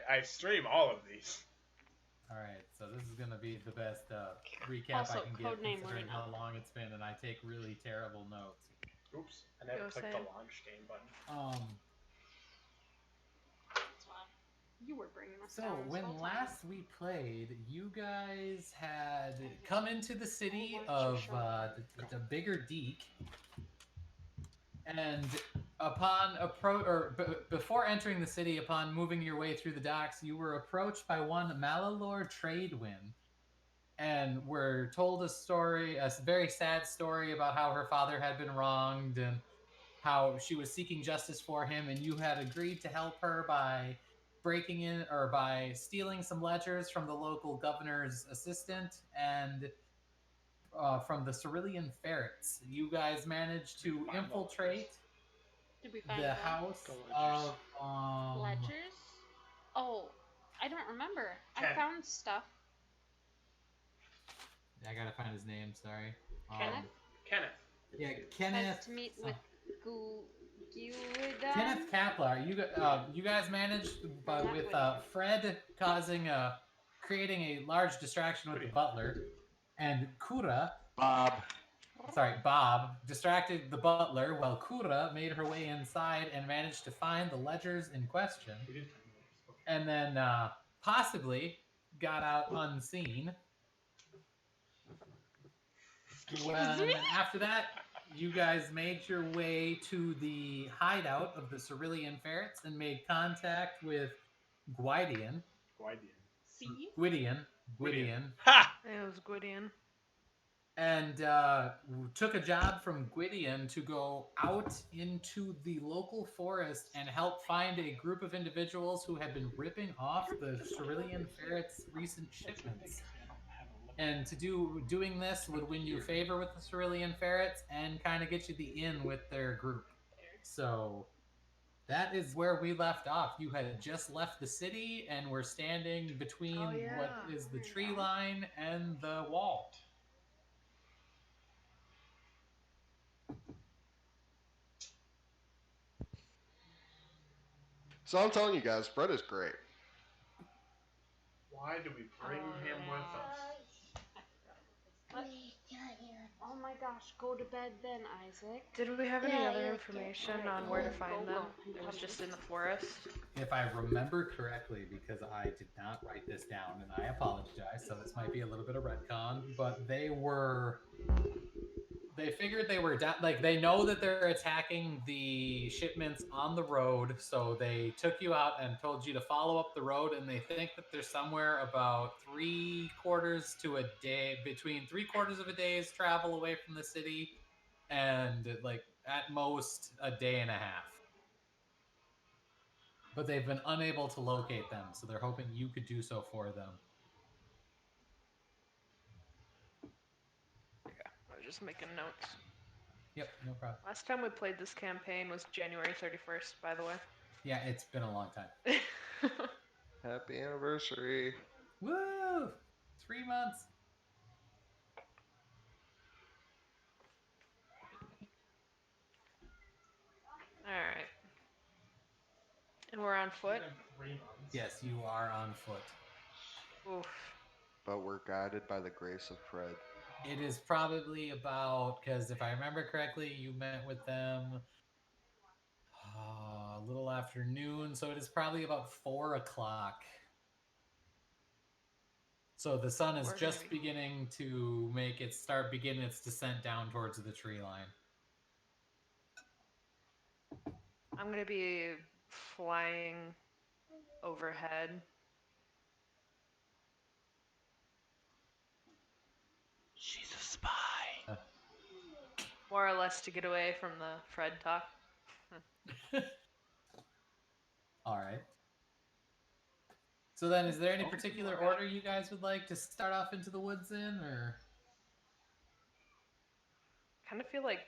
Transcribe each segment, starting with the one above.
I stream all of these. Alright, so this is going to be the best recap I can give considering how long it's been, and I take really terrible notes. Oops, I never clicked the launch game button. You were bringing us so down when last we played, you guys had come into the city of the Bigger Deek, and upon before entering the city, upon moving your way through the docks, you were approached by one Malalore Tradewind, and were told a very sad story about how her father had been wronged and how she was seeking justice for him, and you had agreed to help her by breaking in or by stealing some ledgers from the local governor's assistant and from the Cerulean Ferrets. You guys managed to infiltrate the house of ledgers. Oh, I don't remember. I found stuff. I gotta find his name. Sorry, Kenneth. Yeah, Kenneth. To meet with Kenneth Kaplar. You guys managed, but with Fred creating a large distraction with the butler, and Bob distracted the butler while Kura made her way inside and managed to find the ledgers in question, and then possibly got out unseen. Well, after that, you guys made your way to the hideout of the Cerulean Ferrets and made contact with Gwydion. Ha! It was Gwydion. And took a job from Gwydion to go out into the local forest and help find a group of individuals who had been ripping off the Cerulean Ferrets' recent shipments. And doing this would win you favor with the Cerulean Ferrets and kind of get you the in with their group. So that is where we left off. You had just left the city and were standing between what is the tree line and the wall. So I'm telling you guys, Fred is great. Why do we bring him with us? Oh my gosh, go to bed then, Isaac. Did we have any other information on where to find them? It was just in the forest? If I remember correctly, because I did not write this down, and I apologize, so this might be a little bit of retcon, but they figured they were they know that they're attacking the shipments on the road, so they took you out and told you to follow up the road, and they think that there's somewhere about between 3/4 of a day's travel away from the city, and at most a day and a half. But they've been unable to locate them, so they're hoping you could do so for them. I was just making notes. Yep, no problem. Last time we played this campaign was January 31st, by the way. Yeah, it's been a long time. Happy anniversary. Woo! 3 months. Alright. And we're on foot? Yes, you are on foot. Oof. But we're guided by the grace of Fred. It is probably about, because if I remember correctly, you met with them a little after noon, so it is probably about 4 o'clock. So the sun is just beginning to begin its descent down towards the tree line. I'm going to be flying overhead. She's a spy. More or less to get away from the Fred talk. All right. So then, is there any particular order you guys would like to start off into the woods in, or? Kind of feel like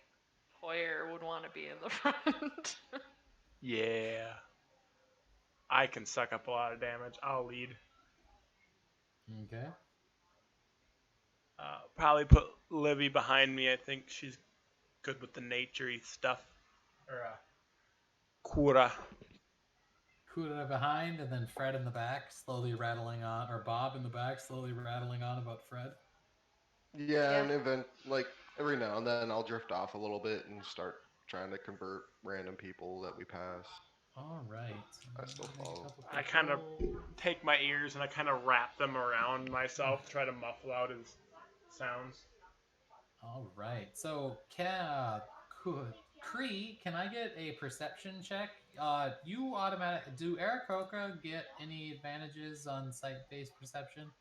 Hoyer would want to be in the front. Yeah. I can suck up a lot of damage. I'll lead. Okay. Probably put Livy behind me. I think she's good with the nature-y stuff. Or Kura. Kuda behind, and then Fred in the back, slowly rattling on, or Bob in the back, slowly rattling on about Fred. Yeah, Yeah. an event like every now and then I'll drift off a little bit and start trying to convert random people that we pass. All right. I still Make a follow. couple I quick kind of rolls. take my ears and I kind of wrap them around myself to try to muffle out his sounds. All right. So, Cree, can I get a perception check? You automatic. Do Aarakocra get any advantages on site-based perception?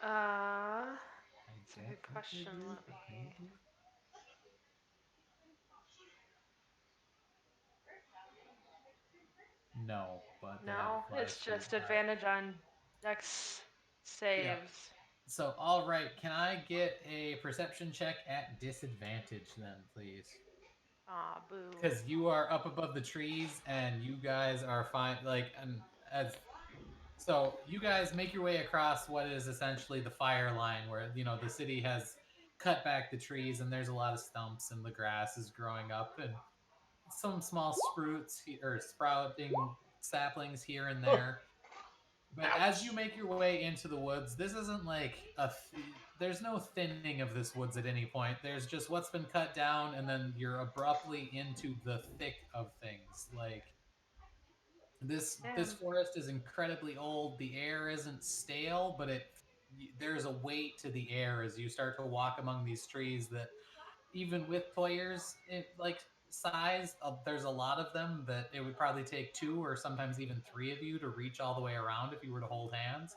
I It's a don't good think they question. do, Let but me. maybe. No, but they have No, a fly it's speed. just All right. advantage on Dex Yeah. saves. So, all right. Can I get a perception check at disadvantage then, please? Ah, boo. Because you are up above the trees and you guys are fine. Like, and as so, you guys make your way across what is essentially the fire line, where the city has cut back the trees and there's a lot of stumps and the grass is growing up and some small or sprouting saplings here and there. But as you Ouch. make your way into the woods, this isn't like there's no thinning of this woods at any point. There's just what's been cut down, and then you're abruptly into the thick of things. Like this Damn. forest is incredibly old. The air isn't stale, but there's a weight to the air as you start to walk among these trees that even with Toyers like size, there's a lot of them that it would probably take two or sometimes even three of you to reach all the way around if you were to hold hands.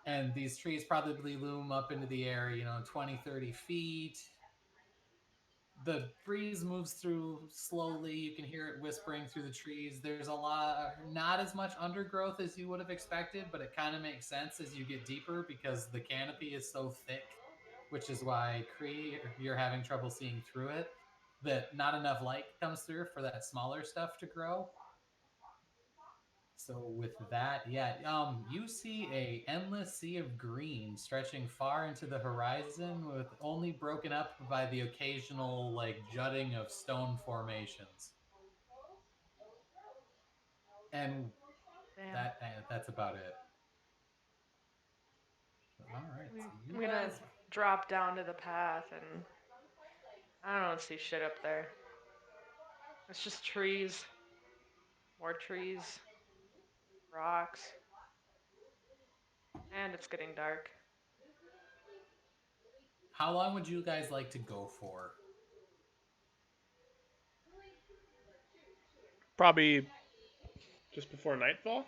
And these trees probably loom up into the air, 20, 30 feet. The breeze moves through slowly. You can hear it whispering through the trees. There's a lot, not as much undergrowth as you would have expected, but it kind of makes sense as you get deeper because the canopy is so thick, which is why Cree, you're having trouble seeing through it. That not enough light comes through for that smaller stuff to grow. So with that, yeah, you see a endless sea of green stretching far into the horizon, with only broken up by the occasional like jutting of stone formations. And Damn. that's about it. All right, so you I'm gonna guys, drop down to the path and I don't see shit up there. It's just trees, more trees, rocks, and it's getting dark. how long would you guys like to go for? Probably just before nightfall.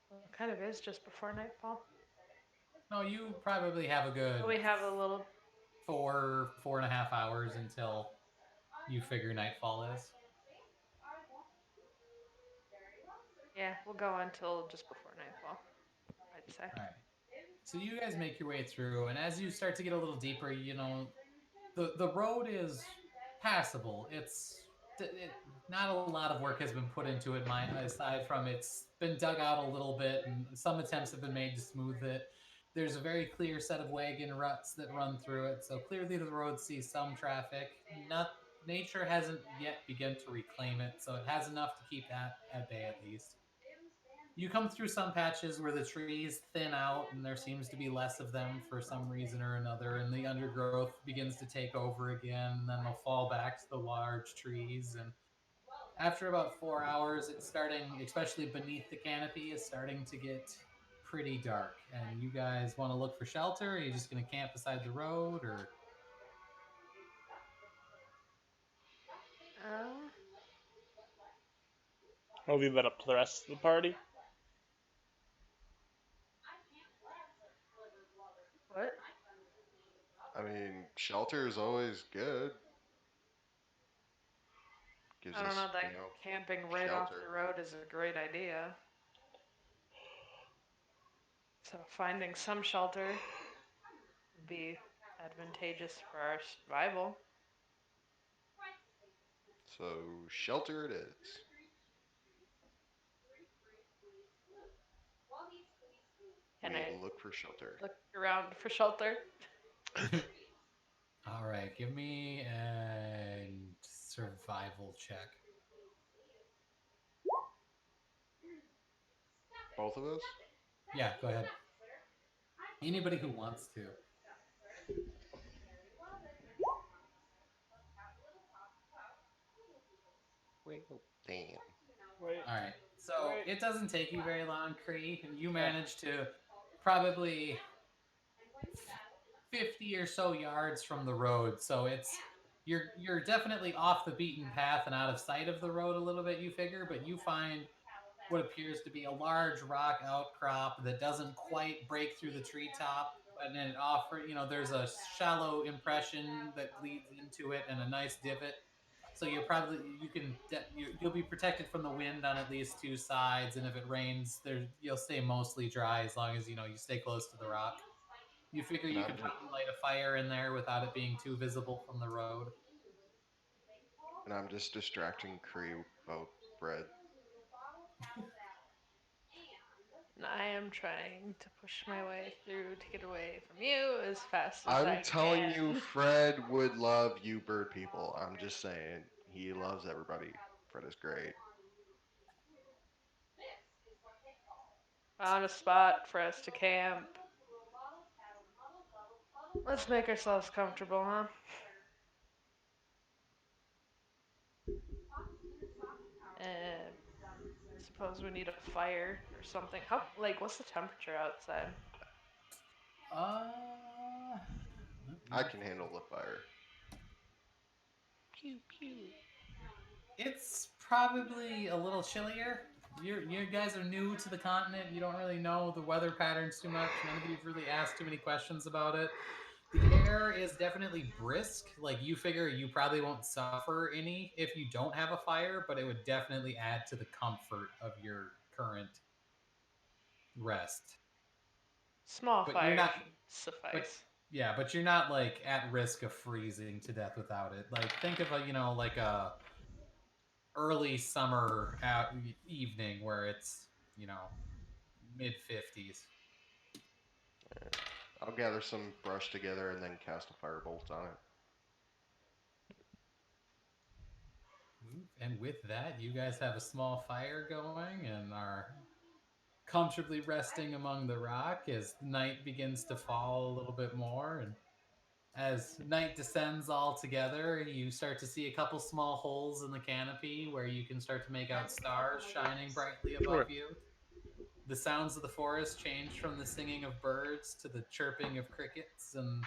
Well, it kind of is just before nightfall. No, you probably have a good We have a little. 4.5 hours until you figure nightfall is. Yeah, we'll go until just before nightfall, I'd say. All right. So you guys make your way through, and as you start to get a little deeper, the road is passable. Not a lot of work has been put into it, aside from it's been dug out a little bit, and some attempts have been made to smooth it. There's a very clear set of wagon ruts that run through it, so clearly the road sees some traffic. Not Nature hasn't yet begun to reclaim it, so it has enough to keep that at bay at least. You come through some patches where the trees thin out and there seems to be less of them for some reason or another, and the undergrowth begins to take over again, and then they'll fall back to the large trees. And after about 4 hours, it's starting, especially beneath the canopy, is starting to get pretty dark. And you guys want to look for shelter? Are you just going to camp beside the road, or Um, I'll leave that up to the rest of the party. what? I mean, shelter is always good. Gives I don't us, know, that camping right off shelter. the road is a great idea. So finding some shelter would be advantageous for our survival. So shelter it is. Can We I look for shelter. look around for shelter? all right, give me a survival check. both of us? Yeah, go ahead. Anybody who wants to. Well, damn. Wait, All right. So wait. it doesn't take you very long, Cree, and you Okay. manage to probably 50 or so yards from the road. So you're definitely off the beaten path and out of sight of the road a little bit, you figure, but you find what appears to be a large rock outcrop that doesn't quite break through the treetop, and then it offer, there's a shallow impression that leads into it and a nice divot. So you'll be protected from the wind on at least two sides, and if it rains, you'll stay mostly dry as long as you stay close to the rock. You figure And you I'm could just probably light a fire in there without it being too visible from the road. and I'm just distracting Cree about bread. And I am trying to push my way through to get away from you as fast as I'm I telling you, can. Fred would love you, bird people. I'm just saying, he loves everybody. Fred is great. Found a spot for us to camp. Let's make ourselves comfortable, huh? And suppose we need a fire or something. What's the temperature outside? Let I me can handle the fire. Pew pew. It's probably a little chillier. You guys are new to the continent. You don't really know the weather patterns too much. None of you've really asked too many questions about it. The air is definitely brisk. Like you figure you probably won't suffer any if you don't have a fire, but it would definitely add to the comfort of your current rest. Small But you're fire not should but suffice. yeah, but you're not like at risk of freezing to death without it. Like think of like a early summer evening where it's you know mid 50s. I'll gather some brush together and then cast a firebolt on it. And with that, you guys have a small fire going and are comfortably resting among the rock as night begins to fall a little bit more. And as night descends all together, you start to see a couple small holes in the canopy where you can start to make out stars shining brightly above Sure. you. The sounds of the forest change from the singing of birds to the chirping of crickets, and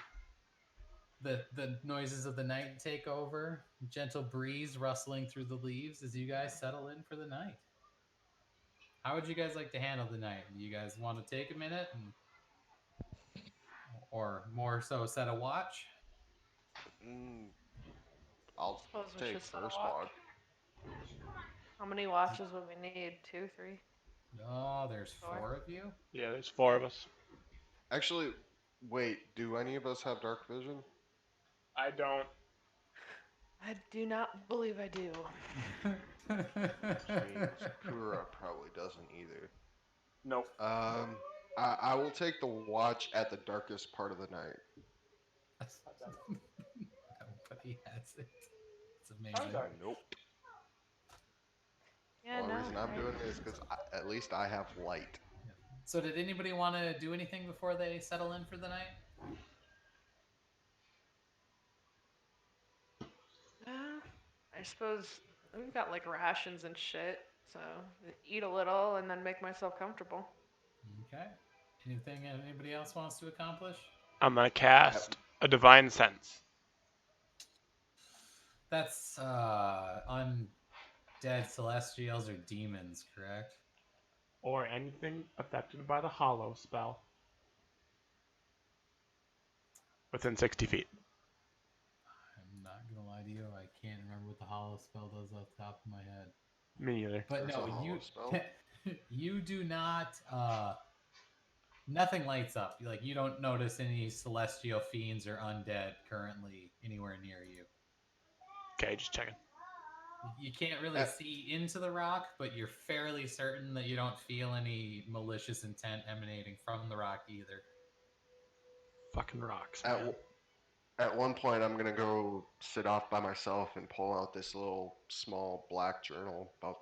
the noises of the night take over. Gentle breeze rustling through the leaves as you guys settle in for the night. How would you guys like to handle the night? Do you guys want to take a minute or more so set a watch? Mm, I'll Suppose we take should set a first watch. watch. How many watches would we need? Two, three, Oh, there's four? four of you. Yeah, there's four of us. Actually, wait, do any of us have dark vision? I don't. I do not believe I do. Which means Kura probably doesn't either. Nope. I will take the watch at the darkest part of the night. Nobody has it. It's How amazing. dark? Nope. Yeah, The only no. reason I'm doing it is because at least I have light. So, did anybody want to do anything before they settle in for the night? I suppose we've got like rations and shit, so eat a little and then make myself comfortable. Okay. Anything anybody else wants to accomplish? I'm gonna At, cast a divine sense. That's undead celestials or demons, correct? Or anything affected by the hollow spell. Within 60 feet. I'm not gonna lie to you, I can't remember what the hollow spell does off the top of my head. Me neither. But There's no, a hollow spell. you do not. Nothing lights up. Like you don't notice any celestial fiends or undead currently anywhere near you. Okay, just checking. You can't really see into the rock, but you're fairly certain that you don't feel any malicious intent emanating from the rock either. Fucking rocks, at, man. at one point, I'm gonna go sit off by myself and pull out this little small black journal about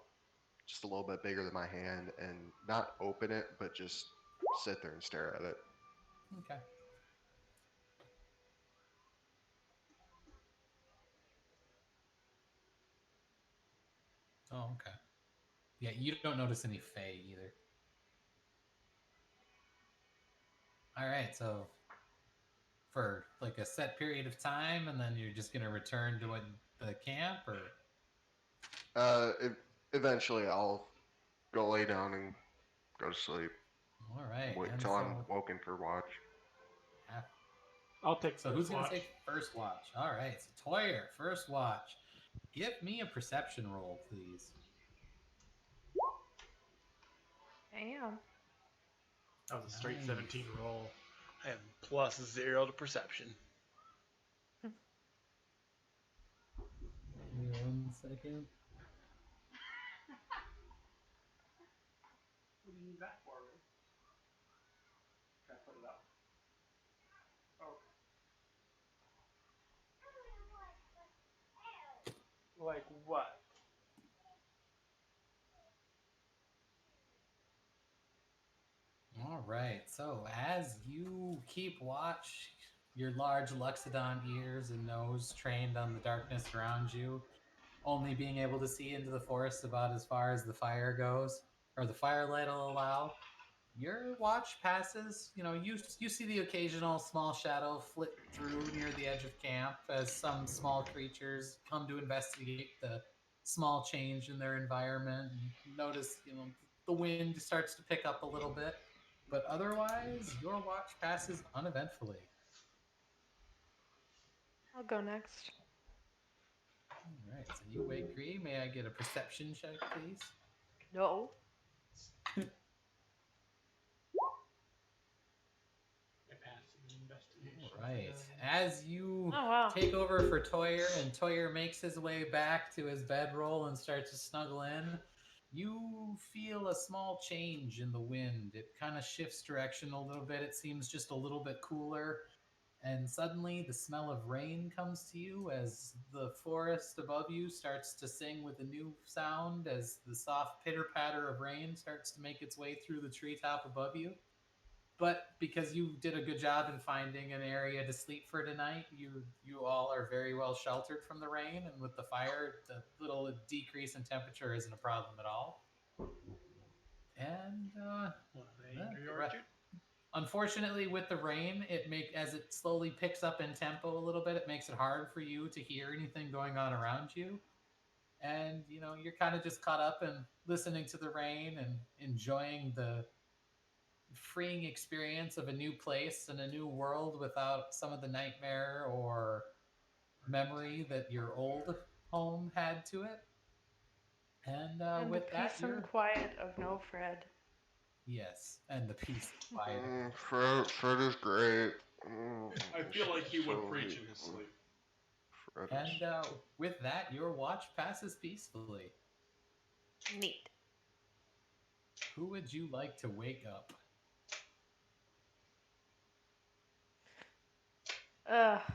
just a little bit bigger than my hand, and not open it, but just sit there and stare at it. Okay. Oh, okay. Yeah, you don't notice any Fae either. All right, so for like a set period of time, and then you're just gonna return to the camp, or Uh, e- Eventually, I'll go lay down and go to sleep. all right. Wait And until I'm so, woken for watch. yeah. I'll take So first who's gonna watch. take first watch? All right, so Toyer, first watch. Give me a perception roll, please. Damn. That was a straight Nice. 17 roll. I have +0 to perception. Give me 1 second. What do you need that for, man? Can I put it up? Oh. Like what? All right. So as you keep watch, your large Luxodon ears and nose trained on the darkness around you, only being able to see into the forest about as far as the fire goes, or the firelight will allow. Your watch passes. You see the occasional small shadow flit through near the edge of camp as some small creatures come to investigate the small change in their environment and notice, the wind starts to pick up a little bit. But otherwise, your watch passes uneventfully. I'll go next. All right, so you wake Cree. May I get a perception check, please? No. I passed an investigation. All right. As you Oh wow. take over for Toyer and Toyer makes his way back to his bedroll and starts to snuggle in, you feel a small change in the wind. It kind of shifts direction a little bit. It seems just a little bit cooler. And suddenly the smell of rain comes to you as the forest above you starts to sing with a new sound as the soft pitter patter of rain starts to make its way through the treetop above you. But because you did a good job in finding an area to sleep for tonight, you all are very well sheltered from the rain, and with the fire, the little decrease in temperature isn't a problem at all. And Well, yeah, angry orchard. unfortunately, with the rain, as it slowly picks up in tempo a little bit, it makes it hard for you to hear anything going on around you. And you're kind of just caught up in listening to the rain and enjoying the freeing experience of a new place and a new world without some of the nightmare or memory that your old home had to it. And And the with that, peace and quiet of no Fred. yes, and the peace and quiet. Fred is great. I feel like he would So preach in his sleep. Fred is. And with that, your watch passes peacefully. Neat. Who would you like to wake up?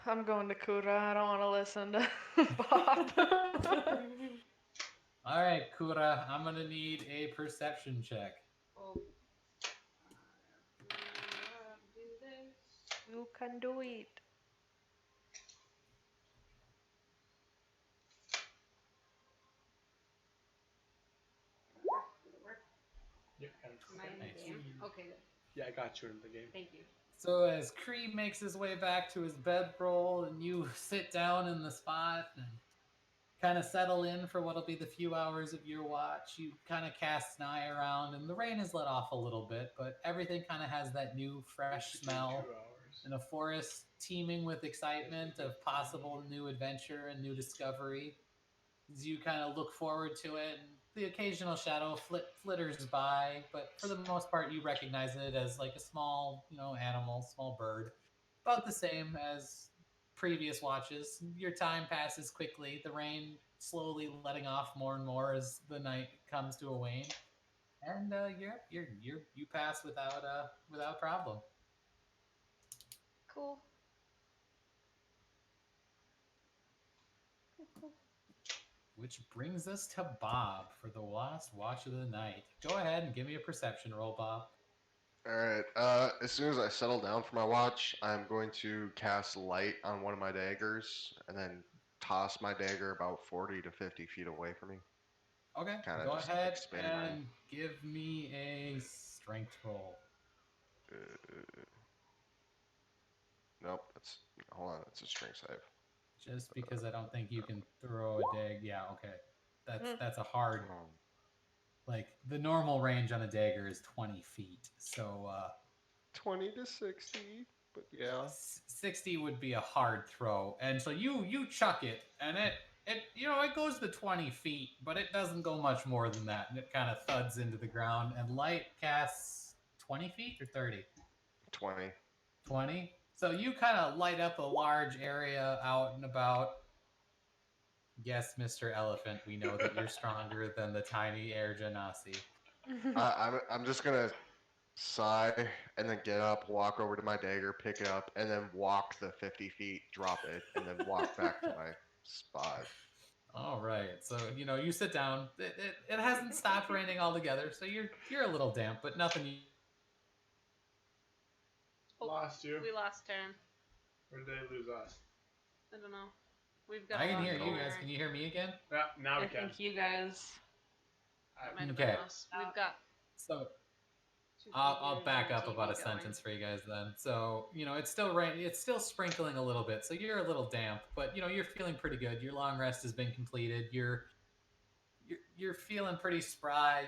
I'm going to Kura. I don't want to listen to Bob. All right, Kura, I'm gonna need a perception check. Oh. Do this. You can do it. Yeah, Am I in the Nice. game? Okay, good. yeah, I got you in the game. Thank you. So as Cree makes his way back to his bedroll and you sit down in the spot and kind of settle in for what'll be the few hours of your watch, you kind of cast an eye around and the rain has let off a little bit, but everything kind of has that new fresh smell 2 hours. in a forest teeming with excitement of possible new adventure and new discovery. As you kind of look forward to it, and the occasional shadow flitters by, but for the most part, you recognize it as like a small, animal, small bird, about the same as previous watches. Your time passes quickly. The rain slowly letting off more and more as the night comes to a wane, and you pass without problem. Cool. Cool. Which brings us to Bob for the last watch of the night. Go ahead and give me a perception roll, Bob. All right. As soon as I settle down for my watch, I'm going to cast light on one of my daggers and then toss my dagger about 40 to 50 feet away from me. Okay, Kind of go just ahead expand. and give me a strength roll. Uh, nope. That's hold on. It's a strength save. Just because I don't think you can throw a dag. Yeah, okay. That's a hard, Um, like, the normal range on a dagger is 20 feet. So 20 to 60. But yeah. 60 would be a hard throw. And so you chuck it, and it goes to 20 feet, but it doesn't go much more than that. And it kind of thuds into the ground. And light casts 20 feet or 30? 20. 20. So you kind of light up a large area out and about. Yes, Mr. Elephant, we know that you're stronger than the tiny air genasi. I'm just gonna sigh and then get up, walk over to my dagger, pick it up, and then walk the 50 feet, drop it, and then walk back to my spot. All right. So, you sit down. It hasn't stopped raining altogether, so you're a little damp, but nothing. Oh, Lost you. we lost Taryn. Or did they lose us? I don't know. We've got. I a can lot hear you going guys. on. Can you hear me again? Yeah, now we I can. think you guys. That might have been Okay. us. We've got. So two I'll computers back and a up about a TV going. sentence for you guys then. So, it's still raining. It's still sprinkling a little bit. So you're a little damp, but you're feeling pretty good. Your long rest has been completed. You're feeling pretty spry.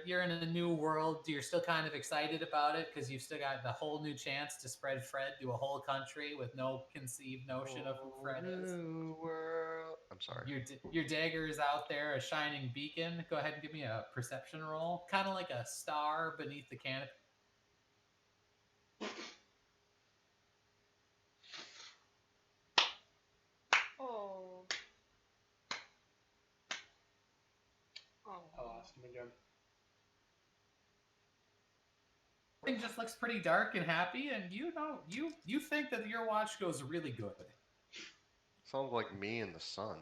You're in a new world. You're still kind of excited about it because you've still got the whole new chance to spread Fred to a whole country with no conceived notion of who Fred is. New world. I'm sorry. Your dagger is out there, a shining beacon. Go ahead and give me a perception roll, kind of like a star beneath the canopy. Oh. Oh. I lost him again. Everything just looks pretty dark and happy, and you think that your watch goes really good. Sounds like me in the sun.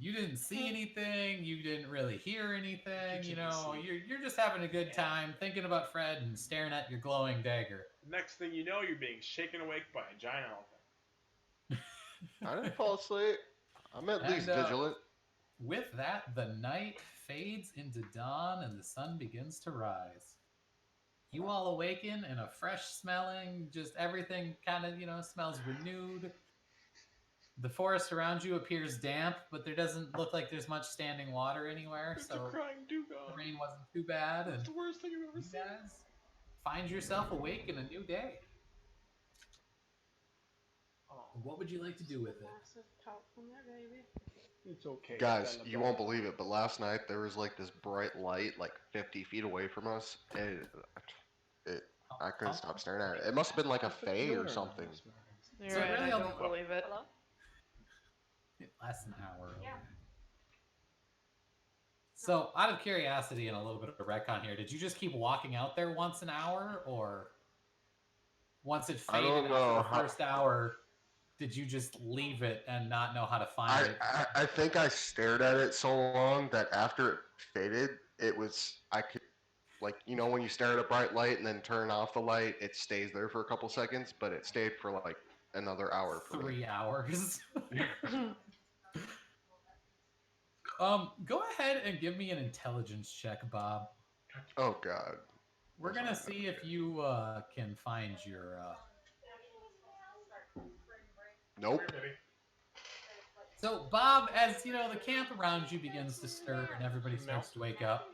You didn't see anything. You didn't really hear anything. You didn't see. You're just having a good time thinking about Fred and staring at your glowing dagger. Next thing you know, you're being shaken awake by a giant elephant. I didn't fall asleep. I'm at least And, vigilant. With that, the night fades into dawn and the sun begins to rise. You all awaken in a fresh smelling, just everything kind of, smells renewed. The forest around you appears damp, but there doesn't look like there's much standing water anywhere, It's so a crying the dugong. rain wasn't too bad. That's And the worst thing I've ever you seen. guys find yourself awake in a new day. Oh, What would you like to do with it? Massive top from there, baby. it's okay. Guys, Bella, you Bella. won't believe it, but last night there was like this bright light like 50 feet away from us, and I couldn't stop staring at it. It must have been like a fae or something. You're So right, really I all don't the- believe it. Hello? It lasts an hour. Yeah. So, out of curiosity and a little bit of a retcon here, did you just keep walking out there once an hour, or once it I faded don't know after the how- first hour, did you just leave it and not know how to find it? I think I stared at it so long that after it faded, I could, like, when you stare at a bright light and then turn off the light, it stays there for a couple seconds, but it stayed for like another hour for me. 3 hours. Go ahead and give me an intelligence check, Bob. Oh God. We're gonna see if you can find your. Nope. So, Bob, as the camp around you begins to stir and everybody starts to wake up,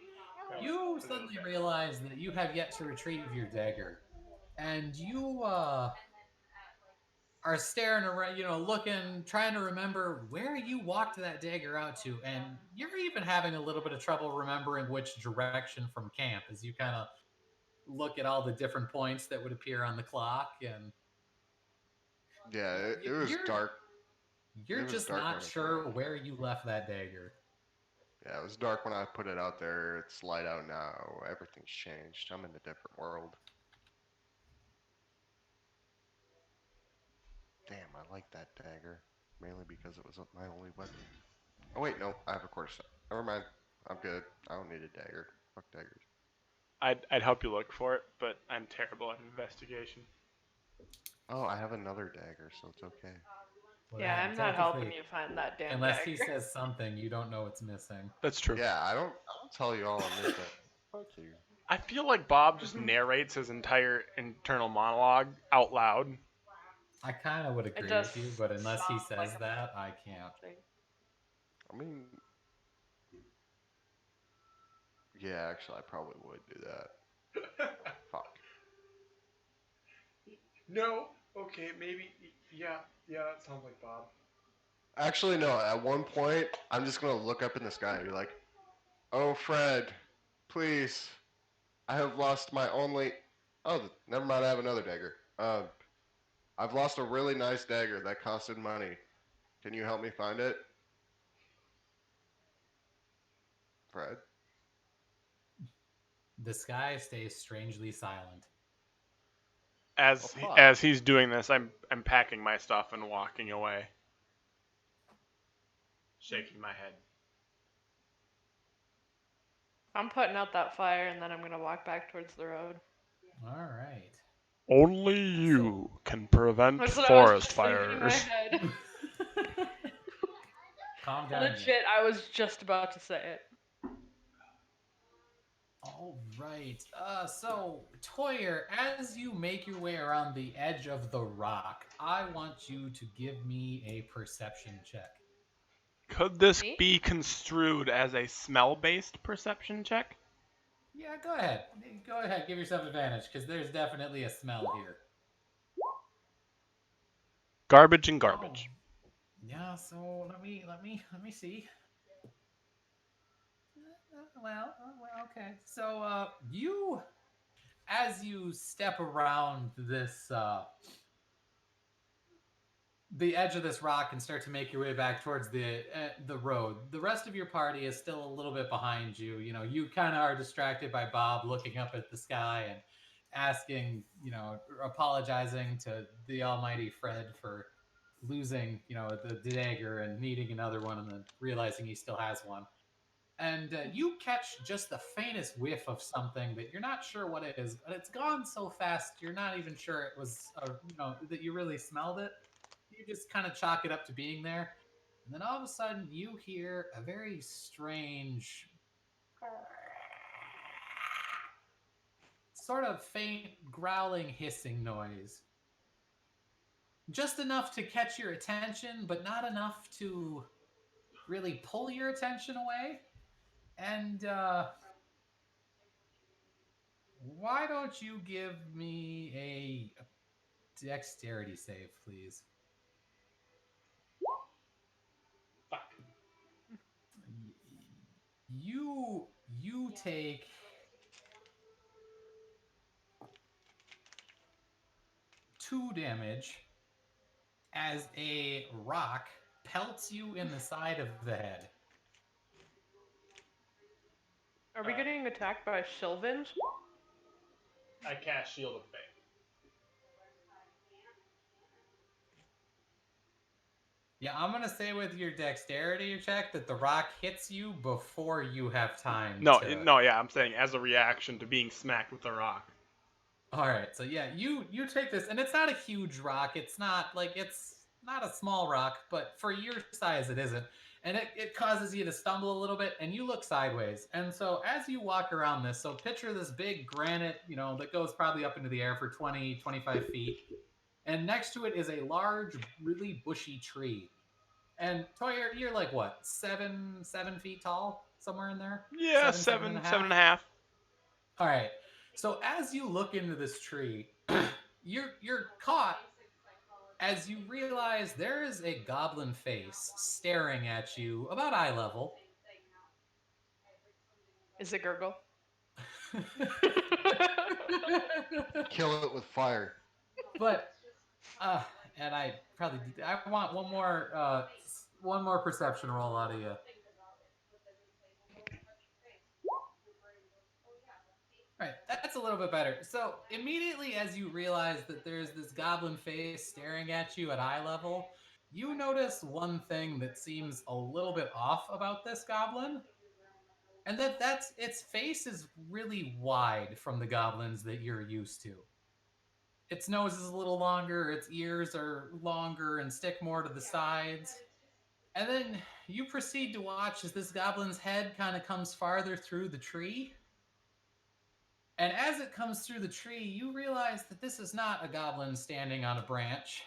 you suddenly realize that you have yet to retrieve your dagger, and you are staring around, looking, trying to remember where you walked that dagger out to, and you're even having a little bit of trouble remembering which direction from camp as you kind of look at all the different points that would appear on the clock, and Yeah, it was dark. You're It was just dark when not I sure put it. where you left that dagger. Yeah, it was dark when I put it out there. It's light out now. Everything's changed. I'm in a different world. Damn, I like that dagger. Mainly because it was my only weapon. Oh wait, no, I have a quarterstaff. Never mind. I'm good. I don't need a dagger. Fuck daggers. I'd help you look for it, but I'm terrible at investigation. Oh, I have another dagger, so it's okay. Well, Yeah, then I'm not helping technically, you find that damn unless he dagger. says something, you don't know what's missing. That's true. Yeah, I don't tell you all I'm missing. Fuck you. I feel like Bob just narrates his entire internal monologue out loud. I kind of would It agree does with you, but unless he sound like says that, I can't. thing. I mean, yeah, actually, I probably would do that. Fuck. No. Okay, maybe. Yeah, that sounds like Bob. Actually, no. At one point, I'm just gonna look up in the sky and be like, "Oh, Fred, please, I have lost my only. Oh, never mind. I have another dagger. I've lost a really nice dagger that costed money. Can you help me find it, Fred?" The sky stays strangely silent. As Well, fuck. as he's doing this, I'm packing my stuff and walking away, shaking my head. I'm putting out that fire and then I'm gonna walk back towards the road. All right. Only you can prevent That's what I was forest just thinking in my fires. head. Calm down. Legit, I was just about to say it. All right. So Toyer, as you make your way around the edge of the rock, I want you to give me a perception check. Could this Me? be construed as a smell-based perception check? Yeah, go ahead. Go ahead. Give yourself advantage because there's definitely a smell here. Garbage and garbage. Oh, yeah. So let me see. Well, okay. So you, as you step around this the edge of this rock and start to make your way back towards the road. The rest of your party is still a little bit behind you. You know, you kind of are distracted by Bob looking up at the sky and asking, apologizing to the almighty Fred for losing, the dagger and needing another one and then realizing he still has one. And you catch just the faintest whiff of something that you're not sure what it is, but it's gone so fast you're not even sure it was, that you really smelled it. You just kind of chalk it up to being there. And then all of a sudden, you hear a very strange, sort of faint, growling, hissing noise. Just enough to catch your attention, but not enough to really pull your attention away. And why don't you give me a dexterity save, please? You take 2 damage as a rock pelts you in the side of the head. Are we getting attacked by Sylvans? I cast Shield of Faith. Yeah, I'm gonna say with your dexterity check that the rock hits you before you have time. No, to... yeah, I'm saying as a reaction to being smacked with a rock. All right, so yeah, you take this, and it's not a huge rock. It's not a small rock, but for your size, it isn't. And it causes you to stumble a little bit, and you look sideways. And so as you walk around this, so picture this big granite, that goes probably up into the air for 20, 25 feet. And next to it is a large, really bushy tree. And Toyer, you're like what, 7 feet tall, somewhere in there? Yeah, seven and seven and a half. All right. So as you look into this tree, you're caught as you realize there is a goblin face staring at you about eye level. Is it Gurgle? Kill it with fire. But and I want one more perception roll out of you. Right, that's a little bit better. So immediately as you realize that there's this goblin face staring at you at eye level, you notice one thing that seems a little bit off about this goblin, and that's its face is really wide from the goblins that you're used to. Its nose is a little longer, its ears are longer and stick more to the sides. And then you proceed to watch as this goblin's head kind of comes farther through the tree. And as it comes through the tree, you realize that this is not a goblin standing on a branch.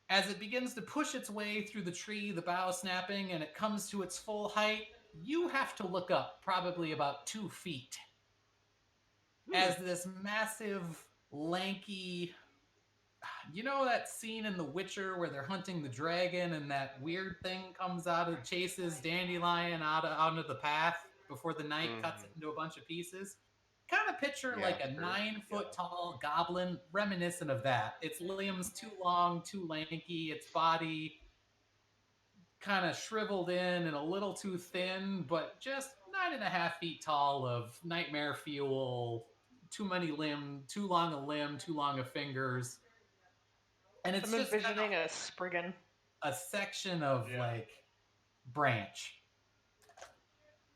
As it begins to push its way through the tree, the bough snapping, and it comes to its full height, you have to look up probably about 2 feet as this massive, lanky. You know that scene in The Witcher where they're hunting the dragon and that weird thing comes out of chases Dandelion onto the path before the knight cuts it into a bunch of pieces? Kind of picture Yeah, like a sure. 9-foot tall goblin, reminiscent of that. Its limbs too long, too lanky, its body kind of shriveled in and a little too thin, but just 9.5 feet tall of nightmare fuel, too long a limb, too long of fingers. And it's I'm just kind envisioning a Spriggan. of a section of like branch.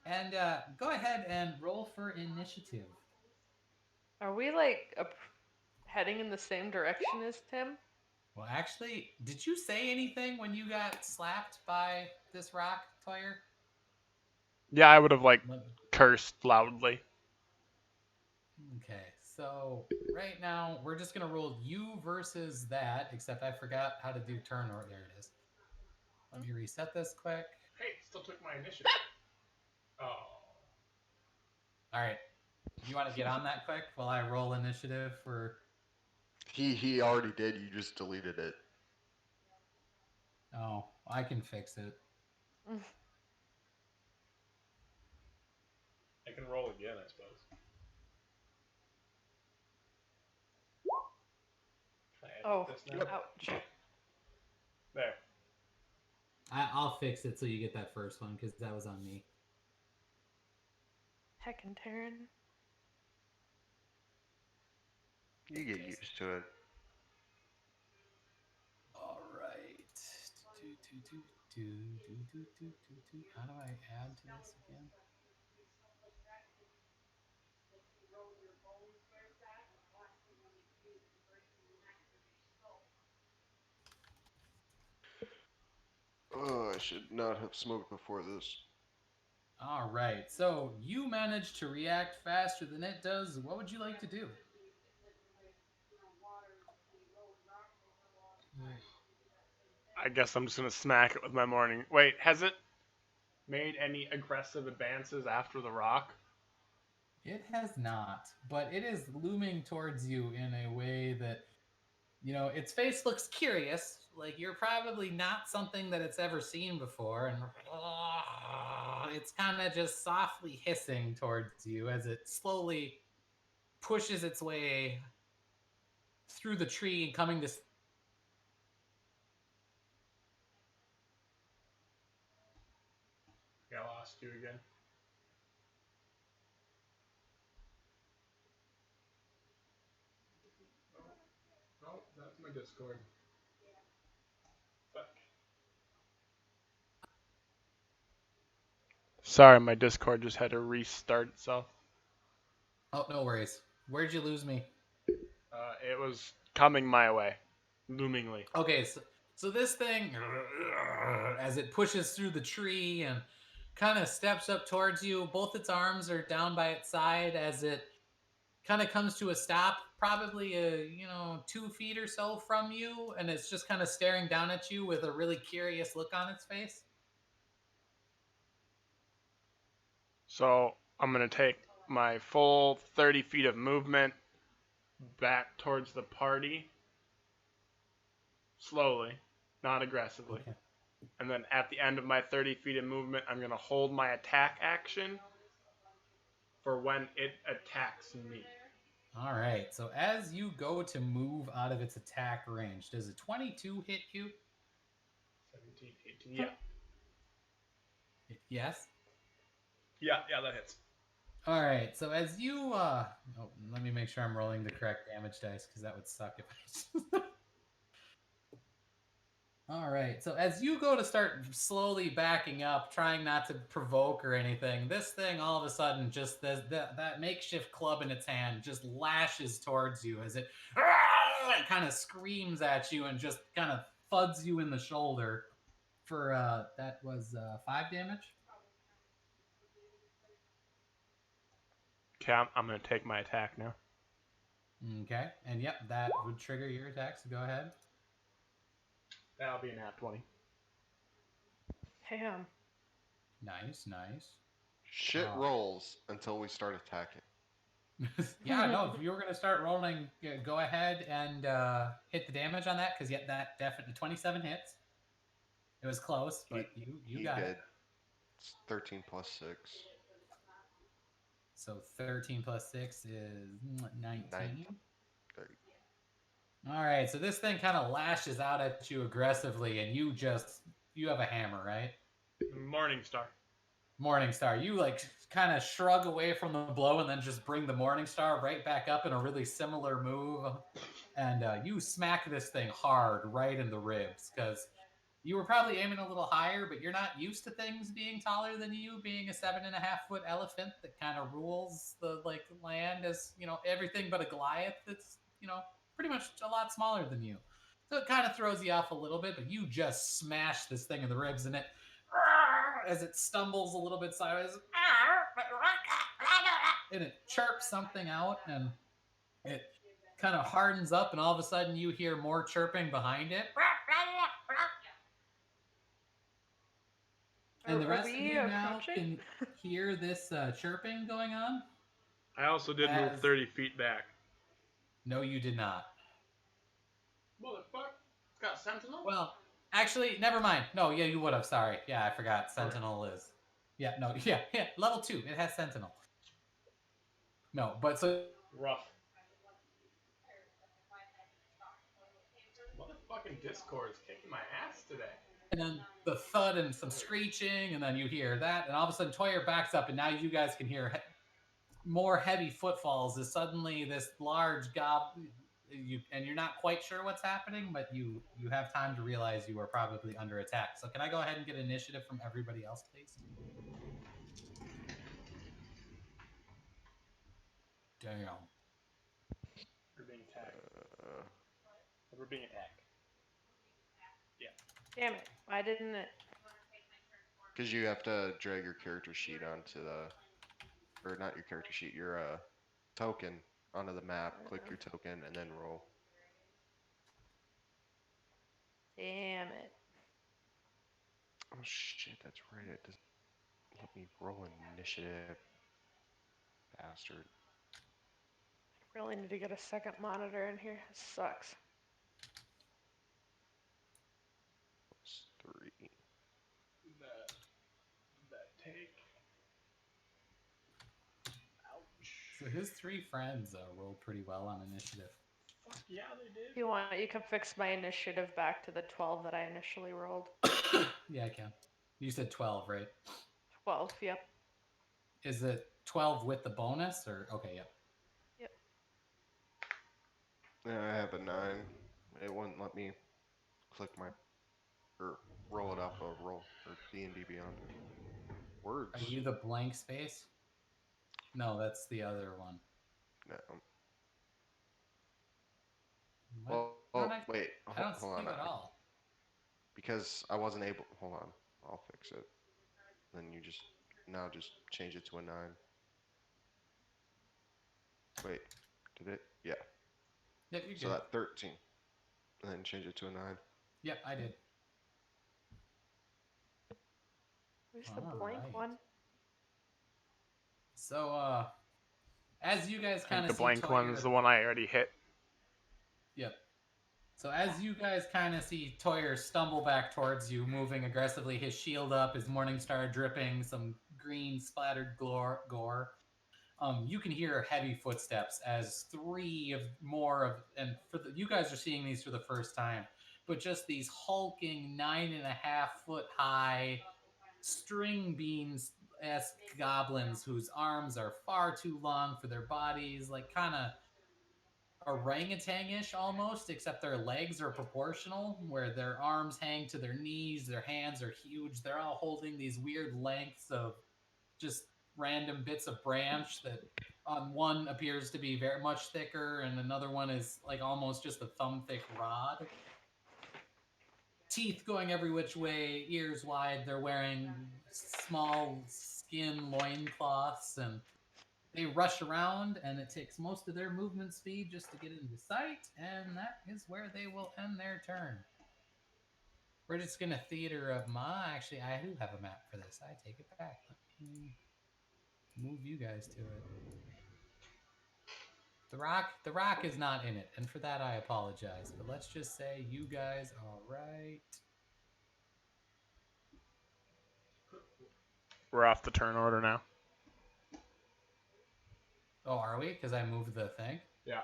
And go ahead and roll for initiative. Are we like heading in the same direction as Tim? Well, actually, did you say anything when you got slapped by this rock, Toyer? Yeah, I would have like cursed loudly. Okay, so right now we're just gonna roll you versus that, except I forgot how to do turn order. There it is. Let me reset this quick. Hey, still took my initiative. Oh. All right. You want to get on that quick while I roll initiative for... He already did. You just deleted it. Oh, I can fix it. I can roll again, I suppose. Oh, This now? ouch. There. I'll fix it so you get that first one because that was on me. Heckin' Terran. You get used to it. All right. How do I add to this again? Oh, I should not have smoked before this. All right. So you managed to react faster than it does. What would you like to do? I guess I'm just gonna smack it with my morning. Wait, has it made any aggressive advances after the rock? It has not, but it is looming towards you in a way that, you know, its face looks curious. Like you're probably not something that it's ever seen before, and it's kind of just softly hissing towards you as it slowly pushes its way through the tree and coming to... I lost you again. Oh, that's my Discord. Fuck. Sorry, my Discord just had to restart itself. Oh, no worries. Where'd you lose me? It was coming my way, loomingly. Okay, so this thing, as it pushes through the tree and kind of steps up towards you, both its arms are down by its side as it kind of comes to a stop, probably 2 feet or so from you, and it's just kind of staring down at you with a really curious look on its face. So I'm gonna take my full 30 feet of movement back towards the party, slowly, not aggressively. Okay. And then at the end of my 30 feet of movement, I'm gonna hold my attack action for when it attacks me. All right. So as you go to move out of its attack range, does a 22 hit you? 17, 18, yeah. Yes. Yeah, that hits. All right. So as you, let me make sure I'm rolling the correct damage dice because that would suck if I. All right. So as you go to start slowly backing up, trying not to provoke or anything, this thing all of a sudden just that makeshift club in its hand just lashes towards you as it kind of screams at you and just kind of thuds you in the shoulder for that was 5 damage. Okay, I'm gonna take my attack now. Okay. And yep, that would trigger your attack, so go ahead. That'll be an nat 20. Damn. Nice, nice. Shit rolls until we start attacking. Yeah, no, if you were going to start rolling, go ahead and hit the damage on that, because yeah, that definitely 27 hits. It was close, but you got it. It's 13 plus 6. So 13 plus 6 is 19. 30. All right, so this thing kind of lashes out at you aggressively, and you have a hammer, right? Morningstar. Morningstar. You like kind of shrug away from the blow and then just bring the Morningstar right back up in a really similar move. And you smack this thing hard right in the ribs because you were probably aiming a little higher, but you're not used to things being taller than you, being a 7.5-foot elephant that kind of rules the land as, everything but a Goliath that's, pretty much a lot smaller than you. So it kind of throws you off a little bit, but you just smash this thing in the ribs and it as it stumbles a little bit sideways and it chirps something out and it kind of hardens up and all of a sudden you hear more chirping behind it. And the rest of you now can hear this chirping going on. I also did move 30 feet back. No, you did not. Motherfucker. It's got sentinel? Well, actually, never mind. No, yeah, you would have. Sorry. Yeah, I forgot. Sentinel is... Yeah, no, yeah. Level 2. It has Sentinel. No, but so... Rough. Motherfucking Discord is kicking my ass today. And then the thud and some screeching, and then you hear that, and all of a sudden Toyer backs up, and now you guys can hear more heavy footfalls as suddenly this large and you're not quite sure what's happening, but you have time to realize you are probably under attack. So can I go ahead and get initiative from everybody else, please? Damn. We're being attacked. We're being attacked. Yeah. Damn it. Why didn't it? Because you have to drag your character sheet onto or not your character sheet, your token onto the map. Click your token and then roll. Damn it. Oh shit, that's right. It doesn't let me roll initiative. Bastard. I really need to get a second monitor in here. This sucks. Plus 3. That take. Ouch. So his 3 friends rolled pretty well on initiative. Fuck yeah, they did. If you want, you can fix my initiative back to the 12 that I initially rolled. Yeah, I can. You said 12, right? 12, yep. Is it 12 with the bonus, or... Okay, yep. Yep. Yeah, I have a 9. It wouldn't let me click my... or roll it up a roll, or D&D Beyond. Words. Are you the blank space? No, that's the other one. No. What? Well, wait. I don't hold see on. you at all. Because I wasn't able... Hold on. I'll fix it. Then you just... Now just change it to a 9. Wait. Did it? Yeah. Yep, you're So good. that 13. And then change it to a 9. Yep, I did. Where's the All blank right. one? So, as you guys kind of The blank one is the one I already hit. Yep. So as you guys kind of see Toyer stumble back towards you, moving aggressively, his shield up, his Morningstar dripping, some green splattered gore. You can hear heavy footsteps as 3 of more of, and you guys are seeing these for the first time, but just these hulking 9.5-foot high string beans-esque goblins whose arms are far too long for their bodies, like kind of orangutan-ish almost, except their legs are proportional, where their arms hang to their knees, their hands are huge. They're all holding these weird lengths of just random bits of branch that on one appears to be very much thicker, and another one is like almost just a thumb-thick rod. Teeth going every which way, ears wide. They're wearing small skin loincloths, and they rush around, and it takes most of their movement speed just to get into sight, and that is where they will end their turn. We're just gonna theater of actually, I do have a map for this. I take it back. Let me move you guys to it. The rock is not in it, and for that I apologize. But let's just say you guys are right. We're off the turn order now. Oh, are we? Because I moved the thing? Yeah.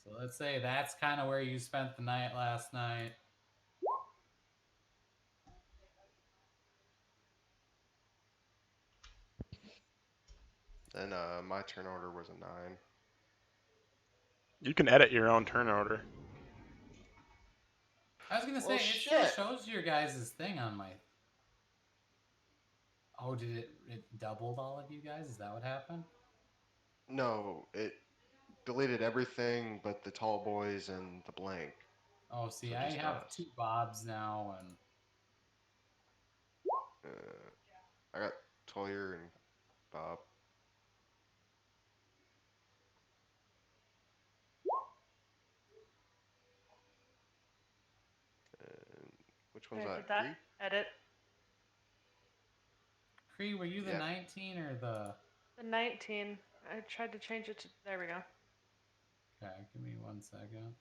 So let's say that's kind of where you spent the night last night. Then my turn order was a 9. You can edit your own turn order. I was gonna say Well, it still shit. shows your guys' thing on my. Oh, did it doubled all of you guys? Is that what happened? No, it deleted everything but the tall boys and the blank. Oh, see, So I just have us. 2 Bobs now, and I got Toyer and Bob. And which one's I that? did that. Cree? Edit. Cree, were you the Yep. 19 or the? The 19. I tried to change it to. There we go. Okay, give me 1 second.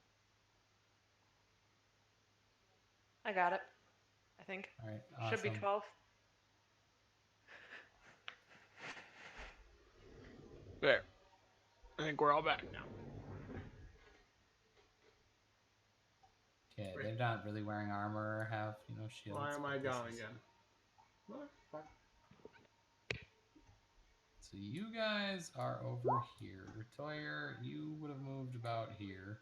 I got it. I think. All right, Should be awesome. 12. There. I think we're all back now. Okay, they're not really wearing armor or have shields. Why am I but this going is- again? What? So you guys are over here. Toyer, you would have moved about here.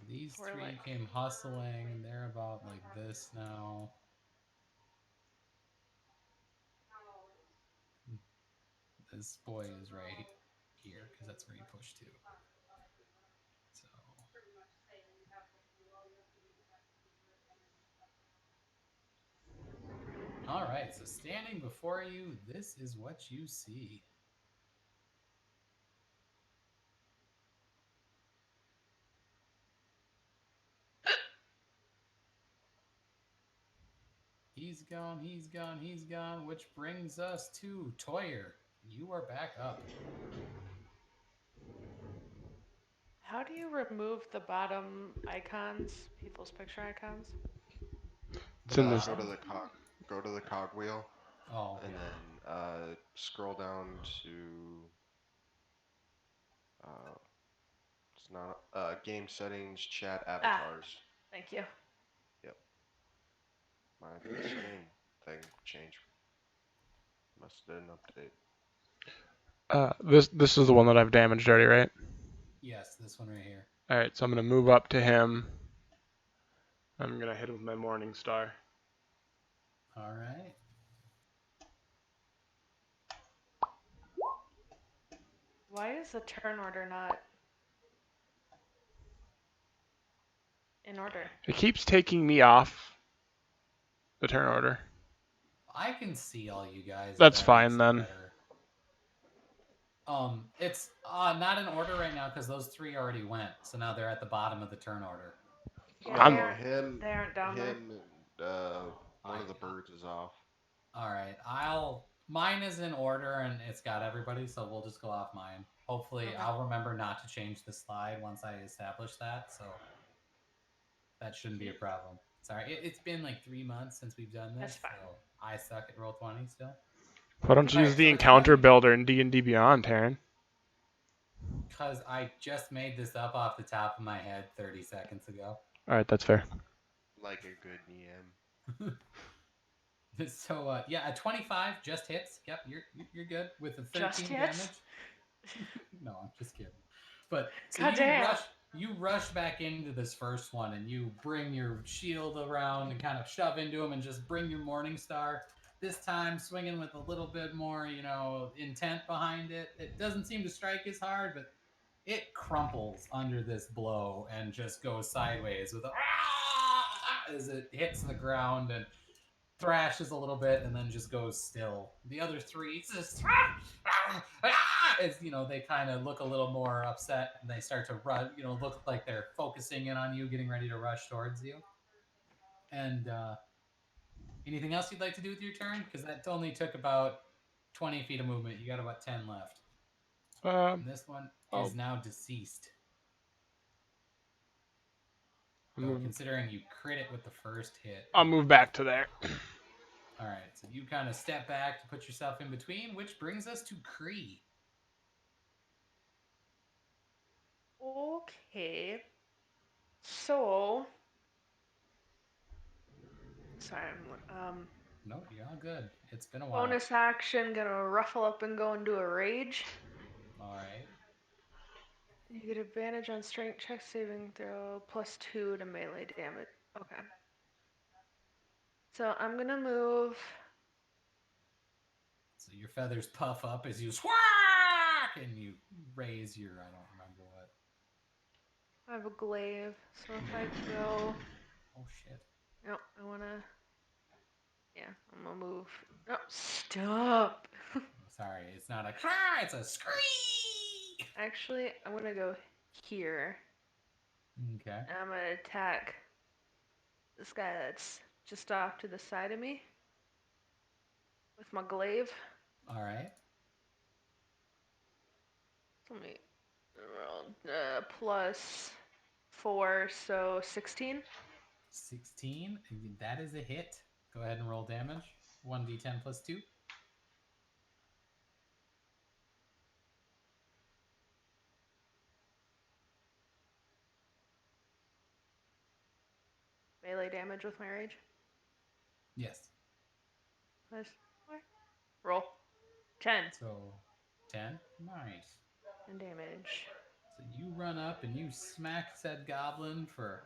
These We're 3 like- came hustling. They're about like this now. This boy is right here because that's where he pushed to. So. All right, so standing before you, this is what you see. He's gone, he's gone, he's gone, which brings us to Toyer. You are back up. How do you remove the bottom icons? People's picture icons? It's in this. Go to the cogwheel. Oh, And yeah. then scroll down to it's not game settings, chat avatars. Thank you. Yep. My setting thing changed. Must have did an update. This is the one that I've damaged already, right? Yes, this one right here. All right, so I'm gonna move up to him. I'm gonna hit him with my Morning Star. All right. Why is the turn order not in order? It keeps taking me off the turn order. I can see all you guys. That's that fine makes it then. better. It's not in order right now because those 3 already went. So now they're at the bottom of the turn order. Yeah, I'm- they aren't down there. Him and one of the birds is off. All right, mine is in order and it's got everybody, so we'll just go off mine. Hopefully, Okay. I'll remember not to change the slide once I establish that, so that shouldn't be a problem. Sorry, it's been like 3 months since we've done this, That's fine. so I suck at Roll20 still. Why don't you All use right, the so encounter then- builder in D&D Beyond, Taryn? because I just made this up off the top of my head 30 seconds ago. All right, that's fair. Like a good EM. So yeah, a 25 just hits. Yep, you're good with a 13 Just hits? damage. No, I'm just kidding. But so Goddamn. you rush back into this first one and you bring your shield around and kind of shove into him and just bring your Morning Star. This time swinging with a little bit more, intent behind it. It doesn't seem to strike as hard, but it crumples under this blow and just goes sideways with a as it hits the ground and thrashes a little bit and then just goes still. The other three just as they kind of look a little more upset and they start to run, look like they're focusing in on you, getting ready to rush towards you. And anything else you'd like to do with your turn? Because that only took about 20 feet of movement. You got about 10 left. And this one is now deceased. So considering you crit it with the first hit. I'll move back to there. All right, so you kind of step back to put yourself in between, which brings us to Kree. Okay. So. Sorry, I'm. No, you're all good. It's been a while. Bonus action, gonna ruffle up and go into a rage. All right. You get advantage on strength check saving throw, +2 to melee damage. Okay. So I'm gonna move. So your feathers puff up as you swack and you raise your, I don't remember what. I have a glaive, so if I go. Oh shit. No, I wanna. Yeah, I'm gonna move. No, stop. Sorry, it's not a cry, it's a scream. Actually, I'm gonna go here. Okay. And I'm gonna attack this guy that's just off to the side of me with my glaive. All right. Let me roll +4, so 16. 16. That is a hit. Go ahead and roll damage. 1d10 + 2. Melee damage with my rage. Yes. +4. Roll 10. So 10. Nice. And damage. So you run up and you smack said goblin for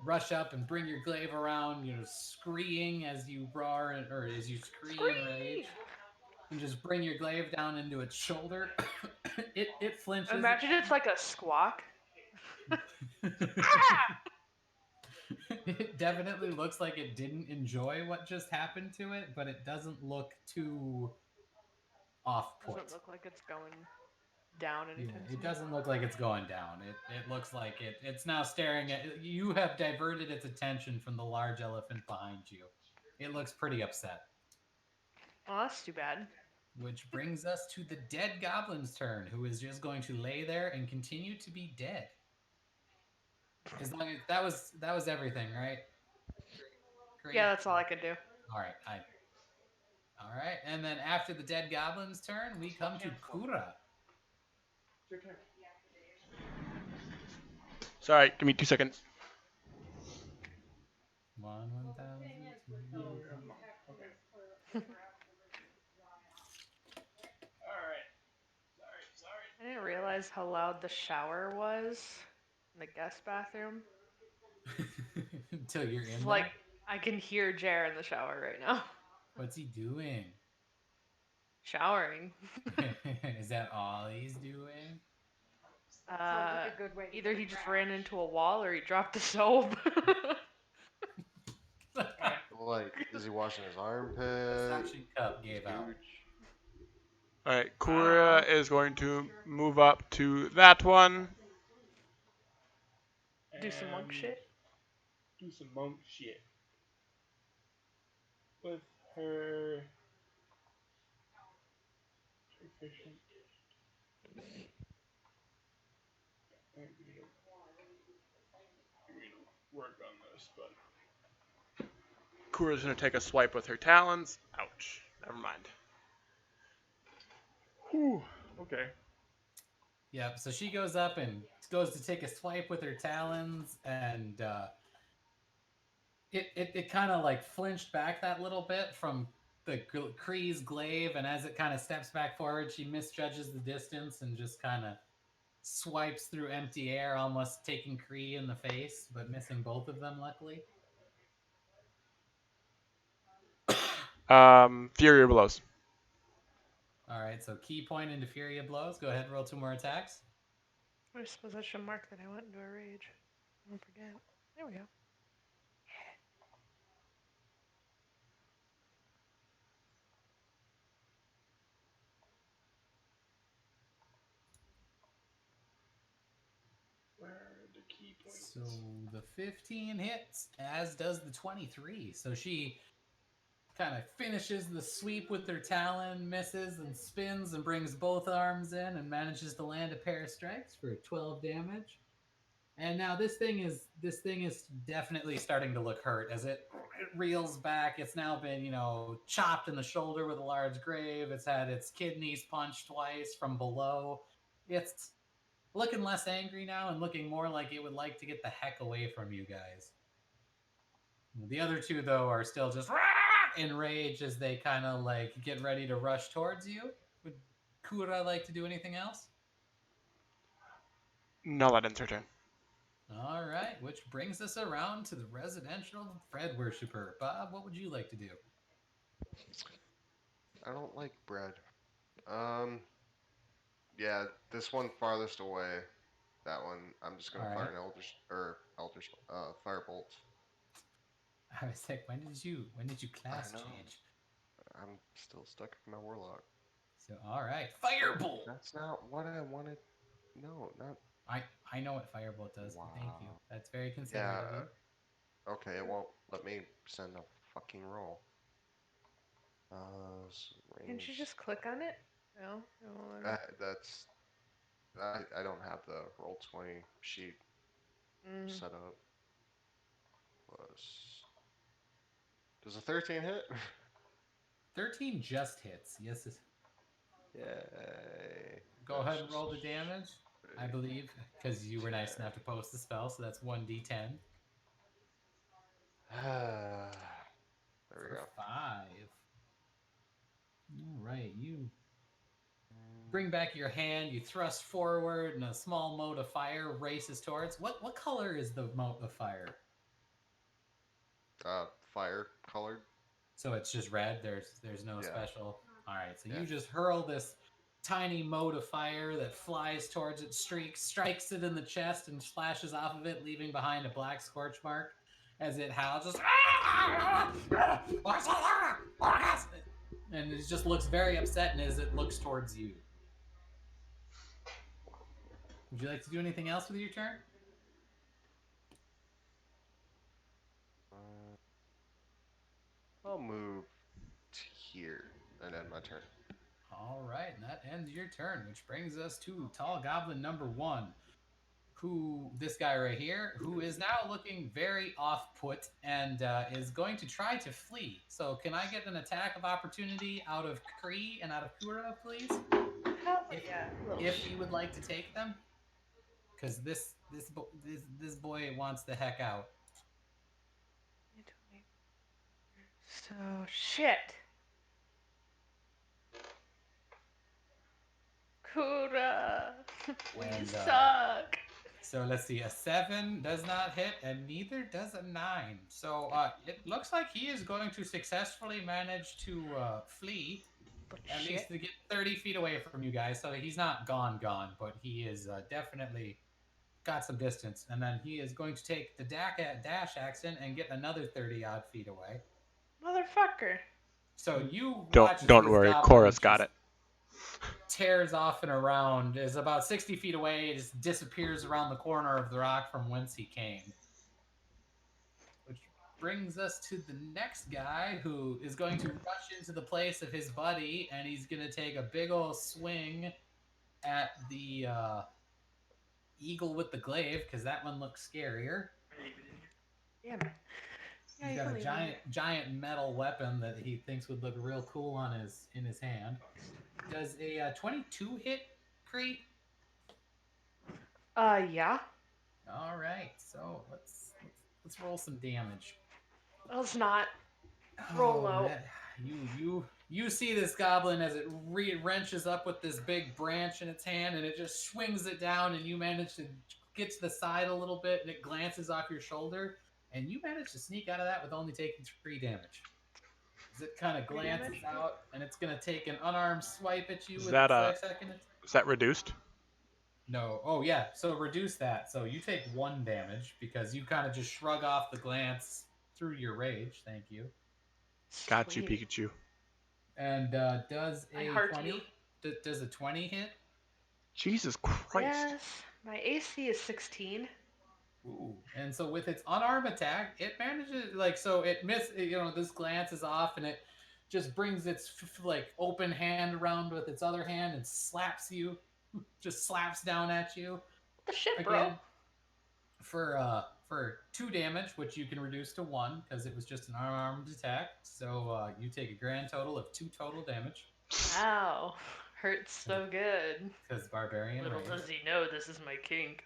rush up and bring your glaive around, screeing as you roar or as you scream in rage, and just bring your glaive down into its shoulder. it flinches. Imagine it's like a squawk. It definitely looks like it didn't enjoy what just happened to it, but it doesn't look too off-put. Doesn't look like it's going down anytime soon. It doesn't look like it's going down. It looks like it's now staring at you. Have diverted its attention from the large elephant behind you. It looks pretty upset. Oh, that's too bad. Which brings us to the dead goblin's turn, who is just going to lay there and continue to be dead. As long as that was everything, right? Great. Yeah, that's all I could do. All right, all right, and then after the dead goblin's turn, we come to Kura. Sorry, give me 2 seconds. 1,000. I didn't realize how loud the shower was in the guest bathroom. Until you're in It's there? like I can hear Jer in the shower right now. What's he doing? Showering. Is that all he's doing? Sounds like a good way to Either get he just trash. ran into a wall or he dropped the soap. Like, is he washing his The armpit? suction cup gave out. All right, Kura is going to move up to that one. Do some monk shit. Do some monk shit. With her efficient. Work on this, but Kura's gonna take a swipe with her talons. Ouch. Never mind. Whew. Okay. Yep. So she goes up and goes to take a swipe with her talons, and it kind of like flinched back that little bit from the Kree's glaive, and as it kind of steps back forward, she misjudges the distance and just kind of swipes through empty air, almost taking Kree in the face, but missing both of them, luckily. Fury of blows. All right, so key point into Fury of Blows. Go ahead and roll 2 more attacks. I suppose I should mark that I went into a rage. Don't forget. There we go. So the 15 hits, as does the 23. So she kind of finishes the sweep with her talon, misses and spins and brings both arms in and manages to land a pair of strikes for 12 damage. And now this thing is definitely starting to look hurt as it reels back. It's now been, chopped in the shoulder with a large grave. It's had its kidneys punched twice from below. It's looking less angry now and looking more like it would like to get the heck away from you guys. The other two, though, are still just enraged as they kind of like get ready to rush towards you. Would Kura like to do anything else? No, that ends her turn. All right, which brings us around to the residential Fred worshiper. Bob, what would you like to do? I don't like bread. Yeah, this one farthest away. That one, I'm just gonna All fire right. an eldritch firebolt. I was like, when did you class know. change? I'm still stuck in my warlock. So all right, firebolt. That's not what I wanted. No, not. I know what firebolt does. Wow. Thank you. That's very considerate of you. Okay, it won't let me send a fucking roll. Can't you just click on it? No. That's. I don't have the roll 20 sheet set up. Plus. Does a 13 hit? 13 just hits. Yes. Yay. Go ahead and roll the damage. I believe, because you were nice enough to post the spell, so that's 1d10. There we go. 5. All right, you bring back your hand, you thrust forward, and a small mote of fire races towards. What color is the mote of fire? Fire colored. So it's just red. There's no Yeah. special. All right, so Yeah. you just hurl this tiny mote of fire that flies towards it, strikes it in the chest, and splashes off of it, leaving behind a black scorch mark as it howls. Just and it just looks very upset, and as it looks towards you. Would you like to do anything else with your turn? I'll move to here and end my turn. All right, and that ends your turn, which brings us to Tall Goblin number 1, who, this guy right here, who is now looking very off-put and is going to try to flee. So can I get an attack of opportunity out of Kree and out of Kura, please? Hell yeah. If you would like to take them, because this boy wants the heck out. So shit. Kura, we suck. So let's see. A 7 does not hit, and neither does a 9. So it looks like he is going to successfully manage to flee. At least to get 30 feet away from you guys. So he's not gone, but he is definitely got some distance. And then he is going to take the dash action and get another 30-odd feet away. Motherfucker. So you don't worry, Cora's got it. Tears off and around, is about 60 feet away, just disappears around the corner of the rock from whence he came. Which brings us to the next guy, who is going to rush into the place of his buddy, and he's going to take a big old swing at the eagle with the glaive, because that one looks scarier. Damn. Yeah, he's got a giant metal weapon that he thinks would look real cool in his hand. Does a 22 hit, Crete? Yeah. All right, so let's roll some damage. Let's not roll Oh, low. that you see this goblin as it wrenches up with this big branch in its hand, and it just swings it down, and you manage to get to the side a little bit, and it glances off your shoulder, and you manage to sneak out of that with only taking 3 damage. As it kind of 3 damage. glances out, and it's gonna take an unarmed swipe at you Is with that its second. is that reduced? No. Oh yeah. So reduce that. So you take 1 damage because you kind of just shrug off the glance through your rage. Thank you. Got you, Sweet. Pikachu. And does I a heart 20? you. Does a 20 hit? Jesus Christ. Yes. My AC is 16. Ooh. And so with its unarmed attack, it manages so it this glance is off and it just brings its like open hand around with its other hand and slaps you, just slaps down at you What the shit, bro? again for 2 damage, which you can reduce to 1 because it was just an unarmed attack. So you take a grand total of 2 total damage Ow. Hurts so good. because barbarian Little rage. does he know this is my kink.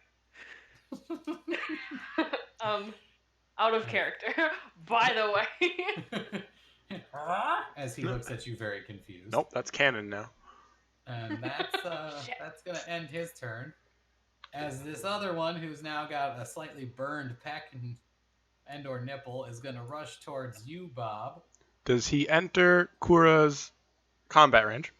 Out of character. By the way. As he looks at you very confused. Nope, that's canon now. And that's gonna end his turn. As this other one, who's now got a slightly burned peck and or nipple, is gonna rush towards you, Bob. Does he enter Kura's combat range?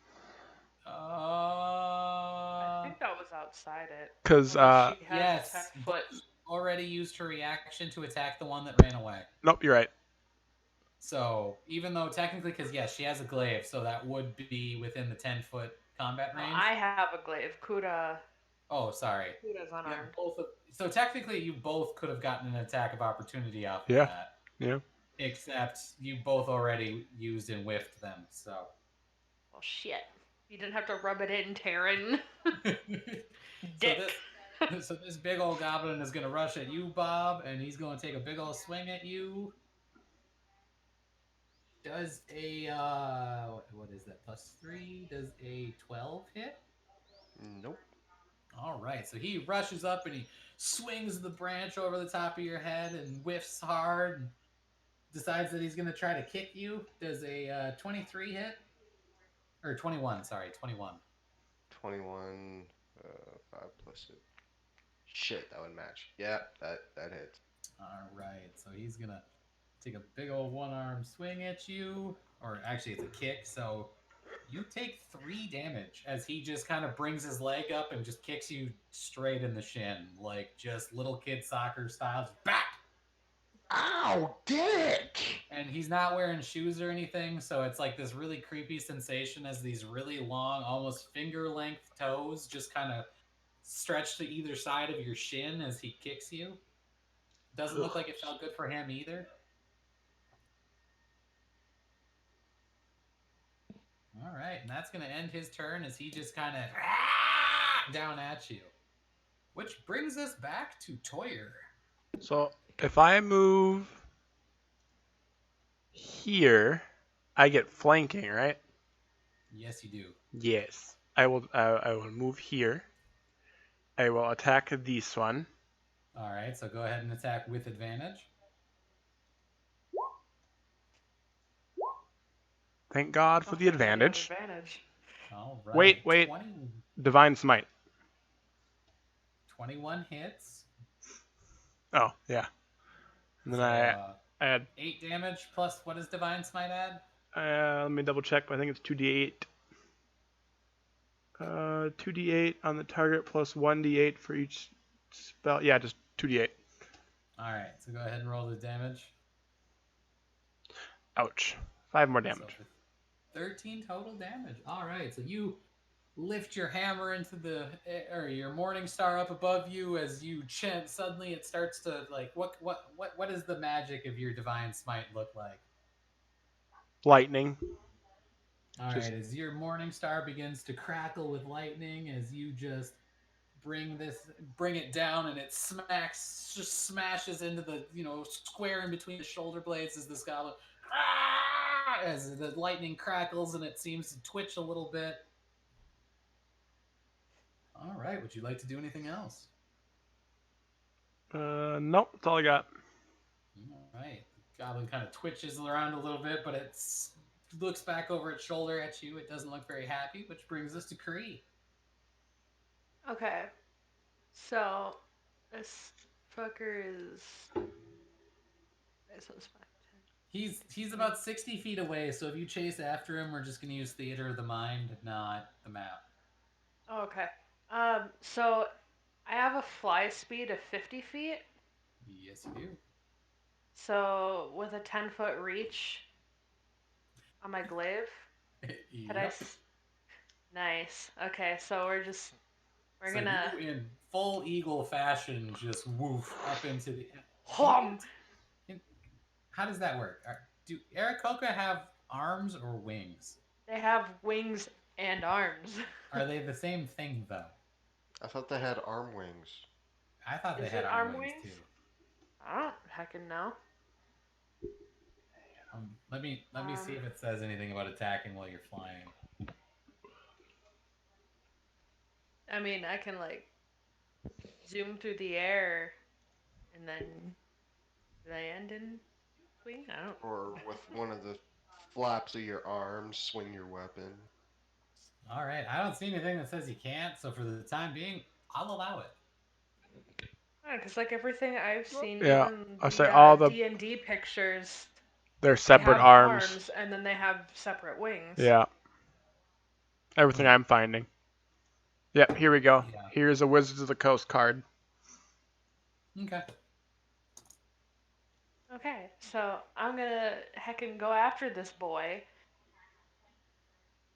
I think that was outside it. Because Unless she has Yes, 10 but foot. already used her reaction to attack the one that ran away. nope, you're right. So even though technically, because yes, she has a glaive, so that would be within the 10-foot combat No, range. I have a glaive. Kura's Oh, sorry. unarmed. So technically, you both could have gotten an attack of opportunity off of Yeah. that. Yeah. Except you both already used and whiffed them. So. Well, shit. You didn't have to rub it in, Taryn. Dick. So this big old goblin is going to rush at you, Bob, and he's going to take a big old swing at you. Does a what is that? +3? Does a 12 hit? Nope. All right, so he rushes up and he swings the branch over the top of your head and whiffs hard and decides that he's going to try to kick you. Does a 23 hit? Or 21, sorry, 21. 21, 5 plus it. Shit, that would match. Yeah, that hits. All right, so he's going to take a big old one-arm swing at you. Or actually, it's a kick, so you take 3 damage as he just kind of brings his leg up and just kicks you straight in the shin, like just little kid soccer style. Just back! Ow, dick! And he's not wearing shoes or anything, so it's like this really creepy sensation as these really long, almost finger-length toes just kind of stretch to either side of your shin as he kicks you. Doesn't look like it felt good for him either. All right, and that's going to end his turn as he just kind of down at you. Which brings us back to Toyer. So if I move here, I get flanking, right? Yes, you do. Yes. I will move here. I will attack this one. All right, so go ahead and attack with advantage. Thank God for the advantage. All right. Wait. 20, Divine Smite. 21 hits. Oh, yeah. And then So, I add 8 damage plus what does Divine Smite add? let me double check, but I think it's 2d8. 2d8 on the target plus 1d8 for each spell. Yeah, just 2d8. All right, so go ahead and roll the damage. Ouch. 5 more damage. So 13 total damage. All right, so you lift your hammer into or your morning star up above you as you chant. Suddenly, it starts to like what does the magic of your divine smite look like? Lightning. All right, as your morning star begins to crackle with lightning, as you just bring it down, and it smashes into the square in between the shoulder blades as this goblin. As the lightning crackles and it seems to twitch a little bit. All right, would you like to do anything else? Nope, that's all I got. All right. Goblin kind of twitches around a little bit, but it looks back over its shoulder at you. It doesn't look very happy, which brings us to Kree. Okay. So, this fucker is. This was 5, 10. He's about 60 feet away, so if you chase after him, we're just going to use Theater of the Mind, not the map. Oh, okay. So I have a fly speed of 50 feet. Yes, you do. So with a 10-foot reach on my glaive, could I? Yep. Nice. Okay, so we're So gonna. you, in full eagle fashion, just woof up into the. Hum! How does that work? Do Aarakocra have arms or wings? They have wings and arms. Are they the same thing though? I thought they had arm wings. I thought they Is had it arm arm wings wings? too. I don't heckin' know. Let me see if it says anything about attacking while you're flying. I mean, I can like zoom through the air, and then do they end in swing? I don't. Or with one of the flaps of your arms, swing your weapon. All right, I don't see anything that says you can't. So for the time being, I'll allow it. Because like everything I've seen, Yeah, even I the say all the D&D pictures, they're they separate have arms. and then they have separate wings. Yeah. Everything I'm finding. Yep, here we go. Yeah. Here's a Wizards of the Coast card. Okay. Okay, so I'm gonna heckin' go after this boy.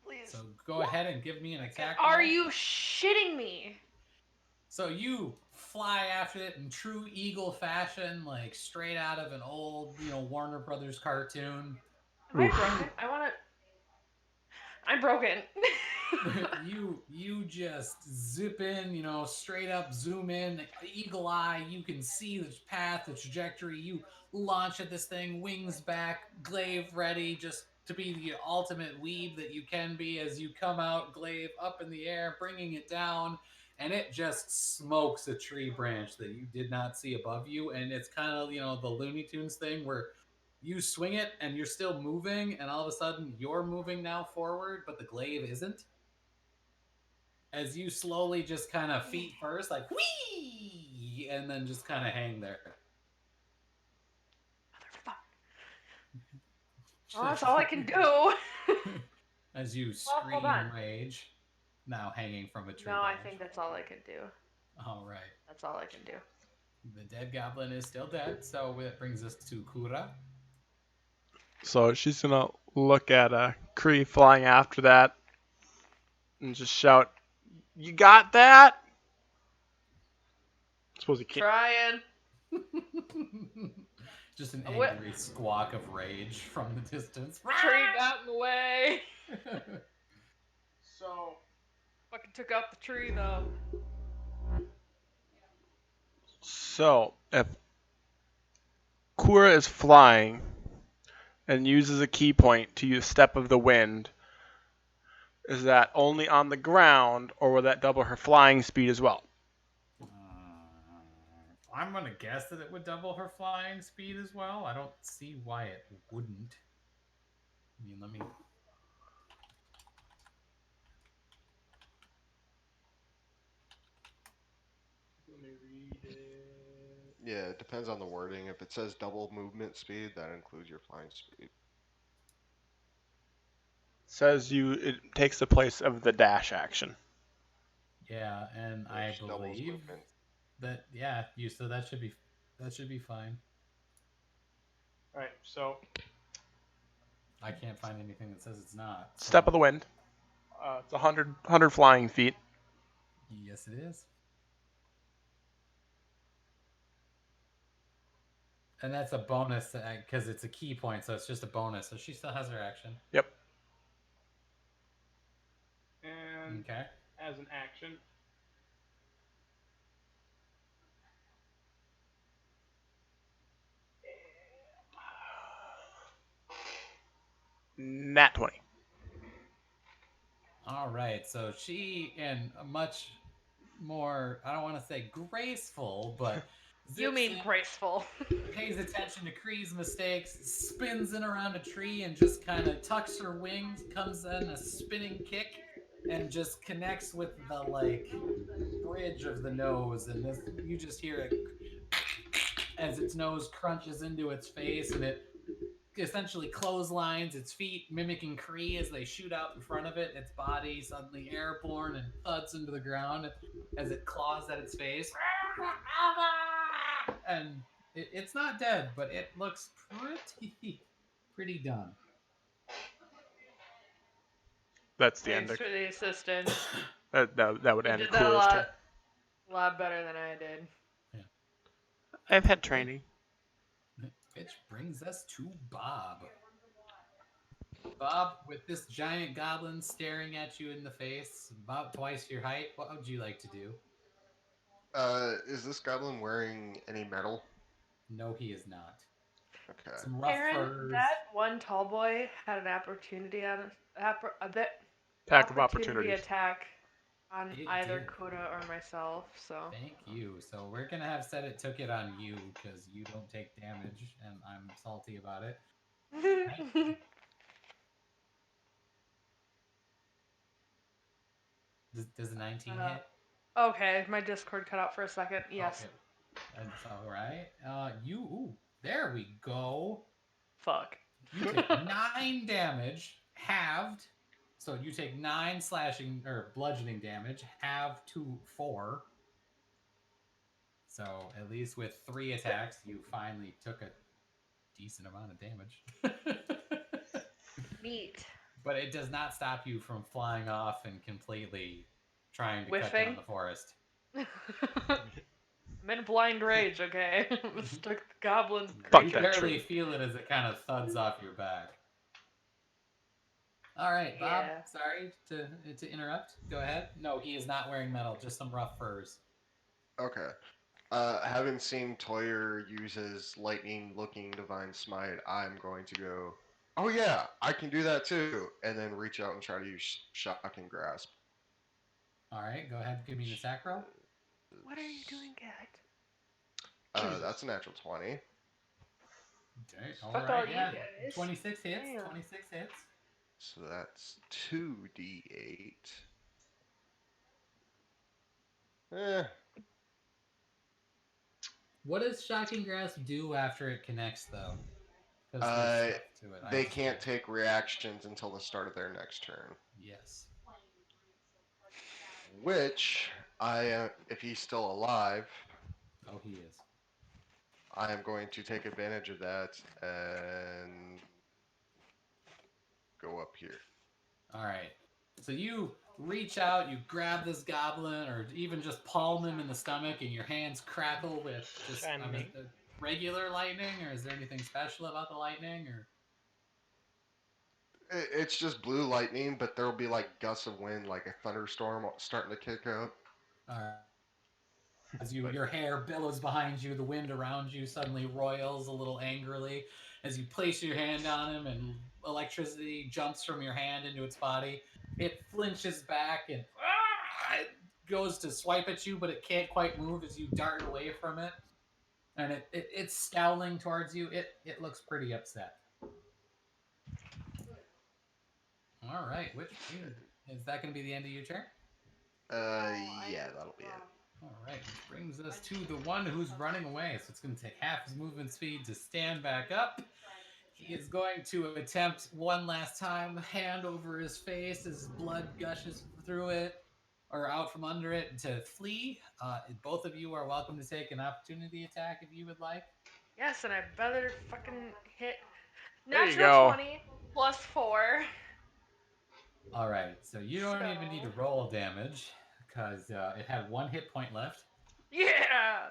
Please. So go ahead and give me an attack. Are roll. you shitting me? So you fly after it in true eagle fashion, like straight out of an old, Warner Brothers cartoon. Am I broken? I'm broken. you just zip in, straight up zoom in, eagle eye. You can see the path, the trajectory. You launch at this thing, wings back, glaive ready, just to be the ultimate weeb that you can be as you come out, glaive up in the air, bringing it down, and it just smokes a tree branch that you did not see above you. And it's kind of, the Looney Tunes thing where you swing it and you're still moving, and all of a sudden you're moving now forward, but the glaive isn't. As you slowly just kind of feet first, like whee, and then just kind of hang there. Motherfucker. Well, that's all I can do. As you scream rage, now hanging from a tree No, branch. I think that's all I can do. All right. That's all I can do. The dead goblin is still dead, so that brings us to Kura. So she's gonna look at Kree flying after that and just shout, "You got that?" I suppose he can't. Trying. Just an angry squawk of rage from the distance. Tree got in the way. So Fucking took out the tree though. So if Kura is flying and uses a key point to use Step of the Wind, is that only on the ground, or will that double her flying speed as well? I'm going to guess that it would double her flying speed as well. I don't see why it wouldn't. I mean, let me read it. Yeah, it depends on the wording. If it says double movement speed, that includes your flying speed. Says it takes the place of the dash action. Yeah, and I believe that so that should be fine. All right, so I can't find anything that says it's not. So. Step of the Wind. It's 100 flying feet. Yes, it is. And that's a bonus because it's a key point, so it's just a bonus. So she still has her action. Yep. And okay. As an action, nat 20. All right, so she, in a much more, I don't want to say graceful, but You zips mean in, graceful. pays attention to Kree's mistakes, spins in around a tree, and just kind of tucks her wings, comes in a spinning kick, and just connects with the like bridge of the nose. And this, you just hear it as its nose crunches into its face, and it essentially clotheslines its feet, mimicking Kree as they shoot out in front of it. Its body suddenly airborne and thuds into the ground as it claws at its face. And it's not dead, but it looks pretty done. That's the Thanks ending. for the assistance. That would You end did that Kura's turn. a lot better than I did. I've had training. Which brings us to Bob. Bob, with this giant goblin staring at you in the face, about twice your height, what would you like to do? Is this goblin wearing any metal? No, he is not. Okay. Some rough Aaron, furs. that one tall boy had an opportunity on a bit Attack of opportunity opportunities. attack on It either did. Kuda or myself. So Thank you. So we're gonna have said it took it on you because you don't take damage, and I'm salty about it. Does a 19 hit? okay, my Discord cut out for a second. Yes. Oh, that's all right. There we go. Fuck. You take 9 damage, halved. So you take 9 slashing or bludgeoning damage, halved to 4. So at least with 3 attacks, you finally took a decent amount of damage. Neat. But it does not stop you from flying off and completely trying to cut Whiffing? down the forest. I'm in blind rage, okay? Stuck the goblin Fuck You that barely tree. feel it as it kind of thuds off your back. All right, Bob. Yeah. Sorry to interrupt. Go ahead. No, he is not wearing metal. Just some rough furs. Okay. Having seen Toyer use his lightning-looking divine smite, I'm going to go. Oh yeah, I can do that too, and then reach out and try to use shocking grasp. All right, go ahead. Give me the attack roll. What are you doing, cat? That's a natural 20. Okay, all Fuck right. all you Yeah, guys. 26 hits. Damn. 26 hits. So that's 2d8. Eh, What does shocking grasp do after it connects, though? 'Cause Uh, there's stuff to it. I they just can't can't- take reactions until the start of their next turn. Yes. Which if he's still alive, Oh, he is. I am going to take advantage of that and go up here. All right. So you reach out, you grab this goblin, or even just palm him in the stomach, and your hands crackle with just Shining. regular lightning, or is there anything special about the lightning? Or It's just blue lightning, but there'll be like gusts of wind, like a thunderstorm starting to kick up. all right. As your hair billows behind you, the wind around you suddenly roils a little angrily as you place your hand on him, and electricity jumps from your hand into its body. It flinches back and it goes to swipe at you, but it can't quite move as you dart away from it. And it's scowling towards you. It looks pretty upset. All right, which is that going to be the end of your turn? Yeah, that'll be it. All right, which brings us to the one who's running away. So it's going to take half his movement speed to stand back up. He is going to attempt one last time, hand over his face as blood gushes through it, or out from under it, to flee. Both of you are welcome to take an opportunity attack if you would like. Yes, and I better fucking hit There you natural go. 20 plus 4. All right, so you don't even need to roll damage because it had 1 hit point left. Yeah!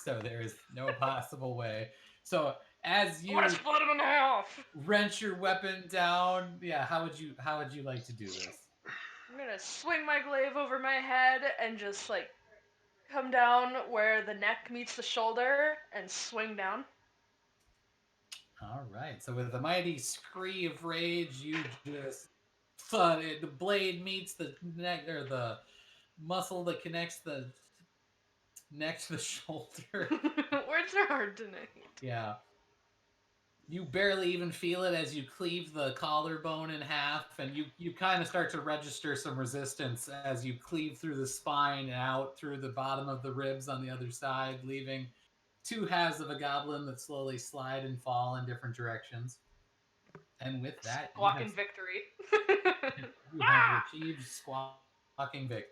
So there is no possible way. So as I you want to split him in half! wrench your weapon down, yeah, how would you like to do this? I'm gonna swing my glaive over my head and just, like, come down where the neck meets the shoulder and swing down. All right. So with a mighty scream of rage, you just thud it. The blade meets the neck or the muscle that connects the neck to the shoulder. Words are hard tonight. Yeah. You barely even feel it as you cleave the collarbone in half, and you kind of start to register some resistance as you cleave through the spine and out through the bottom of the ribs on the other side, leaving two halves of a goblin that slowly slide and fall in different directions. And with that, Squawking victory. you have achieved squawking victory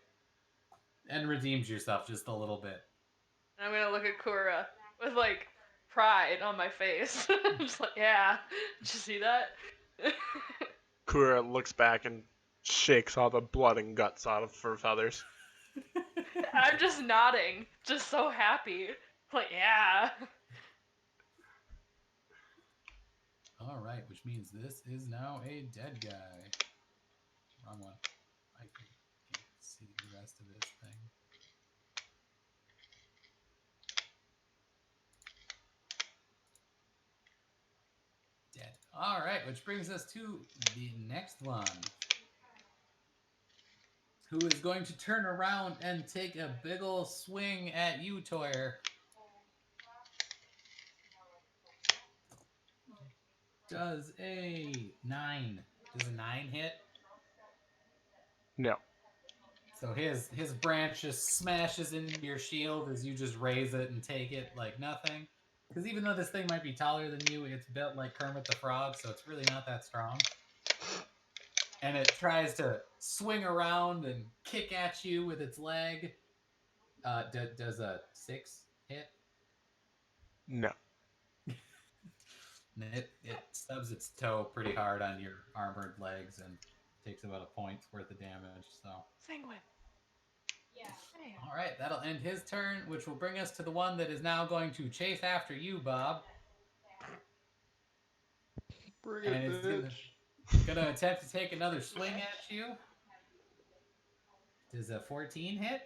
and redeemed yourself just a little bit. And I'm gonna look at Kura with like pride on my face. I'm just like, yeah. Did you see that? Kura looks back and shakes all the blood and guts out of her feathers. I'm just nodding, just so happy. Like, yeah. All right, which means this is now a dead guy. Wrong one. I can't see the rest of this thing. Dead. All right, which brings us to the next one, who is going to turn around and take a big ol' swing at you, Toyer. Does a 9. Does a 9 hit? No. So his branch just smashes into your shield as you just raise it and take it like nothing. Because even though this thing might be taller than you, it's built like Kermit the Frog, so it's really not that strong. And it tries to swing around and kick at you with its leg. Does a 6 hit? No. It stubs its toe pretty hard on your armored legs and takes about a point's worth of damage. So Sanguine. Yeah. all right, that'll end his turn, which will bring us to the one that is now going to chase after you, Bob. Bring And it, it's bitch. gonna attempt to take another swing at you. Does a 14 hit?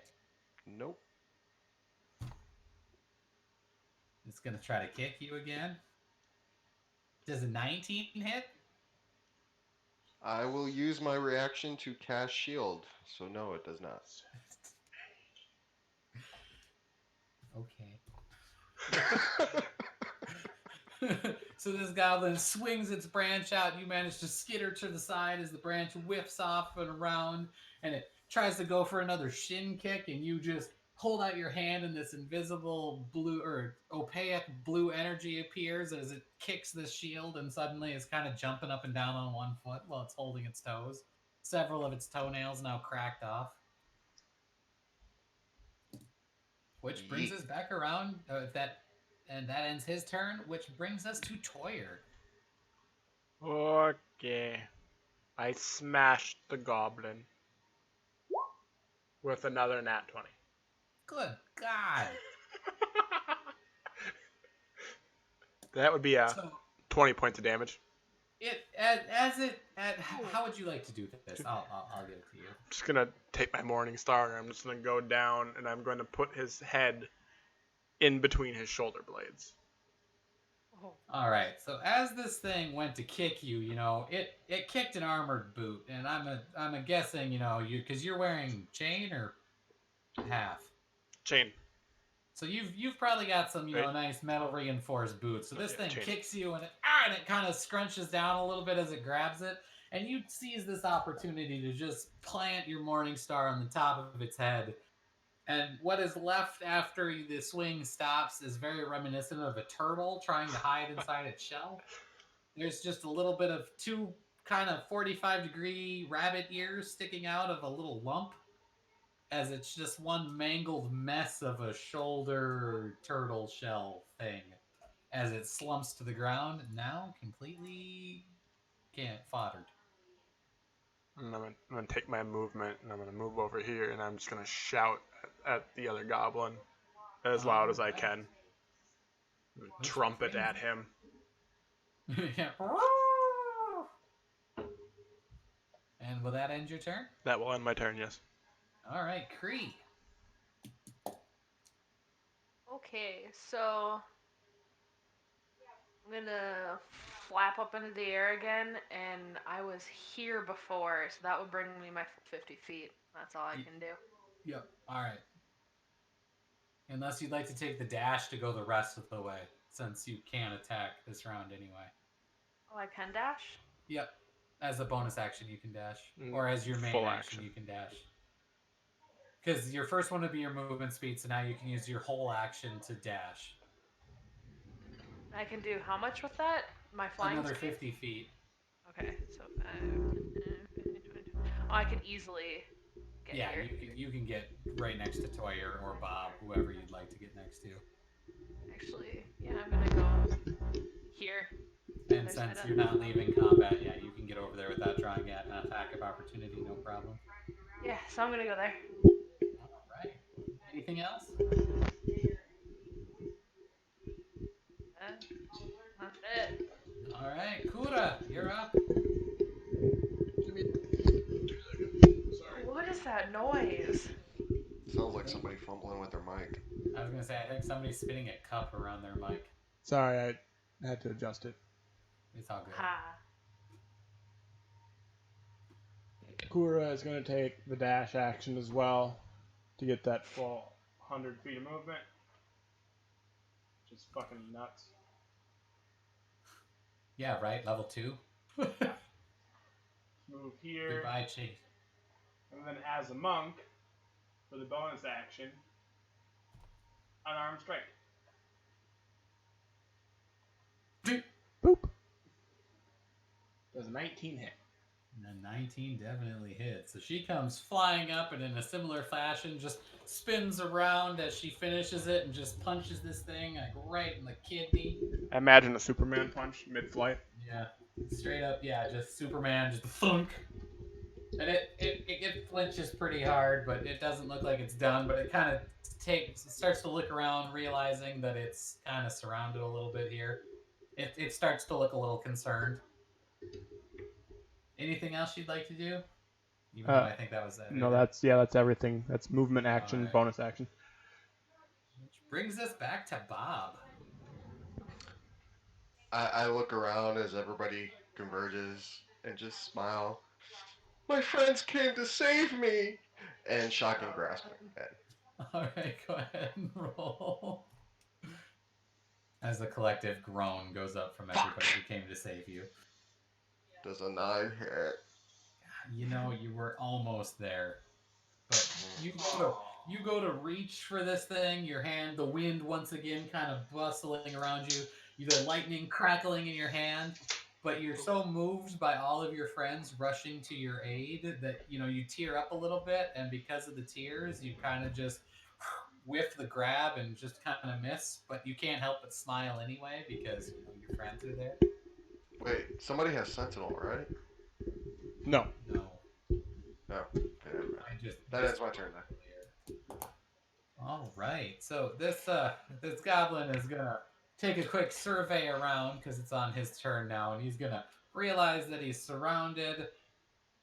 Nope. It's gonna try to kick you again. Does a 19 hit? I will use my reaction to cast shield. So no, it does not. Okay. So this goblin swings its branch out. You manage to skitter to the side as the branch whiffs off and around, and it tries to go for another shin kick, and you just hold out your hand, and this invisible blue or opaque blue energy appears as it kicks the shield, and suddenly it's kind of jumping up and down on one foot while it's holding its toes. Several of its toenails now cracked off. Which brings Yeet. us back around. And that ends his turn, which brings us to Toyer. Okay. I smashed the goblin with another nat 20. Good God. That would be a So 20 points of damage. how would you like to do this? I'll give it to you. I'm just gonna take my morning star and I'm just gonna go down and I'm going to put his head in between his shoulder blades. All right. So as this thing went to kick you, it kicked an armored boot, and I'm a guessing, because you're wearing chain or half. Chain. So you've probably got some Right. nice metal reinforced boots. So this thing chain. kicks you and it kind of scrunches down a little bit as it grabs it, and you seize this opportunity to just plant your morning star on the top of its head. And what is left after the swing stops is very reminiscent of a turtle trying to hide inside its shell. There's just a little bit of two kind of 45-degree rabbit ears sticking out of a little lump, as it's just one mangled mess of a shoulder turtle shell thing as it slumps to the ground, now completely foddered. And I'm gonna take my movement and I'm gonna move over here and I'm just gonna shout at the other goblin as loud as I can. Trumpet at him. Yeah. And will that end your turn? That will end my turn, yes. All right, Cree. Okay, so I'm gonna flap up into the air again, and I was here before, so that would bring me my 50 feet. That's all I can do. Yep. All right. Unless you'd like to take the dash to go the rest of the way, since you can't attack this round anyway. Oh, I can dash? Yep. As a bonus action, you can dash. Or as your main Full action, action. you can dash. Because your first one would be your movement speed, so now you can use your whole action to dash. I can do how much with that? My flying Another speed? 50 feet. Okay, so 5, 10, 15, 20. Oh, I can easily get here. You can get right next to Toyer or Bob, whoever you'd like to get next to. Actually, yeah, I'm gonna go here. And since you're not leaving combat, yeah, you can get over there without drawing an attack of opportunity, no problem. Yeah, so I'm gonna go there. All right. Anything else? That's it. All right, Kura, you're up. What is that noise? Sounds like somebody fumbling with their mic. I was gonna say, I think somebody's spinning a cup around their mic. Sorry, I had to adjust it. It's all good. Ha. Kura is going to take the dash action as well to get that full 100 feet of movement. Which is fucking nuts. Yeah, right. Level 2. Move here. Goodbye, Chase. And then as a monk, for the bonus action, unarmed strike. Boop. Does a 19 hit. And a 19 definitely hits. So she comes flying up and in a similar fashion just spins around as she finishes it and just punches this thing like right in the kidney. I imagine a Superman punch mid-flight. Yeah, straight up, yeah, just Superman, just thunk. And it flinches pretty hard, but it doesn't look like it's done, but it kind of starts to look around, realizing that it's kind of surrounded a little bit here. It starts to look a little concerned. Anything else you'd like to do? Even though I think that was that. No, that's everything. That's movement action, right. bonus action. Which brings us back to Bob. I look around as everybody converges and just smile. My friends came to save me! And shocking grasping. Alright, go ahead and roll. As the collective groan goes up from everybody who came to save you. Does a 9 hit? You know, you were almost there. But you go to reach for this thing, your hand, the wind once again kind of bustling around you, the lightning crackling in your hand, but you're so moved by all of your friends rushing to your aid that, you tear up a little bit, and because of the tears, you kind of just whiff the grab and just kind of miss, but you can't help but smile anyway because, your friends are there. Wait, somebody has Sentinel, right? No. No. No. Okay, that just ends my turn then. All right. So this goblin is gonna take a quick survey around because it's on his turn now, and he's gonna realize that he's surrounded.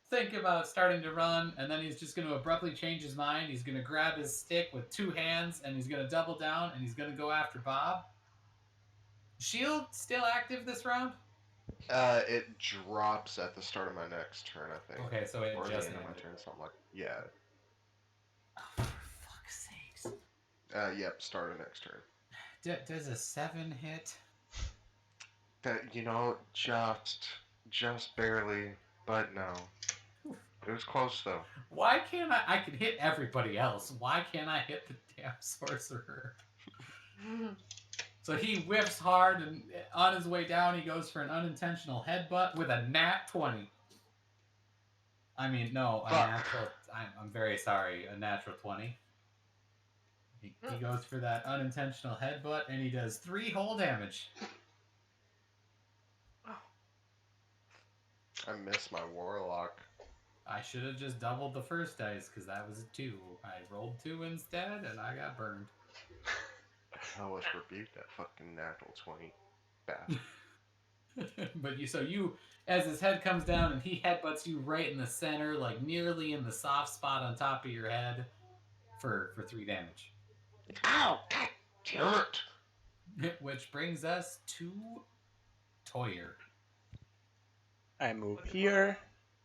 Think about starting to run, and then he's just gonna abruptly change his mind. He's gonna grab his stick with 2 hands, and he's gonna double down, and he's gonna go after Bob. Shield still active this round? It drops at the start of my next turn, I think. Okay, so it or just the end of my ended. turn, something like yeah. Oh, for fuck's sakes. Yep, start of next turn. Does a 7 hit? That just barely, but no. It was close though. Why can't I can hit everybody else. Why can't I hit the damn sorcerer? So he whiffs hard, and on his way down, he goes for an unintentional headbutt with a nat 20. I mean, no, a natural. I'm very sorry, a natural 20. He goes for that unintentional headbutt, and he does 3 whole damage. I miss my warlock. I should have just doubled the first dice, because that was a 2. I rolled 2 instead, and I got burned. I was rebuked that fucking natural 20 bastard. But you, as his head comes down and he headbutts you right in the center, like nearly in the soft spot on top of your head, for 3 damage. Ow! God damn it! Which brings us to Toyer. I move here.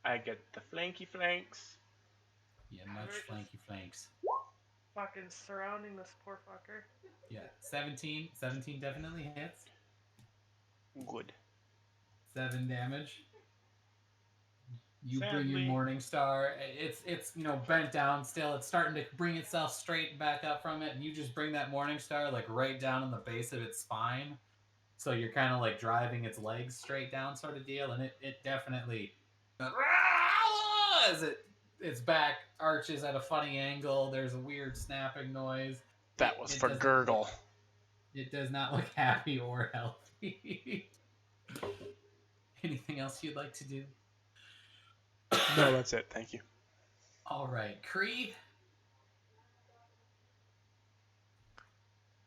I get the flanky flanks. Yeah, much flanky flanks. fucking surrounding this poor fucker. Yeah, 17 definitely hits. Good. 7 damage. You bring your Sadly. Morning Star. It's bent down still. It's starting to bring itself straight back up from it, and you just bring that Morning Star like right down in the base of its spine. So you're kind of like driving its legs straight down, sort of deal, and it definitely as its back arches at a funny angle. There's a weird snapping noise. That was for doesn't gurgle. It does not look happy or healthy. Anything else you'd like to do? No, that's it. Thank you. All right, Cree.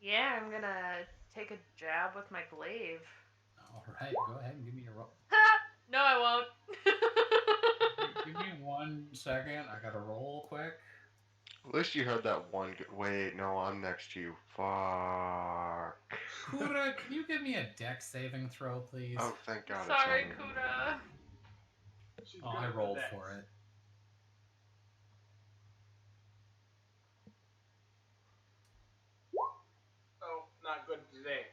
Yeah, I'm gonna take a jab with my glaive. All right, go ahead and give me a roll. No, I won't. Give me 1 second. I gotta roll quick. At least you heard that one. Wait, no, I'm next to you. Fuck. Kura, can you give me a dex saving throw, please? Oh, thank God. Sorry, it's not me. Kuda. Oh, I rolled for it. Oh, not good today.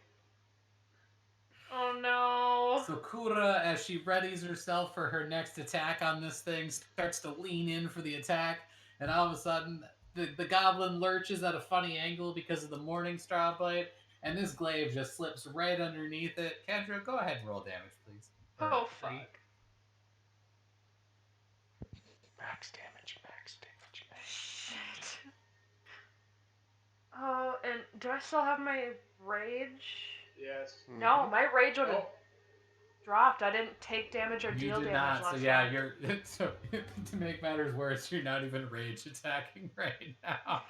Oh no. So Kura, as she readies herself for her next attack on this thing, starts to lean in for the attack, and all of a sudden, the goblin lurches at a funny angle because of the Morning Star blade, and this glaive just slips right underneath it. Kendra, go ahead and roll damage, please. Oh Cree. fuck. Max damage, max damage, max. Shit. Oh, and do I still have my rage? Yes. No, my rage would have dropped. I didn't take damage or You deal did damage not, so last yeah, time. you're so to make matters worse, you're not even rage attacking right now.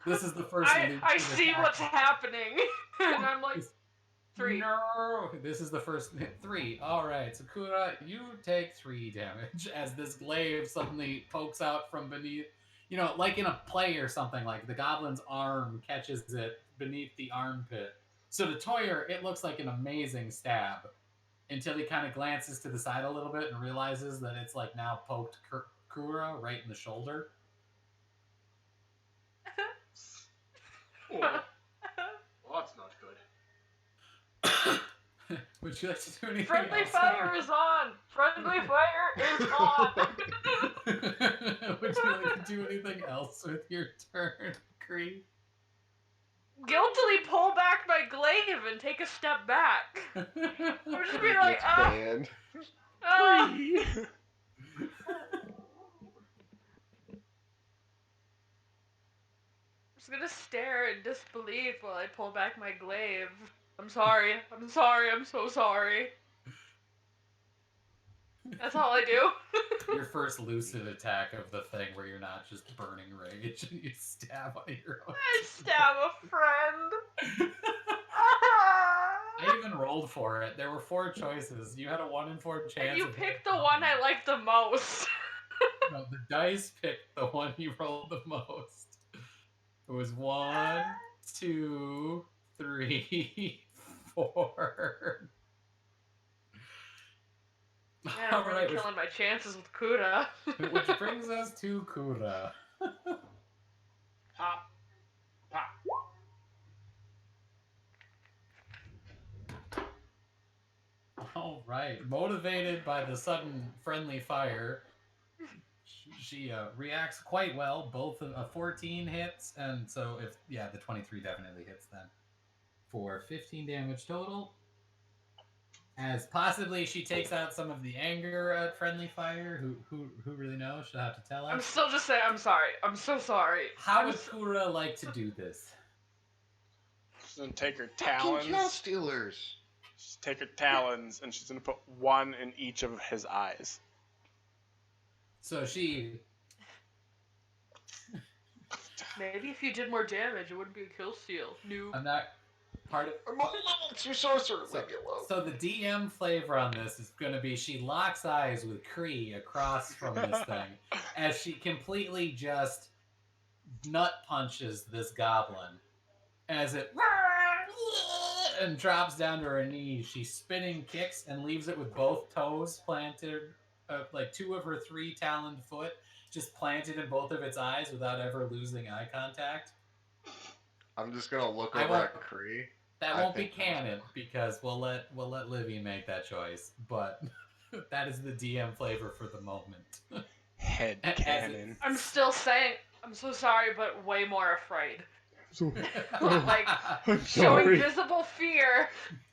This is the first I see what's happening. And I'm like, 3. No, this is the first 3. All right, Sakura, you take 3 damage as this glaive suddenly pokes out from beneath. Like in a play or something, like the goblin's arm catches it beneath the armpit. So to Toyer, it looks like an amazing stab until he kind of glances to the side a little bit and realizes that it's like now poked Kura right in the shoulder. Oh. Well, that's not good. Would you like to do anything Friendly else? fire is on! Friendly fire is on! Would you like to do anything else with your turn, Cree? Guiltily pull back my glaive and take a step back. I'm just be like, It's ah, banned. ah. I'm just gonna stare in disbelief while I pull back my glaive. I'm sorry. I'm sorry. I'm so sorry. That's all I do. Your first lucid attack of the thing where you're not just burning rage and you stab one of your own. I stab a friend. I even rolled for it. There were 4 choices. You had a 1 in 4 chance. And you of picked the one I like the most. No, the dice picked the one you rolled the most. It was 1, 2, 3, 4. Man, I'm All really right, killing my chances with Kuda. which brings us to Kura. Pop. Pop. All right, motivated by the sudden friendly fire, she reacts quite well. Both of 14 hits, and so the 23 definitely hits then for 15 damage total. As possibly she takes out some of the anger at friendly fire. Who really knows? She'll have to tell us. I'm still just saying, I'm sorry. I'm so sorry. How would Kura like to do this? She's gonna take her Fucking Kill talons. Stealers. She's take her talons and she's gonna put one in each of his eyes. So she. Maybe if you did more damage, it wouldn't be a kill steal. Noob. I'm not part of. I'm a level 2 sorcerer. So, Leave me alone. so the DM flavor on this is going to be she locks eyes with Cree across from this thing as she completely just nut punches this goblin as it and drops down to her knees. She spinning kicks and leaves it with both toes planted, like 2 of her 3 taloned foot. just planted in both of its eyes without ever losing eye contact. I'm just gonna look I over won't- at Cree. That I won't be think that was canon because we'll let Livy make that choice. But that is the DM flavor for the moment. Head As cannon. I'm still saying, I'm so sorry, but way more afraid. Oh, Like, I'm showing sorry. visible fear.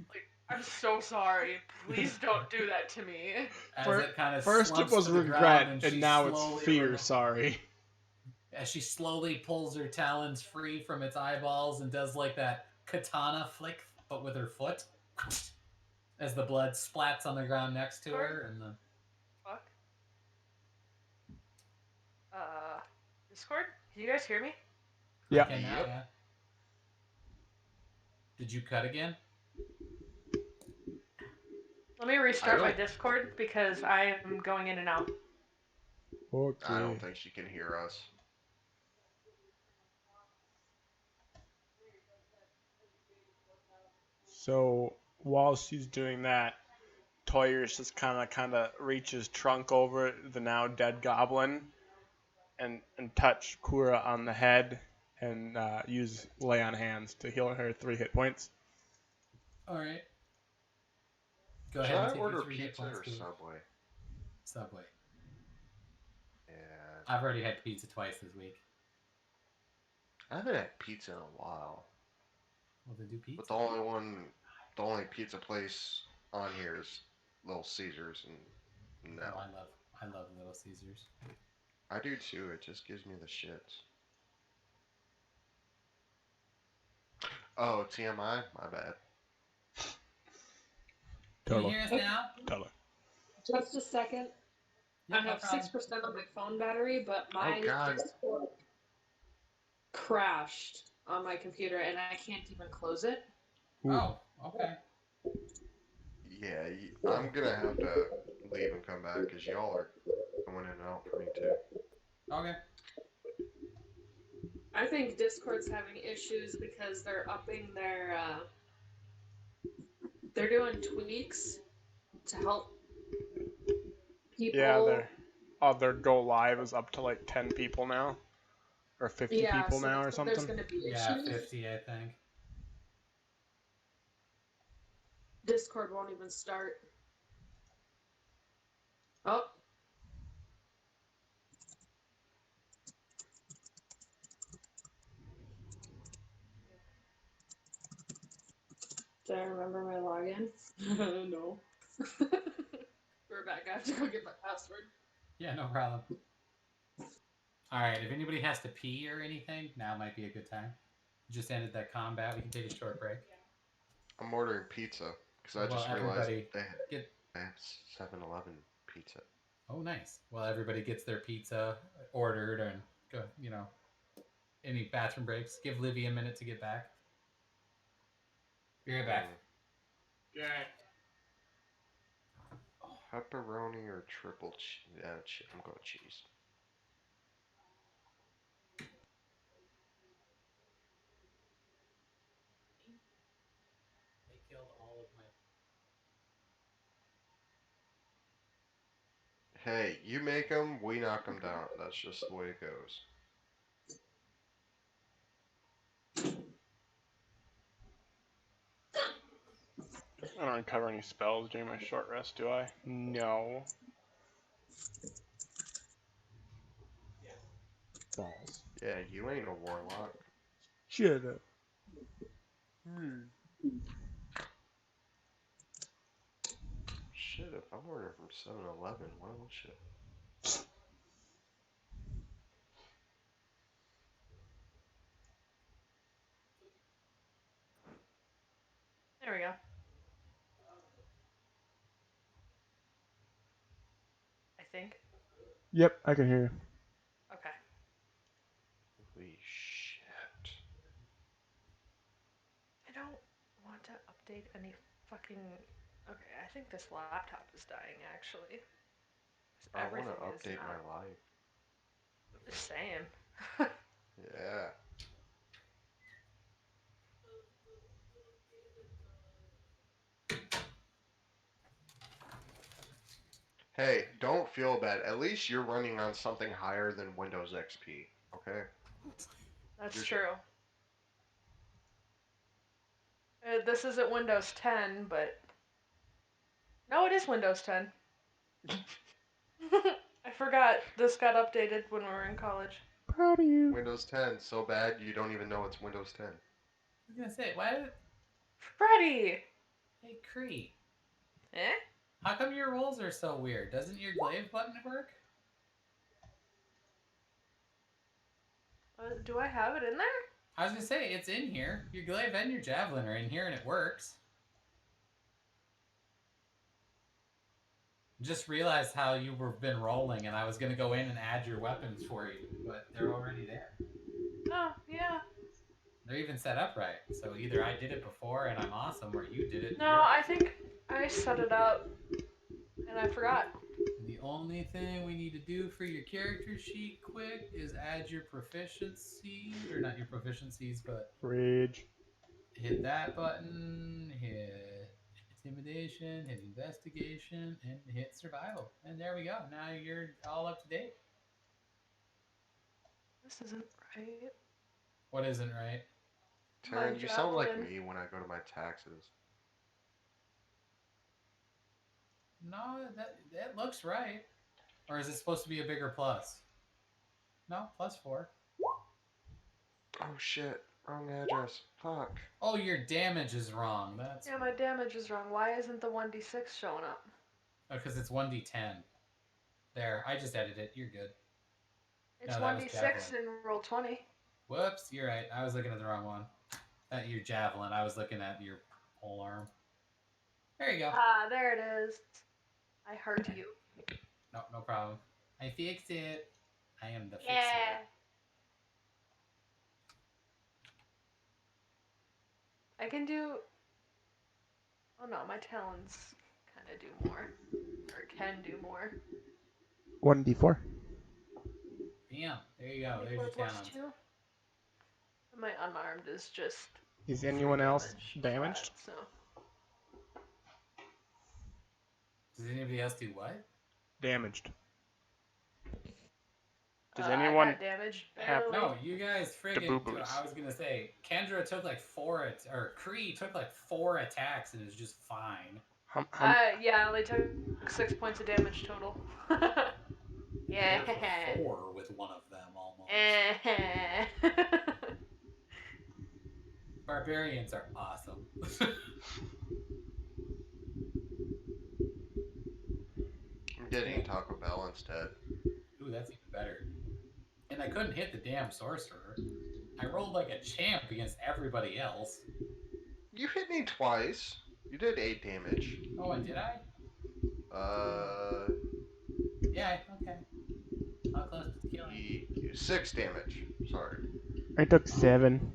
Like, I'm so sorry. Please don't do that to me. As it kind of First it slumps was to the regret, ground, and she now it's slowly fear. Sorry. as she slowly pulls her talons free from its eyeballs and does like that katana flick, but with her foot, as the blood splats on the ground next to her. And the Fuck. Discord? Can you guys hear me? Yeah. okay, now, Yep. yeah. Did you cut again? Let me restart my don't- Discord because I am going in and out. Okay. I don't think she can hear us. So while she's doing that, Toyers just kind of reaches trunk over the now dead goblin, and touch Kura on the head, and use lay on hands to heal her 3 hit points. All right. Go Should ahead I and take order your 3 hit pizza points. or Subway? Subway. Yeah. I've already had pizza twice this week. I haven't had pizza in a while. Well, then do pizza. But the only pizza place on here is Little Caesars, and no. Oh, I love Little Caesars. I do too. It just gives me the shits. Oh, TMI? My bad. Can you hear us now? Totally. Just a second. Yep, I no have problem. 6% on my phone battery, but my God. Discord crashed on my computer and I can't even close it. Oh, okay. Yeah, I'm gonna have to leave and come back because y'all are going in and out for me too. Okay. I think Discord's having issues because they're upping their they're doing tweaks to help people. Yeah, their go live is up to like 10 people now, or 50 people so now, or there's something. going to be Yeah, issues. 50, I think. Discord won't even start. Oh. Do I remember my login? No. We're back. I have to go get my password. Yeah, no problem. All right, if anybody has to pee or anything, now might be a good time. Just ended that combat. We can take a short break. I'm ordering pizza because I Well, just realized everybody they get. have 7-Eleven pizza. Oh, nice. Well, everybody gets their pizza ordered and go. Any bathroom breaks. Give Livy a minute to get back. Be right back. Yeah. Pepperoni or triple cheese? I'm going cheese. They killed all of my. Hey, you make them, we knock them down. That's just the way it goes. I don't recover any spells during my short rest, do I? No. Balls. Yeah, you ain't a warlock. Shut up. Shit, if I'm ordering from 7-Eleven, well, shit. There we go. I think. Yep, I can hear you. Okay. Holy shit. I don't want to update any fucking. Okay, I think this laptop is dying actually. 'Cause I want everything to is update not. my life. Just saying. Yeah. Hey, don't feel bad. At least you're running on something higher than Windows XP. Okay. That's You're true. This isn't Windows 10, but no, it is Windows 10. I forgot this got updated when we were in college. Proud of you. Windows 10 so bad you don't even know it's Windows 10. I was gonna say, why did Freddy! hey Cree? Eh? How come your rolls are so weird? Doesn't your glaive button work? Do I have it in there? I was gonna say it's in here. Your glaive and your javelin are in here, and it works. Just realized how you were been rolling, and I was gonna go in and add your weapons for you, but they're already there. Oh, yeah. They're even set up right. So either I did it before and I'm awesome, or you did it. No, I think I set it up and I forgot. The only thing we need to do for your character sheet quick is add your proficiency, or not your proficiencies, but Rage. hit that button, hit intimidation, hit investigation, and hit survival. And there we go. Now you're all up to date. This isn't right. What isn't right? Taryn, you sound like me when I go to my taxes. No, that looks right. Or is it supposed to be a bigger plus? No, +4. Oh shit, wrong address. Fuck. Oh, your damage is wrong. That's Yeah, my damage is wrong. Why isn't the 1d6 showing up? because it's 1d10. There, I just edited it. You're good. It's No, that was 1d6 in roll 20. Whoops, you're right. I was looking at the wrong one. Your javelin. I was looking at your pole arm. There you go. Ah, there it is. I hurt you. No, no problem. I fixed it. I am the fixer. Yeah. I can do. Oh no, my talons kind of do more. Or can do more. 1d4. Bam. There you go. There's 24 your plus talents. 2. And my unarmed is just. Is 3 anyone else damage damaged? flat, so. Does anybody else do what? Damaged. Does I anyone got damaged. have- barely. No, you guys friggin'. boo-boos. I was gonna say, Kendra took like 4, or Kree took like 4 attacks and is just fine. Yeah, I only took 6 points of damage total. Yeah. There for 4 with one of them almost. Barbarians are awesome. I'm getting Taco Bell instead. Ooh, that's even better. And I couldn't hit the damn sorcerer. I rolled like a champ against everybody else. You hit me twice. You did 8 damage. Oh, and did I? Yeah, okay. How close to killing? 6 damage. Sorry. I took 7.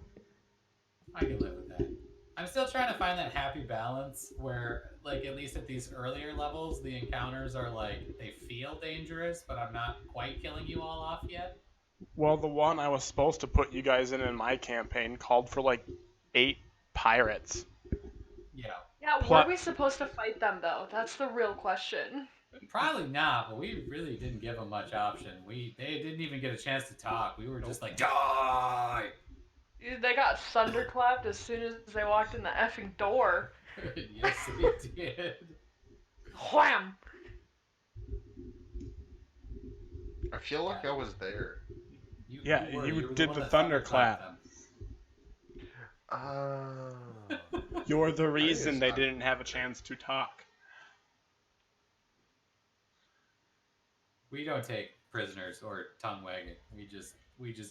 I can live with that. I'm still trying to find that happy balance where, like, at least at these earlier levels, the encounters are like, they feel dangerous, but I'm not quite killing you all off yet. Well, the one I was supposed to put you guys in my campaign called for like 8 pirates. Yeah. Yeah, were we supposed to fight them though? That's the real question. Probably not, but we really didn't give them much option. They didn't even get a chance to talk. We were just like, die! They got thunderclapped as soon as they walked in the effing door. Yes, they did. Wham! I feel like I was there. You were did one the that thunderclap. them. You're the reason they didn't have a chance to talk. We don't take prisoners or tongue wagging. We just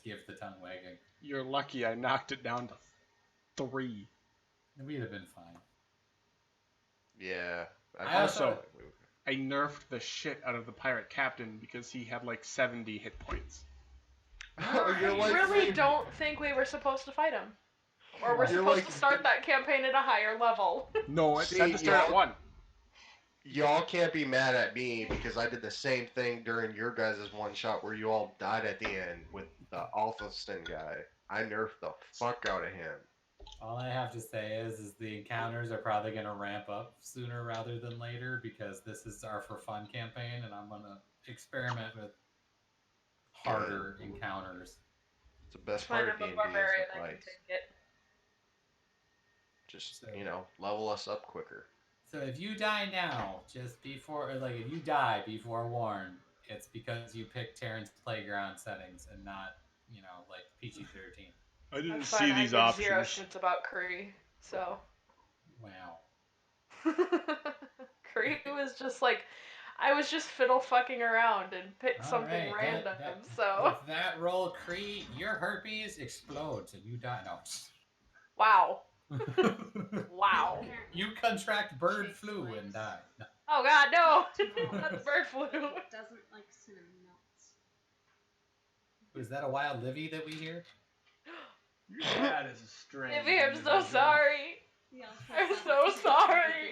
give the tongue wagging. You're lucky I knocked it down to 3. We'd have been fine. Yeah. I also- I nerfed the shit out of the pirate captain because he had like 70 hit points. Oh, you're I like really me. don't think we were supposed to fight him. Or we're You're supposed like- to start that campaign at a higher level. No, it See, said to start at y'all- 1. Y'all can't be mad at me because I did the same thing during your guys' one shot where you all died at the end with the Alphaston guy. I nerfed the fuck out of him. All I have to say is the encounters are probably going to ramp up sooner rather than later because this is our for fun campaign, and I'm going to experiment with harder encounters. It's the best Fine, part of I'm a D&D is barbarian. the I can fights. take it. Just, So- level us up quicker. So if you die now, just before, or like if you die before warned, it's because you picked Terran's playground settings and not, like PG-13. I didn't That's see fine. I these give zero options. shits about Kree. So. Wow. Kree was just like, I was just fiddle fucking around and picked All something right, random. that- So. With that roll, Kree, your herpes explodes and you die. No. Wow. Wow. You contract bird flu and die. No. Oh god, no! That's bird flu. It doesn't like cinnamon nuts. Is that a wild Livy that we hear? Your dad is a strange. Maybe I'm so individual. sorry. Yeah, I'm so sorry.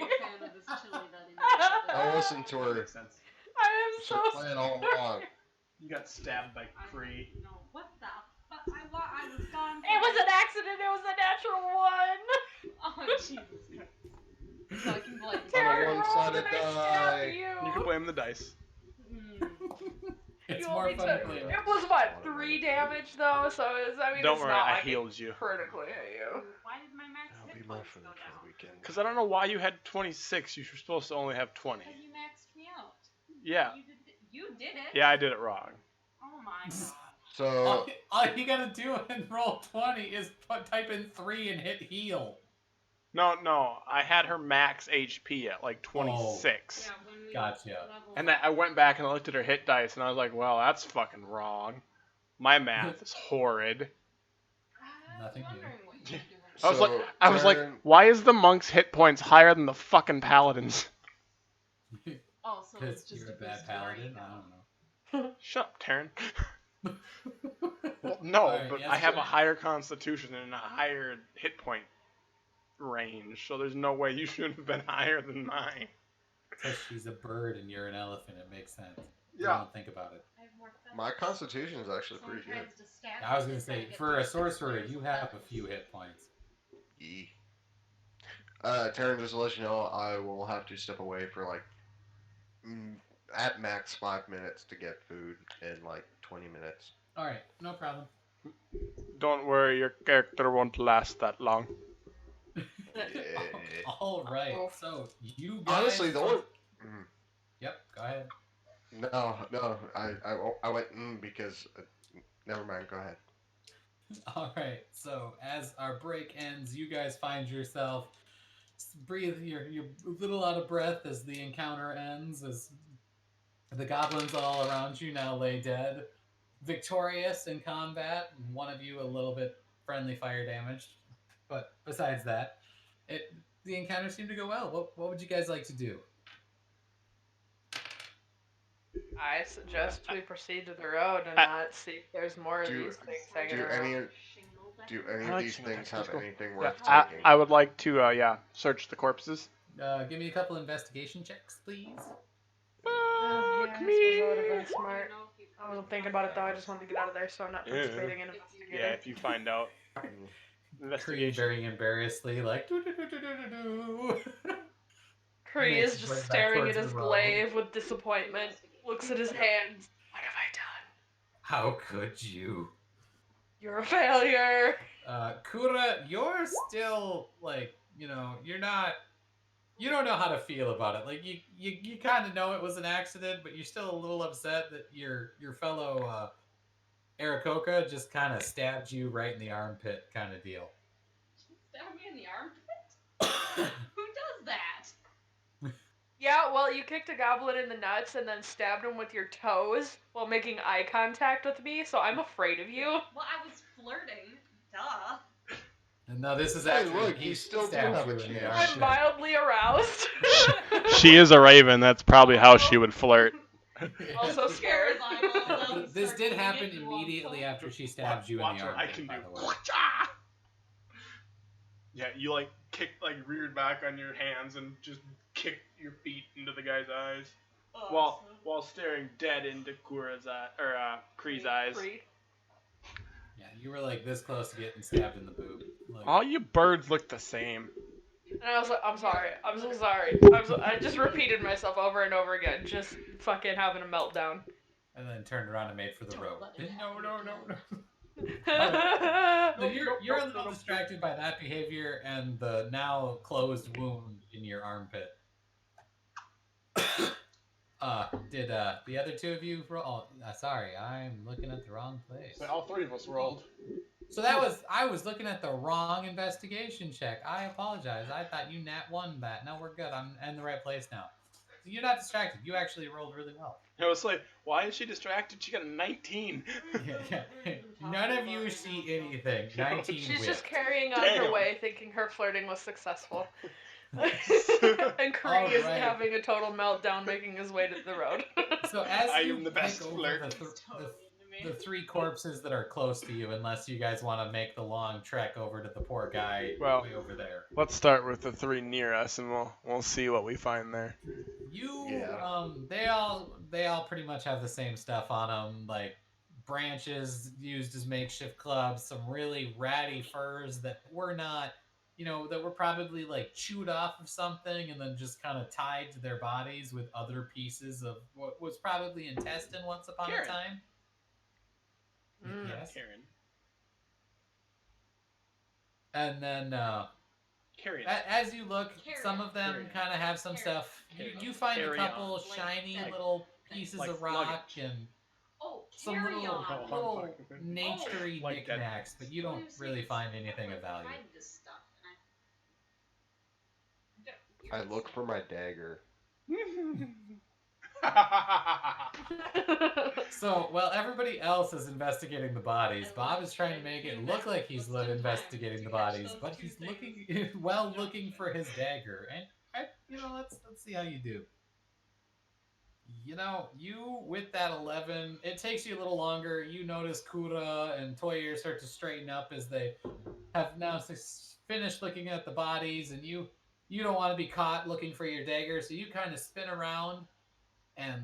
Don't listen to That her. makes sense. I am She's so playing all along. You got stabbed by Kree. No, what the fuck? I was gone. It was an accident. It was a natural one. Oh, Jesus. So I can blame Terry On a rolled one-sided and I die. stabbed You you. can blame the dice. It's You more only fun to took- play with. It was what, 3 damage though? So it's, Don't it's worry, not I like healed you. critically hit you. Why did my max That'll be hit my points food go for down? the weekend. Because I don't know why you had 26. You're supposed to only have 20. Because you maxed me out. Yeah. You did it. Yeah, I did it wrong. Oh my god. So, All you gotta do and roll 20 is type in 3 and hit heal. No. I had her max HP at like 26. Yeah, when we Gotcha. leveled And then I went back and I looked at her hit dice and I was like, well, that's fucking wrong. My math is horrid. Nothing new. wondering what you were doing. I was like, why is the monk's hit points higher than the fucking paladin's? Oh, so it's Because just you're a a bad boost to where paladin? you I go. don't Shut up, Taryn. know. Well, no, Alright, but yes, I have sir. a higher constitution and a higher hit point range, so there's no way you should have been higher than mine. Because she's a bird and you're an elephant, it makes sense. You Yeah. don't think about it. I have more feathers. my constitution is actually Someone pretty good. tries to stab I was me, gonna they say, get for a these sorcerer, squares you of have a feathers. few hit points. Yee. Taryn, just to let you know, I will have to step away for like at max 5 minutes to get food in like 20 minutes. Alright, no problem. Don't worry, your character won't last that long. Alright, Oh. so you guys... Honestly, the only Yep, go ahead. no, I went because never mind. Go ahead. Alright, so as our break ends, you guys find yourself breathe, you're a little out of breath as the encounter ends, as the goblins all around you now lay dead, victorious in combat, and one of you a little bit friendly fire damaged. But besides that, the encounter seemed to go well. What would you guys like to do? I suggest we proceed to the road and I- not see if there's more of Do- these things hanging Do around. any I of like these single things text, have let's go. anything Yeah, worth taking? I would like to, search the corpses. Give me a couple investigation checks, please. Oh, yeah, I Fuck suppose me. that would have been smart. I wasn't thinking about it though. I just wanted to get out of there, so I'm not Yeah. participating in investigating. Yeah, if you find out. Mm. Kree Investigation. very embarrassedly, like, do. Kree Makes is his just way back staring towards at the his road. glaive with disappointment. Looks at his hands. What have I done? How could you? You're a failure. Kura, you're still like, you're not. You don't know how to feel about it. Like you kind of know it was an accident, but you're still a little upset that your fellow Aarakocra just kind of stabbed you right in the armpit, kind of deal. Stab me in the armpit? Who does that? Yeah, well, you kicked a goblin in the nuts and then stabbed him with your toes while making eye contact with me, so I'm afraid of you. Well, I was flirting. Duh. And now this is Hey, after look, he you still do stabbed have a you in the chance. I'm armpit. mildly aroused. She is a raven. That's probably how she would flirt. Also scared. This did happen immediately after she stabbed you in Watch the what I armpit, can by do. the way. Yeah, you like reared back on your hands and just kicked your feet into the guy's eyes while staring dead into Kura's Kree's eyes. Kree. Yeah, you were like this close to getting stabbed in the boob. Like, All you birds look the same. And I was like, I'm sorry. I'm so sorry. I just repeated myself over and over again, just fucking having a meltdown. and then turned around and made for the Don't road. let it No, no, no, no. I So you're a little distracted by that behavior and the now closed wound in your armpit. Did the other two of you roll? Oh, sorry, I'm looking at the wrong place. But all three of us rolled. So I was looking at the wrong investigation check. I apologize. I thought you nat one that. No, we're good. I'm in the right place now. So you're not distracted. You actually rolled really well. I was like, why is she distracted? She got a 19. Yeah. None of you see anything. 19 She's whipped. just carrying on Damn. her way, thinking her flirting was successful. And Kree is Alright. having a total meltdown, making his way to the road. So as I you am the pick best over flirt. the three corpses that are close to you, unless you guys want to make the long trek over to the poor guy Well, way over there. Let's start with the three near us, and we'll see what we find there. You they all pretty much have the same stuff on them, like branches used as makeshift clubs, some really ratty furs that were not, that were probably like chewed off of something and then just kind of tied to their bodies with other pieces of what was probably intestine once upon Karen. a time. Mm. Yes. Karen. And then Karen. as you look, some of them Carrion. kind of have some stuff. You find a Carry-on. couple shiny Like- little pieces like of rock luggage. and Oh, some carry little, on. little naturey Like that. knickknacks, but you don't really find anything of value. Hide this stuff, and I look for my dagger. So, while everybody else is investigating the bodies, Bob is trying to make it look like he's investigating the bodies, but he's looking for his dagger. And let's see how you do. You with that 11, it takes you a little longer. You notice Kura and Toyer start to straighten up as they have now finished looking at the bodies, and you don't want to be caught looking for your dagger, so you kind of spin around, and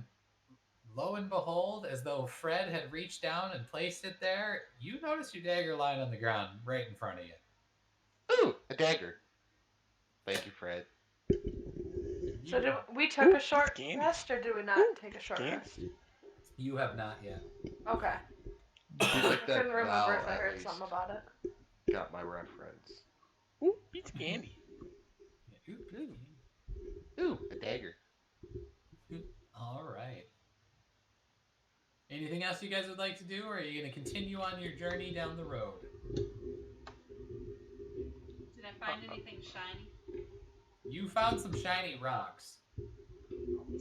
lo and behold, as though Fred had reached down and placed it there, you notice your dagger lying on the ground right in front of you. Ooh, a dagger. Thank you, Fred. So we took a short Candy. rest, or do we not take a short Candy. rest? You have not yet. Okay. Be I like that couldn't remember Val, if I at heard least. something about it. Got my reference. Ooh, pizza candy. Ooh, a dagger. All right. Anything else you guys would like to do, or are you going to continue on your journey down the road? Did I find anything shiny? You found some shiny rocks.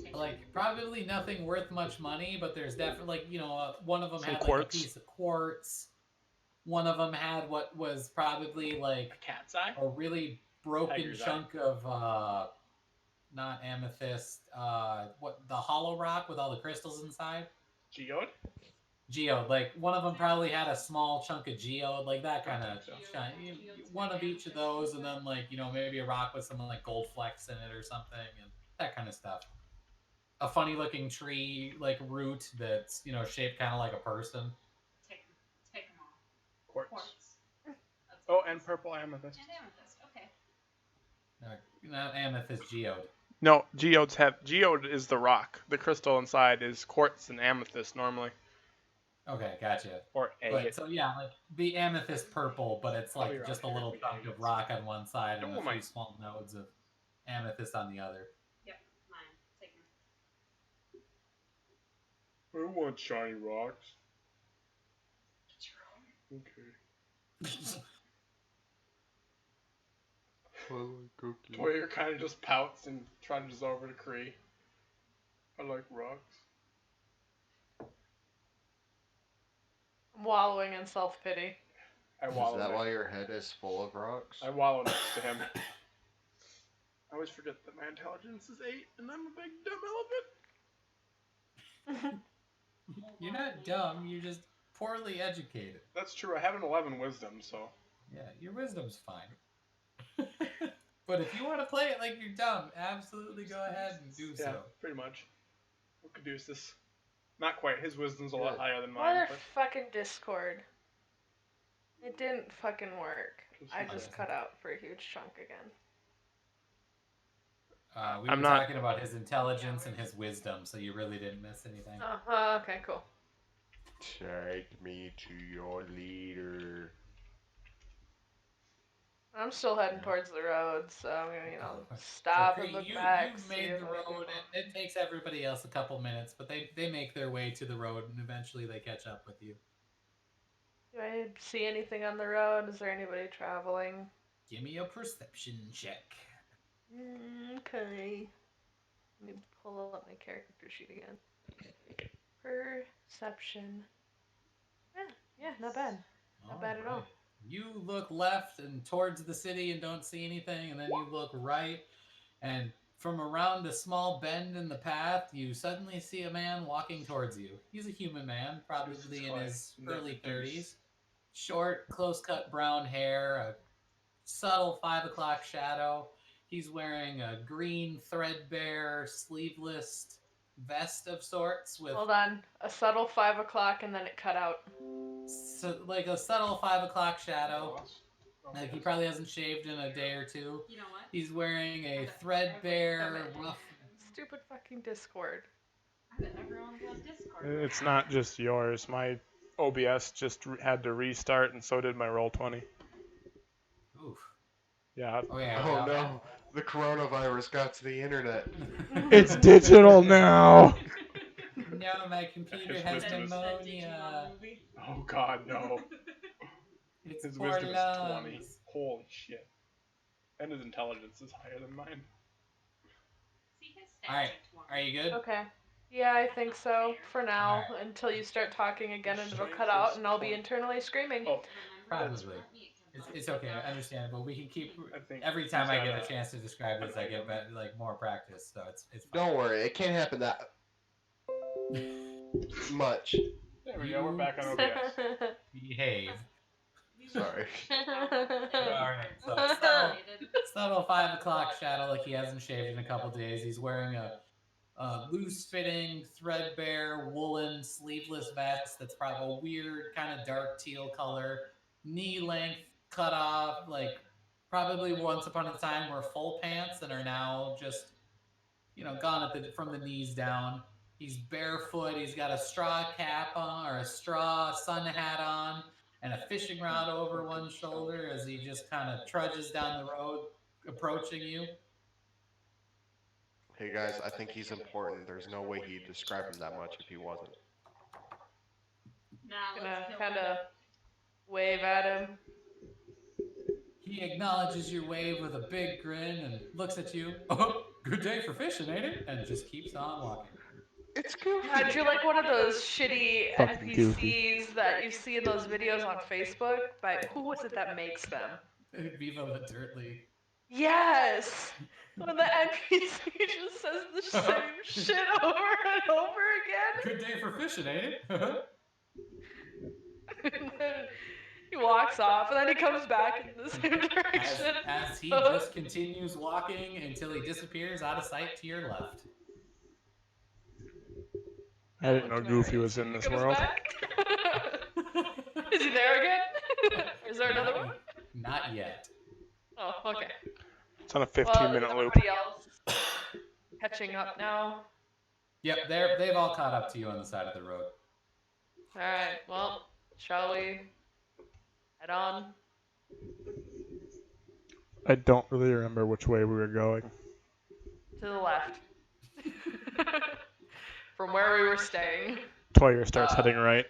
Take Like, probably nothing worth much money, but there's definitely, one of them Some had quartz. like a piece of quartz. One of them had what was probably like A cat's eye. a really broken Tiger's eye. chunk of not amethyst, the hollow rock with all the crystals inside. Geode. Geode, like one of them probably had a small chunk of geode, like that kind of shine. One of each of those, and then like maybe a rock with some like gold flecks in it or something, and that kind of stuff. A funny looking tree like root that's shaped kind of like a person. them all. Quartz. Quartz. That's Oh, and purple amethyst. And amethyst. Okay. Not amethyst, geode. No, geode is the rock. The crystal inside is quartz and amethyst normally, Okay, gotcha. or But agate. so yeah, like the amethyst purple, but it's like Probably just a rock. little chunk of rock on one side and a few Dolomite. small nodes of amethyst on the other. Yep. Mine. Take them. I want shiny rocks. Get your own. Okay. Cookie. Toyer kind of just pouts and trudges over to Kree. I like rocks. I'm wallowing in self-pity. I Is wallow. that next- why your head is full of rocks? I wallow next to him. I always forget that my intelligence is 8 and I'm a big dumb elephant. You're not dumb, you're just poorly educated. That's true. I have an 11 wisdom, so. Yeah, your wisdom's fine. But if you want to play it like you're dumb, absolutely go ahead and do Yeah, so. pretty much. Caduceus. Not quite. His wisdom's a lot higher than mine. Mother But fucking Discord. It didn't fucking work. I just cut out for a huge chunk again. We I'm were not- talking about his intelligence and his wisdom, so you really didn't miss anything. Oh, okay, cool. Take me to your leader. I'm still heading towards the road, so I'm gonna, So, stop and Cree, look back. You've see made if the I can- road. It takes everybody else a couple minutes, but they make their way to the road, and eventually they catch up with you. Do I see anything on the road? Is there anybody traveling? Give me a perception check. Okay. Let me pull up my character sheet again. Perception. Yeah, not bad. Not bad at all. You look left and towards the city and don't see anything, and then you look right, and from around a small bend in the path, you suddenly see a man walking towards you. He's a human man, probably in his early 30s. Short, close-cut brown hair, a subtle 5 o'clock shadow. He's wearing a green, threadbare, sleeveless vest of sorts with Hold on. A subtle 5 o'clock and then it cut out. like a subtle 5 o'clock shadow. Like he probably hasn't shaved in a day or two. You know what? He's wearing a threadbare, rough. Stupid fucking Discord. I bet everyone's on Discord. It's not just yours. My OBS just had to restart, and so did my Roll20. Oof. Yeah. Okay. Oh no, the coronavirus got to the internet. It's digital now. No, my computer His has wisdom is- pneumonia. Oh God, no. It's His poor wisdom is 20. lungs. Holy shit. And his intelligence is higher than mine. See his stats Alright, at 20. are you good? Okay. Yeah, I think so. For now, Alright. until you start talking again and it'll cut out and I'll be internally screaming. Oh, Probably. It's okay, I understand, but we can keep. I think Every time he's I got get a chance to describe this, I get more practice, so it's fine. Don't worry, it can't happen that much. There we go. We're back on OBS. Behave. Sorry. Alright, so subtle 5 o'clock shadow, like he hasn't shaved in a couple days. He's wearing a loose-fitting, threadbare, woolen, sleeveless vest that's probably a weird, kind of dark teal color, knee-length, cut off, like probably once upon a time were full pants and are now just, gone from the knees down. He's barefoot. He's got a straw cap on, or a straw sun hat on, and a fishing rod over one shoulder as he just kind of trudges down the road, approaching you. Hey guys, I think he's important. There's no way he'd describe him that much if he wasn't. Now Gonna let's kill kind him. of wave at him. He acknowledges your wave with a big grin and looks at you. Oh, good day for fishing, ain't it? And just keeps on walking. It's Goofy. God, you're like one of those shitty Fucking NPCs goofy. that you see in those videos on Facebook. By who was it that makes them? Viva la Dirt League. Yes! When the NPC just says the same shit over and over again. Good day for fishing, ain't it? And then he walks off, and then he comes back in the same direction. As he just continues walking until he disappears out of sight to your left. I didn't know Goofy was in He this comes world. back. Is he there again? Is there another one? Not yet. Oh, okay. It's on a Well, 15-minute loop. everybody else catching up now. Yep, they've all caught up to you on the side of the road. Alright, well, shall we head on? I don't really remember which way we were going. To the left. From where we were staying. Toyer starts heading right.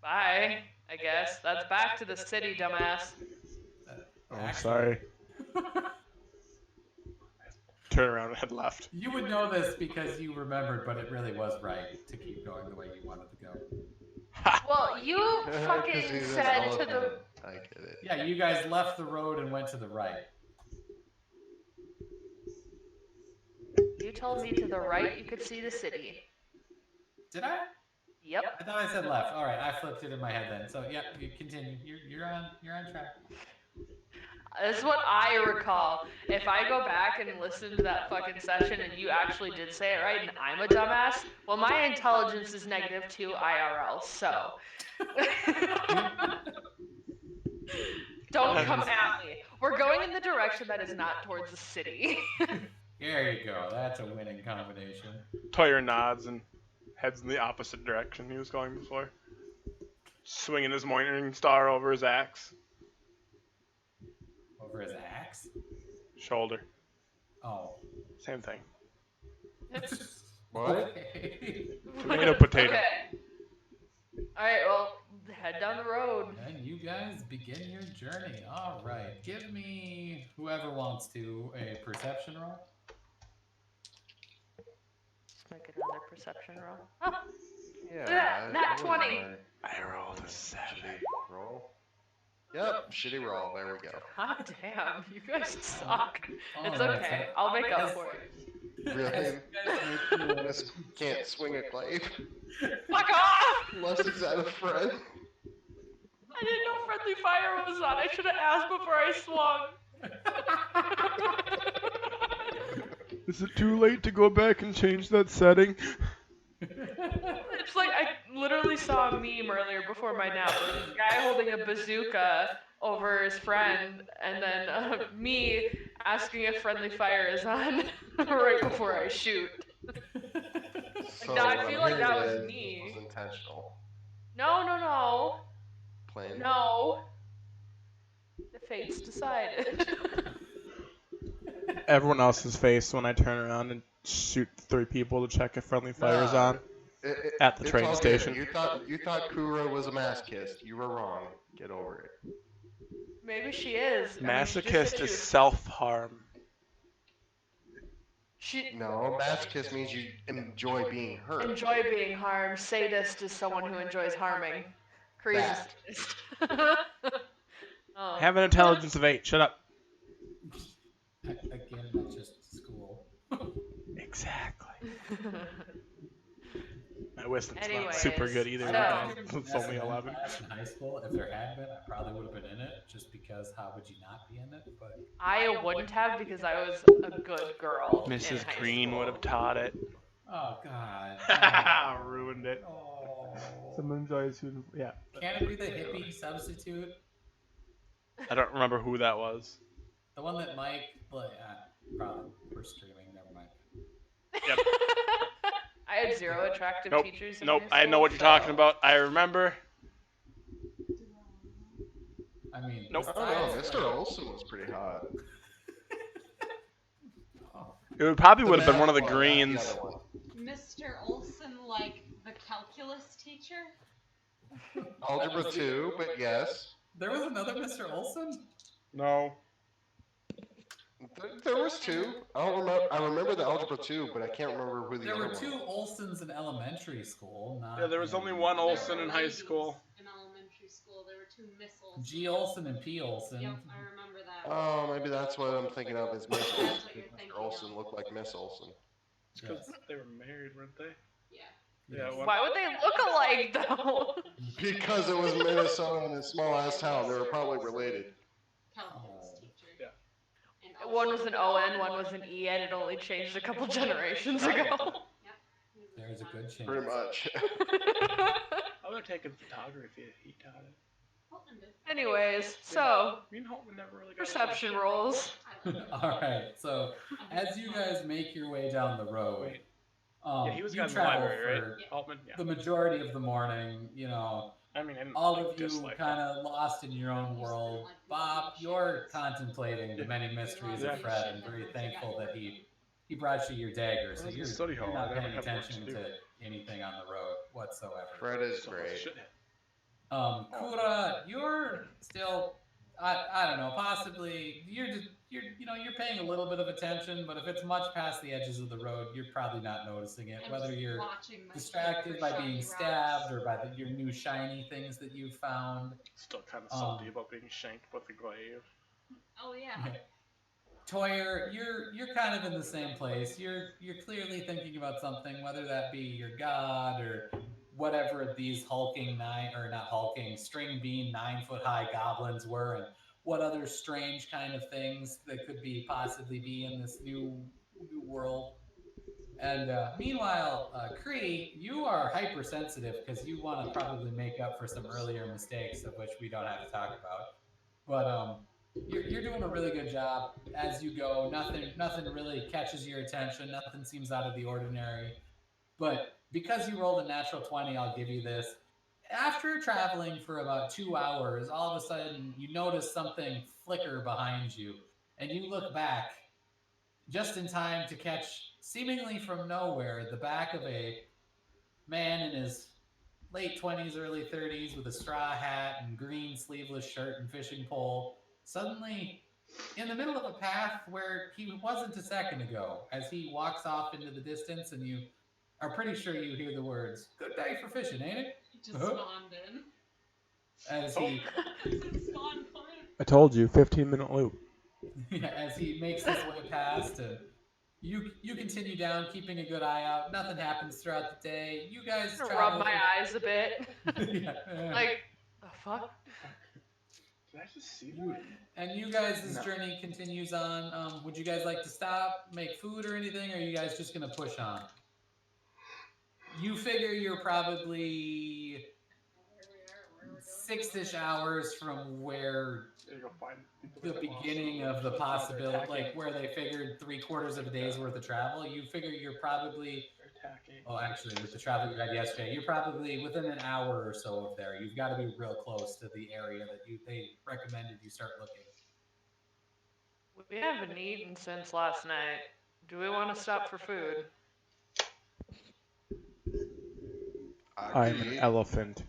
Bye, I guess. That's back to the city, dumbass. Oh, Actually, sorry. Turn around and head left. You would know this because you remembered, but it really was right to keep going the way you wanted to go. Well, you 'Cause fucking he's an said to the... elephant. I get it. Yeah, you guys left the road and went to the right. You told me to the right you could see the city. Did I? Yep. I thought I said left. All right, I flipped it in my head then. So yeah, you continue. You're on track. This is what I recall. If I go back and listen to that fucking session and you actually did say it right and I'm a dumbass, well, my intelligence is -2 IRL, so. Don't come at me. We're going in the direction that is not towards the city. There you go. That's a winning combination. Toyer nods and heads in the opposite direction he was going before, swinging his morning star over his axe Over his axe? shoulder. Oh. Same thing. What? Okay. Tomato, potato. Okay. Alright, well, head down the road. And you guys begin your journey. All right. Give me, whoever wants to, a perception roll. Let's make another perception roll. Oh, Yeah. nat 20. I rolled a 7. Shitty roll. Yep, shitty roll. There we go. God damn, you guys suck. Oh, It's that's okay. it. I'll make up for it. Really? As This can't swing a glaive Fuck off! unless he's at a friend. I didn't know friendly fire was on. I should have asked before I swung. Is it too late to go back and change that setting? It's like I literally saw a meme earlier before my nap. There was this guy holding a bazooka over his friend, and then me asking if friendly fire is on right before I shoot. So No, I what feel I'm like that hearing was is me. it was intentional. No. Plain. No. The fates decided. Everyone else's face when I turn around and shoot 3 people to check if friendly fire is Nah, on at the it's train all good. station. You thought Kura was a masochist. You were wrong. Get over it. Maybe she is. I mean, she just said Masochist she is was- self-harm. She No, masochist means you enjoy being hurt. enjoy being harmed. Sadist is someone who enjoys harming. Kreese That. is. Oh. Have an intelligence of 8. Shut up. Again, that's just school. Exactly. My wisdom's not Anyways, super good either. so- guys. It's That's only an 11. class in high school. If there had been, I probably would have been in it. Just because, how would you not be in it? But I wouldn't have because I was a good girl. in Mrs. high Green school. would have taught it. oh god, Ruined it. Oh. Someone enjoys who. Yeah. Can it be the hippie substitute? I don't remember who that was. The one that Mike, like, probably we're streaming. Never mind. Yep. I had 0 attractive Nope. teachers. In Nope. high I know school, what you're so- talking about. I remember. I mean, Nope. I don't know. besides, Mr. like- Olson was pretty hot. Oh, It would probably The would have been math one of the one, not greens. other one. Mr. Olson, like the calculus teacher? Algebra 2, but yes. there was another Mr. Olson. No. There was 2. I don't remember. I remember the algebra 2, but I can't remember who the There other were 2 one was. Olsons in elementary school. Not Yeah, there was in- only one Olson There in were high ladies school. In elementary school, there were 2 Miss Olson. G. Olson and P. Olson. Yep, I remember that. Oh, maybe that's what I'm thinking of is Miss That's Olson. what you're thinking Mr. Olson of. looked like Miss Olson. It's because they were married, weren't they? Yeah. Yeah. One, Why would they look alike though? Because it was Minnesota in a small ass town. They were probably related. Calculus teacher. Yeah. And One also was an ON, one was an EN. It only changed a couple generations ago. he was There's a fun. good chance. Pretty much. I would have taken photography if he taught it. Holtman did. Anyways, so Me and Holtman never really got perception rolls. I like it. All right. So as you guys make your way down the road, Wait. um, Yeah, he was you in the travel library, for right? Altman. Yeah. the majority of the morning. You know, I mean, I didn't all like, of you dislike kind him. of lost in your own world. Bob, you're contemplating the many mysteries Yeah. of Fred, and very thankful that he brought you your dagger. So Well, it's a you're, study you're hall. not I never paying had work attention to to do. anything on the road whatsoever. Fred is So great. shit. Kura, you're still, I don't know, possibly you're paying a little bit of attention, but if it's much past the edges of the road, you're probably not noticing it. I'm Whether just you're watching my distracted favorite by shiny being rocks. stabbed or by your new shiny things that you've found. Still kind of salty Um, about being shanked with a glaive. Oh yeah. Toyer, you're kind of in the same place. You're clearly thinking about something, whether that be your god or whatever these string bean 9-foot high goblins were, and what other strange kind of things that could be possibly be in this new world. And meanwhile, Kree, you are hypersensitive because you want to probably make up for some earlier mistakes of which we don't have to talk about. But you're doing a really good job as you go. Nothing really catches your attention. Nothing seems out of the ordinary. But because you rolled a natural 20, I'll give you this. After traveling for about 2 hours, all of a sudden you notice something flicker behind you, and you look back just in time to catch, seemingly from nowhere, the back of a man in his late 20s, early 30s with a straw hat and green sleeveless shirt and fishing pole, suddenly in the middle of a path where he wasn't a second ago, as he walks off into the distance, and you are pretty sure you hear the words, "Good day for fishing, ain't it?" He just spawned in. As he Spawn point. I told you, 15-minute loop. as he makes his way past, and you continue down, keeping a good eye out. Nothing happens throughout the day. You guys I'm gonna travel rub my eyes a bit. yeah. Like, the fuck? Did I just see And you guys, this No. journey continues on. Would you guys like to stop, make food or anything, or are you guys just gonna push on? You figure you're probably 6-ish hours from where the beginning of the possibility, like where they figured 3/4 of a day's worth of travel. You figure you're probably, oh, actually, with the travel you had yesterday, you're probably within an hour or so of there. You've got to be real close to the area that they recommended you start looking. We haven't eaten since last night. Do we want to stop for food? I'm an elephant.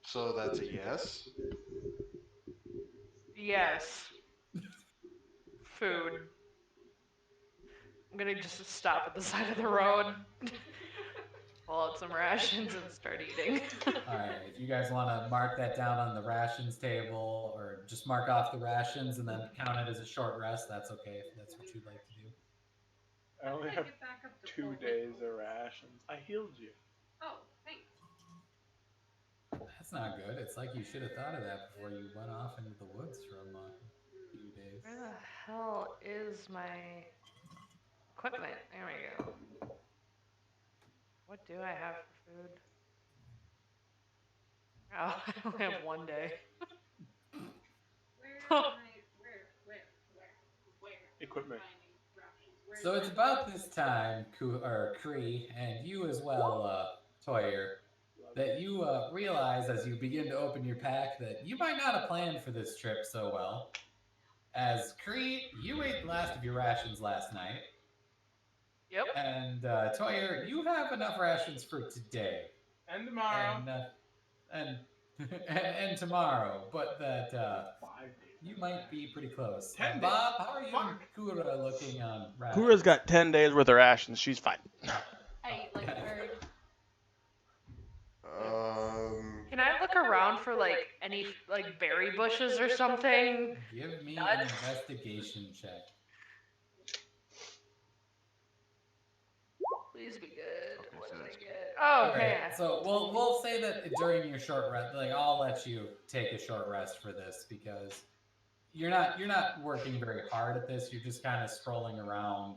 So that's a yes. Yes. Food. I'm gonna just stop at the side of the road, pull out some rations, and start eating. All right, if you guys want to mark that down on the rations table, or just mark off the rations and then count it as a short rest, that's okay if that's what you'd like to do. I only have 2 days of rations. I healed you. Oh, thanks. That's not good. It's like you should have thought of that before you went off into the woods for a few days. Where the hell is my equipment? There we go. What do I have for food? Oh, I only have 1 day. Where? Equipment. So it's about this time, Kree, and you as well, Toyer, that you realize as you begin to open your pack that you might not have planned for this trip so well. As Kree, you ate the last of your rations last night. Yep. And Toyer, you have enough rations for today. And tomorrow. And tomorrow, but that 5 days. you might be pretty close. 10 days. Bob, how are you and Kura looking on rations? Kura's got 10 days worth of rations. She's fine. I eat like a bird. Can I look around for like any like berry bushes or something? Give me an investigation check. Please be good. What did I get? Oh, okay. Right, so we'll say that during your short rest, like I'll let you take a short rest for this because you're not working very hard at this. You're just kind of strolling around,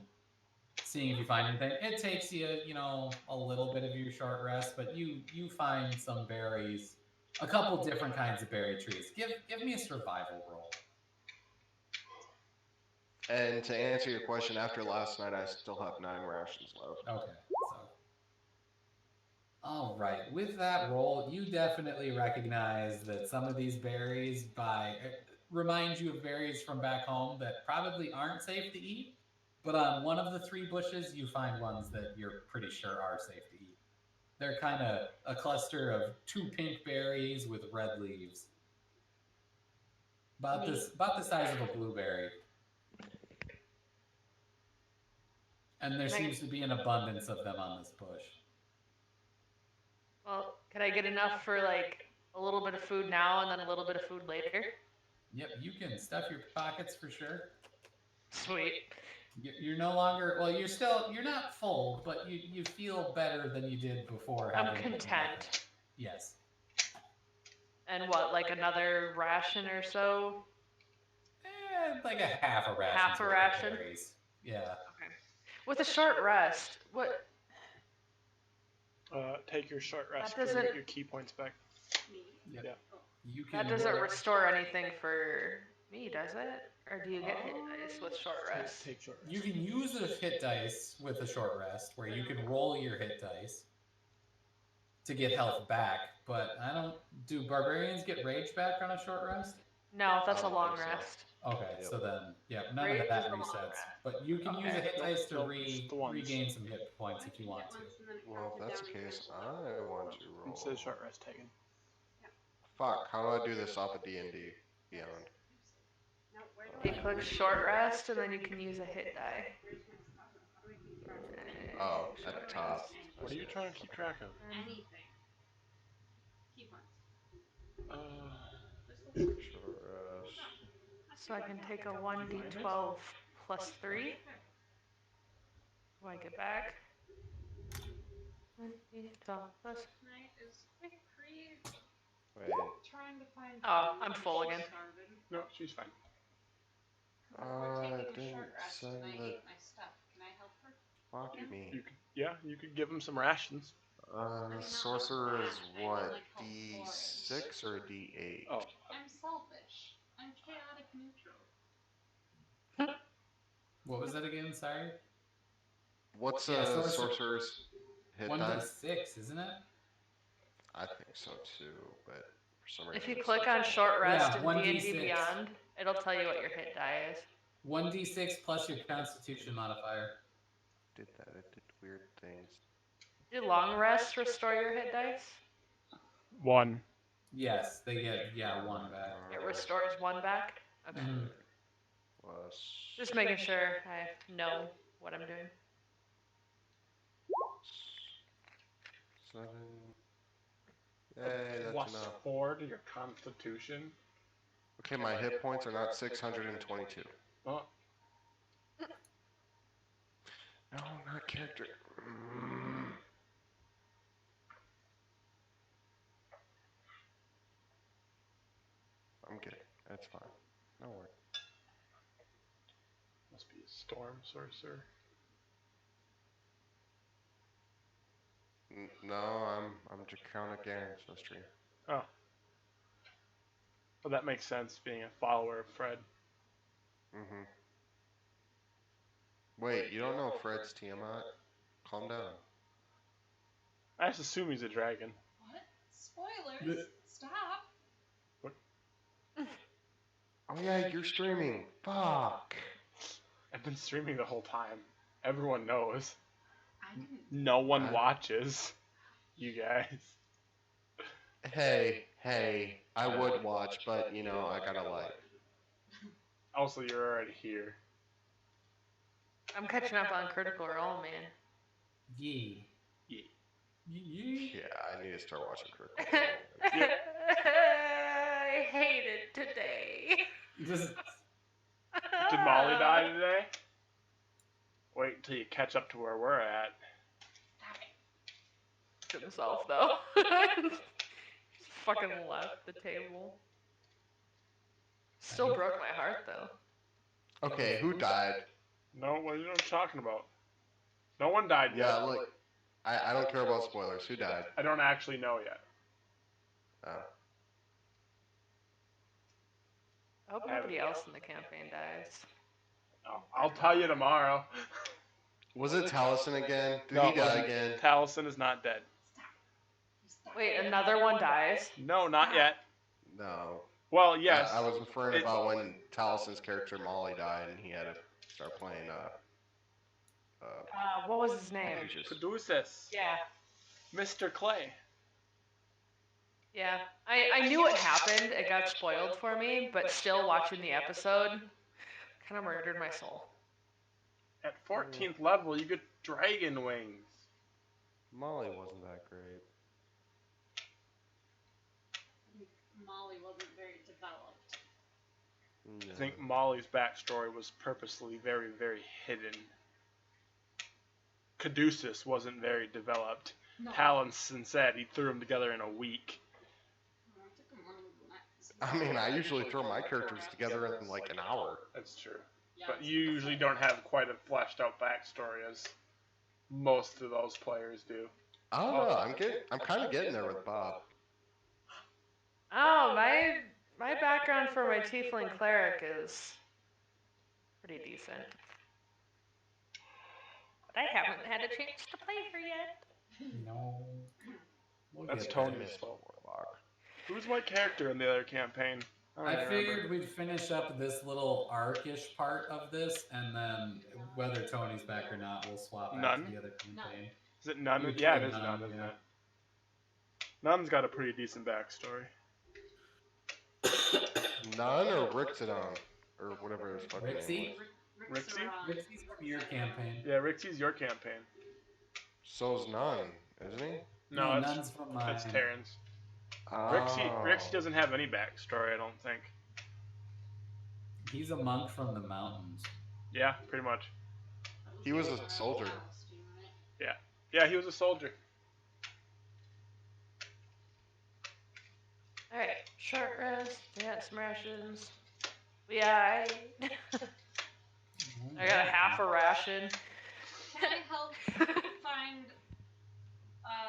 seeing if you find anything. It takes you, a little bit of your short rest, but you find some berries, a couple different kinds of berry trees. Give me a survival roll. And to answer your question, after last night, I still have 9 rations left. Okay, so. All right, with that roll, you definitely recognize that some of these berries remind you of berries from back home that probably aren't safe to eat, but on one of the 3 bushes, you find ones that you're pretty sure are safe to eat. They're kind of a cluster of 2 pink berries with red leaves. About the size of a blueberry. And there seems to be an abundance of them on this bush. Well, can I get enough for like a little bit of food now and then a little bit of food later? Yep, you can stuff your pockets for sure. Sweet. You're no longer, well, you're not full, but you feel better than you did before. I'm content. Yes. And what, like another ration or so? Like a half a ration. Half a ration? Berries. Yeah. Okay. With a short rest, what? Take your short rest That to doesn't- get your key points back. Me. Yep. Yeah. You can. That doesn't restore anything for me, does it? Or do you get hit dice with short rest? Take short rest. You can use a hit dice with a short rest, where you can roll your hit dice to get health back. But I don't. Do barbarians get rage back on a short rest? No, that's a I don't long think so. rest. Okay, Yep. so then, yeah, none Rage of that is a long resets. rest. But you can use a hit dice to Nope, just the ones. regain some hit points if you want to. Well, if that's the case, I want to roll. It says short rest taken. Fuck, how do I do this off of D&D Beyond? You click short rest, and then you can use a hit die. Oh, at the top. What are you trying to keep track of? Anything. Key points. Short rest. So I can take a 1d12 plus 3. When I get back. 1d12 plus. Tonight is pre Wait. trying to find. Oh, I'm full again. No, she's fine. We're taking a Didn't short rest send and I the ate my stuff. Can I help her? fuck me. You could give him some rations. Sorcerer is what? D6 or D8? Oh, I'm selfish. I'm chaotic neutral. What was that again? Sorry. What's Yeah, a sorcerer- sorcerer's hit die? 1d6, isn't it? I think so too, but for some reason. If you it's click like- on short rest Yeah, in 1d6. D&D Beyond, it'll tell you what your hit die is. 1d6 plus your Constitution modifier. Did that? It did weird things. Do long rests restore your hit dice? 1. Yes, they get 1 back. It restores 1 back? Okay. Mhm. Plus Just making sure I know what I'm doing. 7. Yay, that's Plus enough. 4 to your Constitution. Okay, my hit points are not 622. Oh, No, not character. I'm good. That's fine. No worries. must be a storm sorcerer. No, I'm Draconic Ancestry. Oh. Well, that makes sense, being a follower of Fred. Mm-hmm. Wait, you don't know Fred's Tiamat? Calm down. I just assume he's a dragon. What? Spoilers? Stop. Oh yeah, you're streaming. Fuck. I've been streaming the whole time. Everyone knows. I didn't. No one watches. You guys. Hey, I would watch, but you know, I got a life. Also, you're already here. I'm catching up on Critical Role, man. Yee. Yeah. Yee. Yeah, I need to start watching Critical Role. I hate it today. Just Did Molly die today? Wait until you catch up to where we're at. Himself though. Just fucking left the table. Still broke my heart though. Okay, who died? No, what are you talking about? No one died yet. Yeah, look, I don't care about spoilers. Who died? I don't actually know yet. Oh. I hope nobody else in the campaign dies. Oh, I'll tell you tomorrow. Was it Taliesin again? Did No, he it die wasn't. again? Taliesin is not dead. Wait, another one dies? No, not yet. No. Well, yes. I was referring about when Taliesin's character Molly died and he had to start playing What was his name? Caduceus. Yeah. Mr. Clay. Yeah. I knew it happened. It got spoiled for me, but still watching the episode kind of murdered my soul. At 14th level, you get dragon wings. Molly wasn't that great. Molly wasn't very developed. No. I think Molly's backstory was purposely very, very hidden. Caduceus wasn't very developed. No. Taliesin said he threw them together in a week. I took him one of the next. I mean, I usually throw my characters together in like an hour. That's true. Yeah, But you usually don't have quite a fleshed out backstory as most of those players do. I don't know. I'm kind of getting there with Bob. Oh, my background for my tiefling cleric is pretty decent. But I haven't had a chance to play her yet. No. We'll That's get Tony's there. fault. Who's my character in the other campaign? don't I remember. figured we'd finish up this little arc-ish part of this, and then whether Tony's back or not, we'll swap back None? to the other campaign. Is it None? You Yeah, it play is None, None, isn't yeah. it? None's got a pretty decent backstory. None or Rixodon? Or whatever his fucking Rixie? name was. Rixie? Rixie's from your campaign. Yeah, Rixie's your campaign. So's None, isn't he? No, None's from mine. it's Terran's. Oh. Rixie doesn't have any backstory, I don't think. He's a monk from the mountains. Yeah, pretty much. He was a soldier. Yeah, he was a soldier. Alright, short rest. I got some rations. Yeah, I got a half a ration. Can I help find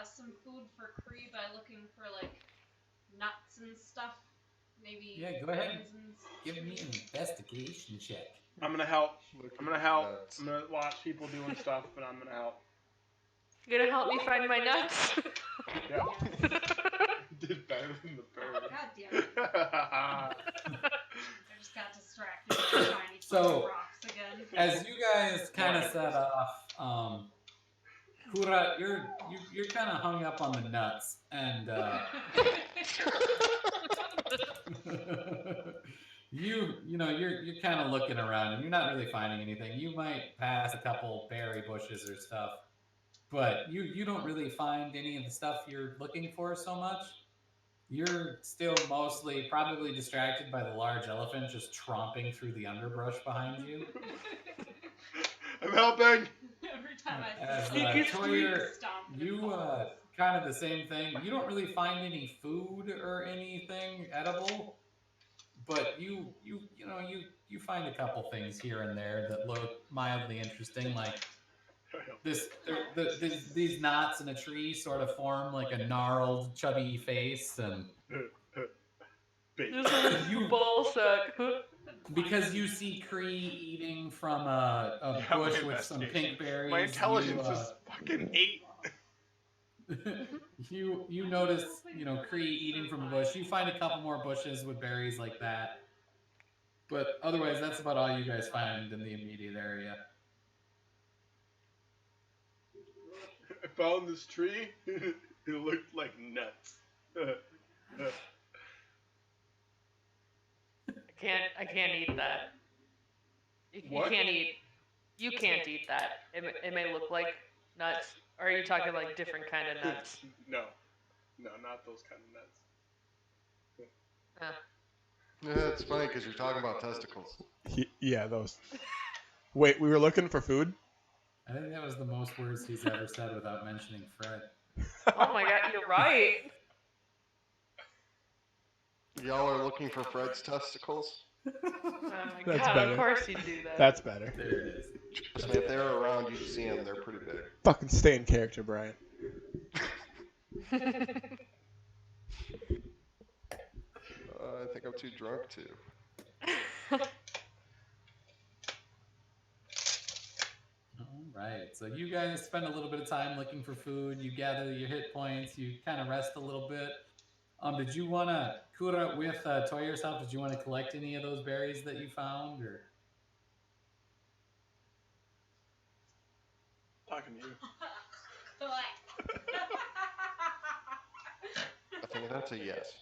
some food for Cree by looking for like nuts and stuff? Maybe. Yeah, go ahead. raisins, Give me an trees? investigation check. I'm gonna help. I'm gonna help. Nuts. I'm gonna watch people doing stuff, but I'm gonna help. You gonna help me find my nuts? Yeah. Did better than the bird. God damn it! I just got distracted by shiny So, fucking rocks again. As you guys kind of set off, Kura, you're kind of hung up on the nuts, and you're kind of looking around, and you're not really finding anything. You might pass a couple berry bushes or stuff, but you don't really find any of the stuff you're looking for so much. You're still mostly probably distracted by the large elephant just tromping through the underbrush behind you. I'm helping. Every time I As see it, Toyer, stomping you balls. kind of the same thing. You don't really find any food or anything edible, but you find a couple things here and there that look mildly interesting, like these knots in a tree sort of form like a gnarled, chubby face, and You ball suck. because you see Cree eating from a Yeah, bush my with some investigation. pink berries. My intelligence is fucking 8. you notice, Cree eating from a bush. You find a couple more bushes with berries like that. But otherwise, that's about all you guys find in the immediate area. I found this tree. It looked like nuts. I can't eat that. You What? can't eat. You can't eat that. It may look like nuts. Or are you talking like different kind of nuts? No, not those kind of nuts. Yeah, it's funny because you're talking about testicles. Yeah, those. Wait, we were looking for food? I think that was the most words he's ever said without mentioning Fred. Oh my god, you're right. Y'all are looking for Fred's testicles? Oh my That's god, better. of course you do that. That's better. There it is. Trust me, if they were around, you'd see them. They're pretty big. Fucking stay in character, Brian. I think I'm too drunk to. Alright, so you guys spend a little bit of time looking for food, you gather your hit points, you kind of rest a little bit. Did you want to, Kura, with Toy yourself, did you want to collect any of those berries that you found, or? Talking to you. I think that's a yes.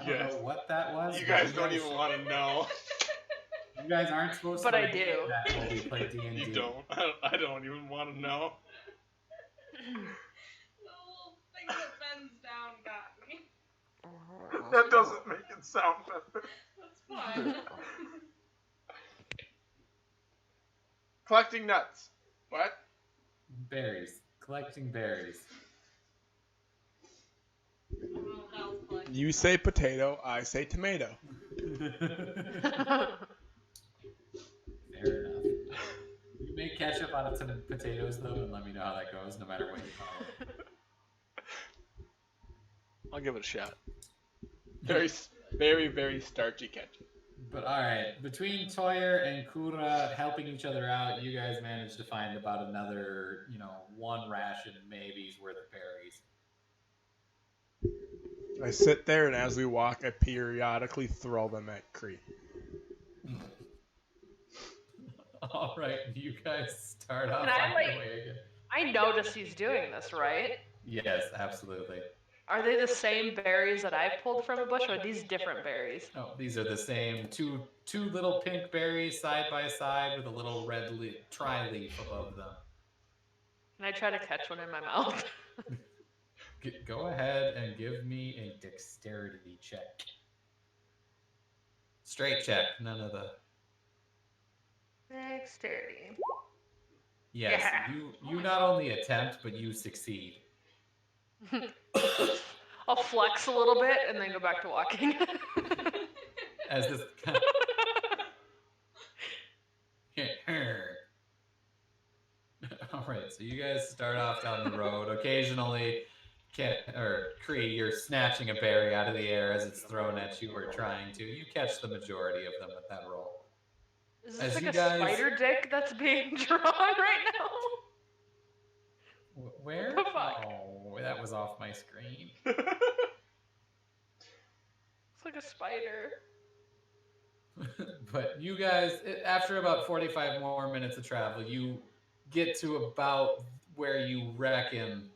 I don't know what that was. You but guys don't even want to know. You guys aren't supposed But to I know do. that while we play D&D. You don't. I don't even want to know. The little thing that bends down got me. That doesn't make it sound better. That's fine. Collecting nuts. What? Berries. Collecting berries. Well, health collection. You say potato, I say tomato. Fair enough. You may catch up on some potatoes, though, and let me know how that goes, no matter what you I'll give it a shot. Very starchy ketchup. But all right, between Toyer and Kura helping each other out, you guys managed to find about another, one ration maybe's worth of berries. I sit there, and as we walk, I periodically throw them at Cree. All right, you guys start off Can I, on like- your way again. I notice he's doing this, right? Yes, absolutely. Are they the same berries that I pulled from a bush, or are these different berries? Oh, these are the same two little pink berries side by side with a little red tri-leaf above them. Can I try to catch one in my mouth? Go ahead and give me a dexterity check. Straight check, none of the... Dexterity. Yes, Yeah. you not only attempt, but you succeed. I'll flex a little bit and then go back to walking. As this... Alright, so you guys start off down the road. Occasionally, Cree, you're snatching a berry out of the air as it's thrown at you or trying to. You catch the majority of them with that roll. Is As this like you a guys- spider dick that's being drawn right now? Where? What the fuck? Oh, that was off my screen. It's like a spider. But you guys, after about 45 more minutes of travel, you get to about where you reckon,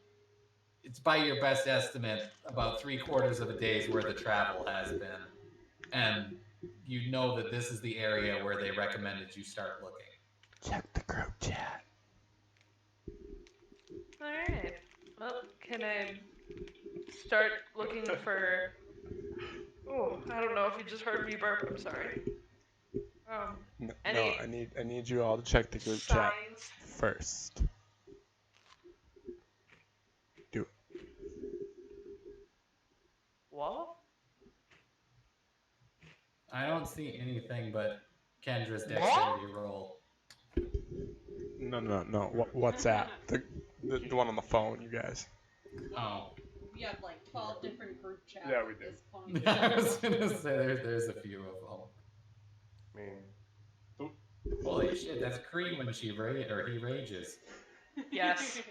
it's by your best estimate, about 3/4 of a day's worth of travel has been. And you know that this is the area where they recommended you start looking. Check the group chat. Alright. Well, can I start looking for... Oh, I don't know if you just heard me burp. I'm sorry. No, Any I need you all to check the group chat signs? first. Do it. What? I don't see anything but Kendra's dexterity roll. No. What's that? The one on the phone, you guys. Oh. We have like 12 different group chats Yeah, we at do. this point. I was gonna say there's a few of them. I mean, Holy shit, that's Cree when he rages. Yes.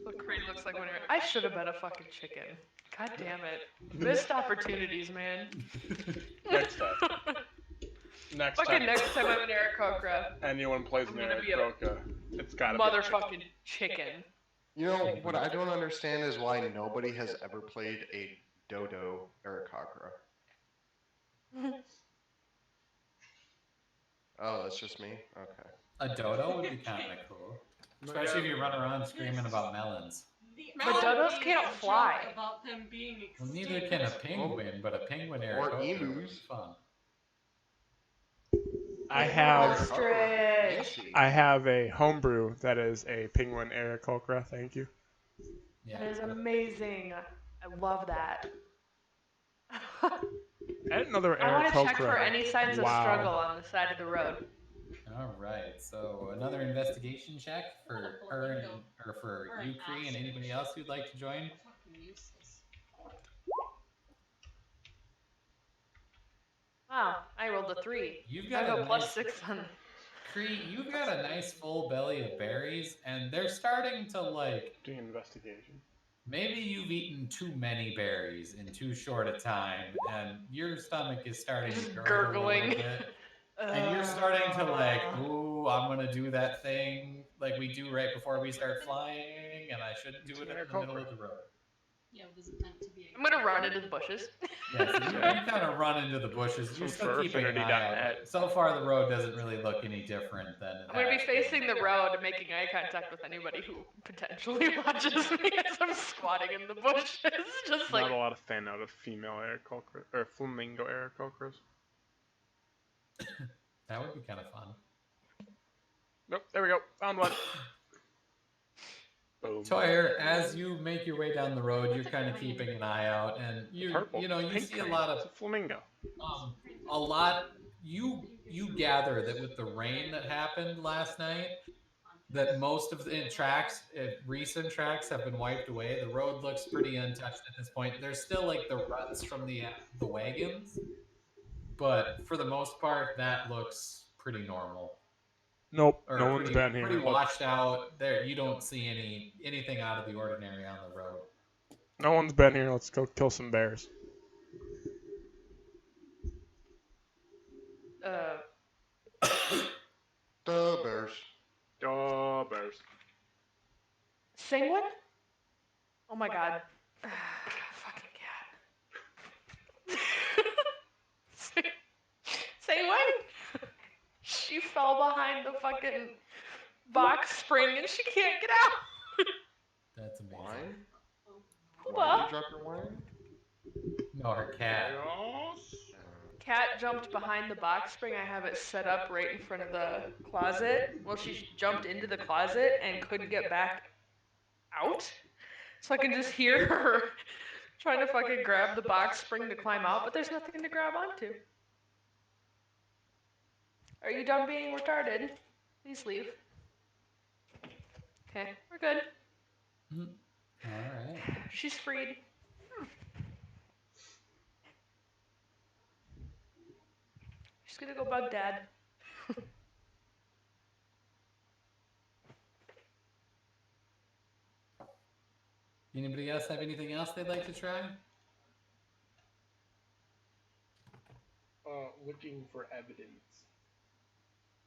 What Creed looks like when you're... I should have been a fucking chicken. God damn it. Missed opportunities, man. Next time. Next Fucking time. next time I'm an Aarakocra. Anyone plays I'm an gonna be a Aarakocra, it's gotta be a chicken. Motherfucking chicken. you know what I don't understand is why nobody has ever played a dodo Aarakocra. Oh, that's just me? Okay. A dodo would be kind of cool. Especially if you run around screaming about melons. But dodos can't fly. About them being Well, extinct. neither can a penguin, but a penguin Aarakocra would be emus. fun. I have Ostrich. I have a homebrew that is a penguin Aarakocra. Thank you. Yeah. That is amazing. I love that. I didn't know there were I want to check Aarakocra. for any signs of Wow. struggle on the side of the road. All right, so another investigation check for her and, or for you, Cree, and anybody else who'd like to join. Fucking useless. Wow, I rolled a 3. You've I got got a a plus nice, 6 on. Cree, you've got a nice full belly of berries, and they're starting to like. Doing investigation. Maybe you've eaten too many berries in too short a time, and your stomach is starting to Just gurgle a little gurgling. bit. And you're starting to like, ooh, I'm gonna do that thing like we do right before we start flying, and I shouldn't do it in the middle of the road. Yeah, it was meant to be. I'm gonna run into the bushes. Yeah, so you kind of run into the bushes. You're still keeping an eye Furfinity.net. out. So far, the road doesn't really look any different than it I'm gonna be has facing been. the road and making eye contact with anybody who potentially watches me as I'm squatting in the bushes. Just like, Not a lot of fan out of female Aarakocra or flamingo Aarakocras. That would be kind of fun. Nope, there we go. Found one. Boom. Toyer, as you make your way down the road, you're kind of keeping an eye out, and you Purple. you Pink see a crane. lot It's of a flamingo. a lot. You gather that with the rain that happened last night, that most of the tracks, recent tracks, have been wiped away. The road looks pretty untouched at this point. There's still like the ruts from the wagons, but for the most part, that looks pretty normal. Nope, Or no one's been here. pretty washed out. There, you don't see anything out of the ordinary on the road. No one's been here. Let's go kill some bears. The bears. Oh, bears. Sing one? Oh my god. Fucking cat. Say when? She fell behind the fucking box spring and she can't get out. That's amazing. Wine? Why Well, did you drop your wine? No, her cat. cat jumped behind the box spring. I have it set up right in front of the closet. Well, she jumped into the closet and couldn't get back out. So I can just hear her trying to fucking grab the box spring to climb out, but there's nothing to grab onto. Are you done being retarded? Please leave. Okay, we're good. All right. She's freed. She's gonna go bug dad. Anybody else have anything else they'd like to try? Looking for evidence.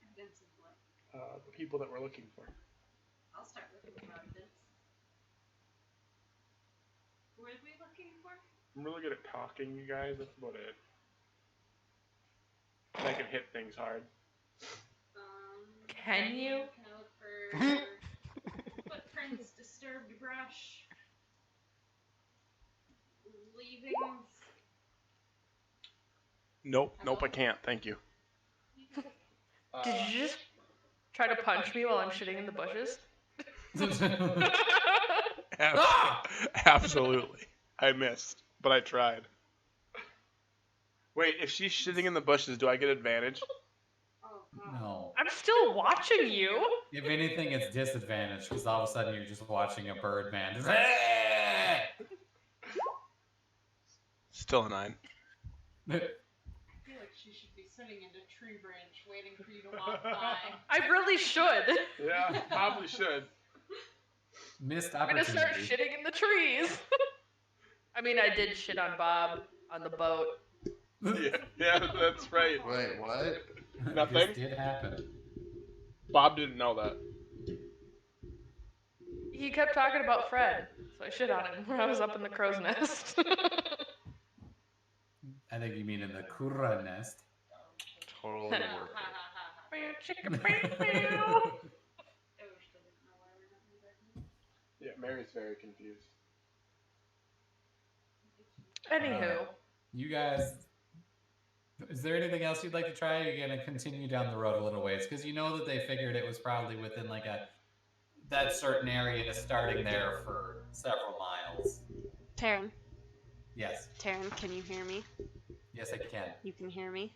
Evidence of what? The people that we're looking for. I'll start looking for evidence. Who are we looking for? I'm really good at talking, you guys. That's about it. I can hit things hard. Can you? Can I look for footprints, disturbed brush, leavings? Nope, I can't. Thank you. Did you just try to punch me while I'm shitting in the bushes? Absolutely. I missed, but I tried. Wait, if she's shitting in the bushes, do I get advantage? Oh, God. No. I'm still watching you. If anything, it's disadvantage because all of a sudden you're just watching a bird man. Just, Still a 9. I feel like she should be sitting in a tree branch waiting for you to walk by. I really should. Yeah, probably should. Missed I'm gonna opportunity. start shitting in the trees. I mean, I did shit on Bob on the boat. Yeah, that's right. Wait, what? Nothing? This did happen. Bob didn't know that. He kept talking about Fred, so I shit on him when I was up in the crow's nest. I think you mean in the kura nest. Totally worth it. Yeah, Mary's very confused. Anywho, You guys, is there anything else you'd like to try? Or are you gonna continue down the road a little ways? Because you know that they figured it was probably within like that certain area starting there for several miles. Taryn, Yes, can you hear me? yes, I can. You can hear me?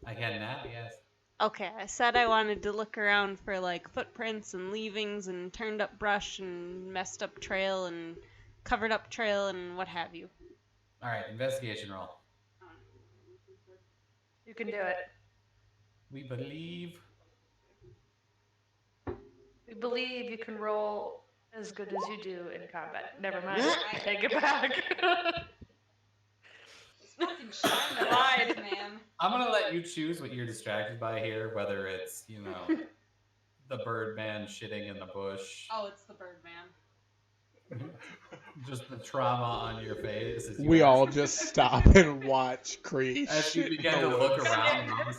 I can now. Yes. Okay, I said I wanted to look around for like footprints and leavings and turned up brush and messed up trail and covered up trail and what have you. All right, investigation roll. you can do it. We believe. We believe you can roll as good as you do in combat. Never mind. Take it back. Fucking shine Lied. man. I'm gonna let you choose what you're distracted by here, whether it's the bird man shitting in the bush, Oh, it's the bird man. just the trauma on your face. As you We all actually- just stop and watch Cree. As you shit begin in to the look woods. around,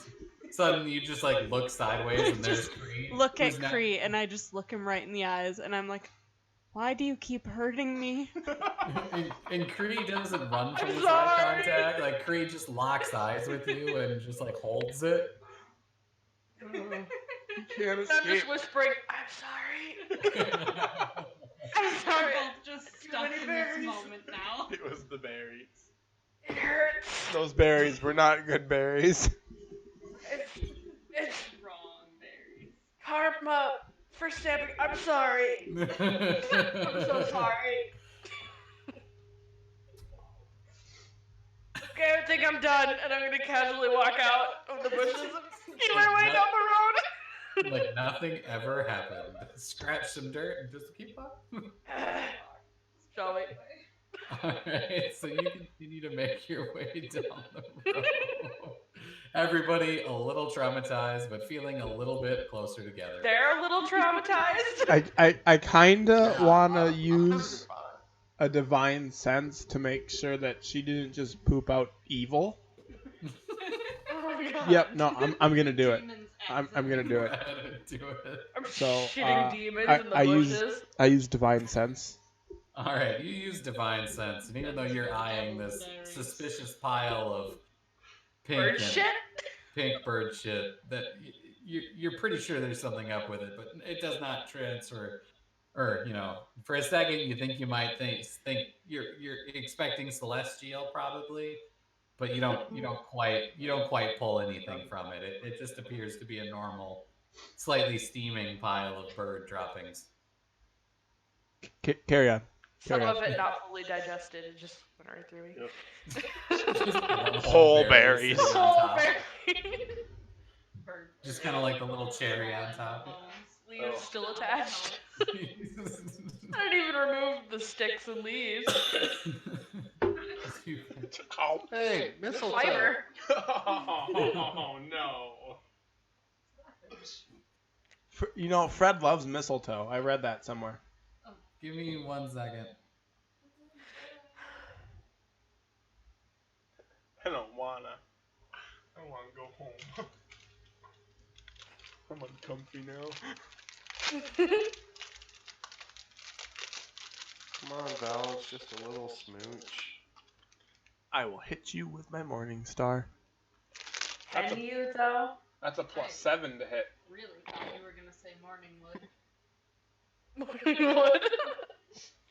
suddenly you just like look sideways and there's Cree. Look at who's not- Cree and I just look him right in the eyes and I'm like, why do you keep hurting me? and Cree doesn't run from I'm his sorry. eye contact. Like Cree just locks eyes with you and just like holds it. You can't I'm escape. just whispering, I'm sorry. I'm We're sorry. both just stuck many in this berries. moment now. It was the berries. It hurts. Those berries were not good berries. It's Wrong berries. karma for for stabbing. I'm sorry. I'm so sorry. Okay, I think I'm done, and I'm gonna casually walk out of the bushes and eat my way down the road. Like nothing ever happened. Scratch some dirt and just keep up. Shall we? Alright, so you continue to make your way down the road. Everybody a little traumatized, but feeling a little bit closer together. They're a little traumatized. I kinda Yeah, wanna I'm use fine. a divine sense to make sure that she didn't just poop out evil. Oh my god. Yep, no, I'm gonna do it. Demon's I'm exit. gonna do it. Do it. I'm So, shitting demons in the I bushes. use divine sense. Alright, you use divine sense, and even though you're eyeing this suspicious pile of Bird pink shit. bird shit, that you're pretty sure there's something up with it, but it does not transfer. Or for a second you think you might think you're expecting celestial probably, but you don't quite pull anything from it. It just appears to be a normal, slightly steaming pile of bird droppings. Carry on. Some Carry on. of it not fully digested. It just went right through me. Just one Whole berry berries. sitting on Whole top. berry. Bird. Just kind of like the little cherry on top. Leaves still attached. Oh. I didn't even remove the sticks and leaves. Ow. Hey, mistletoe. Fiber. Oh no. Fred loves mistletoe. I read that somewhere. Give me 1 second. I don't wanna. I wanna go home. I'm uncomfy now. Come on, Val, it's just a little smooch. I will hit you with my morning star. Can you though? That's a +7 to hit. Really thought you were gonna say morning wood. What?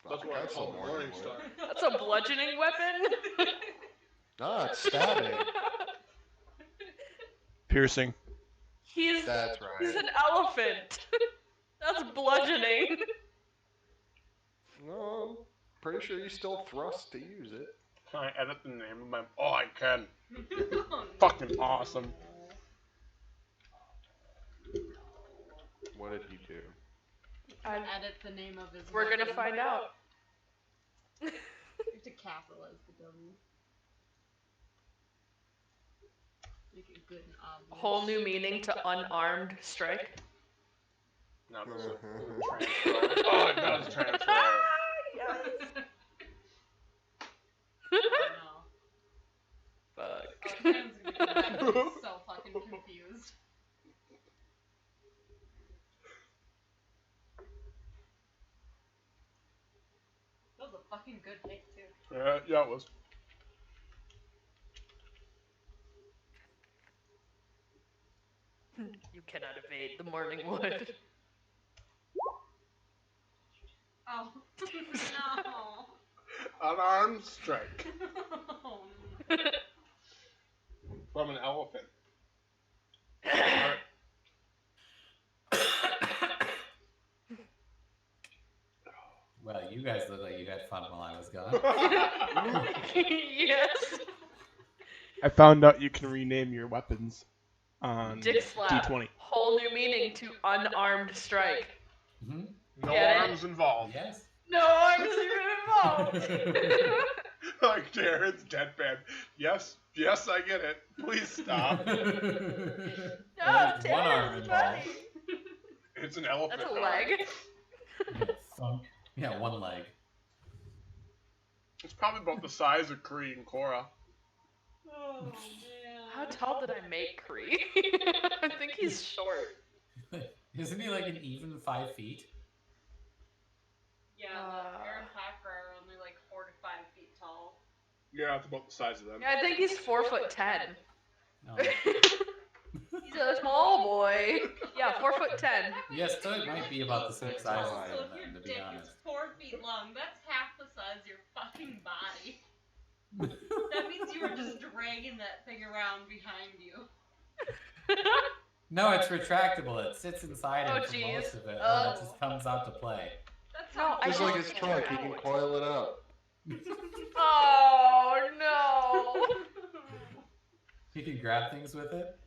That's what I call morning star. That's a bludgeoning weapon? Nah, it's stabbing. Piercing. That's He's right. an elephant. That's bludgeoning. No, I'm pretty sure you still thrust to use it. Can I edit the name of my... Oh, I can. Oh, Fucking awesome. What did you do? Edit the name of his. We're gonna weapon. find out. You have to capitalize the W. Make it good and obvious. Whole new meaning to unarmed strike. No, this is a transfer. Oh, it does transfer. Yes. Oh, Fuck. no. Our fans are gonna come back and be so fucking confused. That was a fucking good hit too. Yeah, it was. You cannot evade the morning wood. Oh no. Unarmed strike Oh no. from an elephant. Well, you guys look like you had fun while I was gone. Yes. I found out you can rename your weapons on Dick slap. D20. Whole new meaning to unarmed strike. Mhm. No Get it? arms involved. Yes. No arms even involved. Like Jared's deadpan. Yes, I get it. Please stop. No, There's Tim, one arm it's involved. funny. It's an elephant. That's a arm. leg. Yeah, 1 leg. It's probably about the size of Kree and Korra. Oh man. How tall did I make Kree? I think he's short. Isn't he like an even 5 feet? Yeah, the Arakocra are only like 4 to 5 feet tall. Yeah, it's about the size of them. Yeah, I think he's 4'10". No. He's a small boy. Yeah, 4'10". Yes, so it might be about the same size So as if him, your then, to be dick honest. is 4 feet long, that's half the size of your fucking body. That means you were just dragging that thing around behind you. No, it's retractable. It sits inside him Oh, for most jeez. of it, and Oh. it just comes out to play. That No, sounds I Just just- like his trunk, he can coil it up. Oh no! He can grab things with it.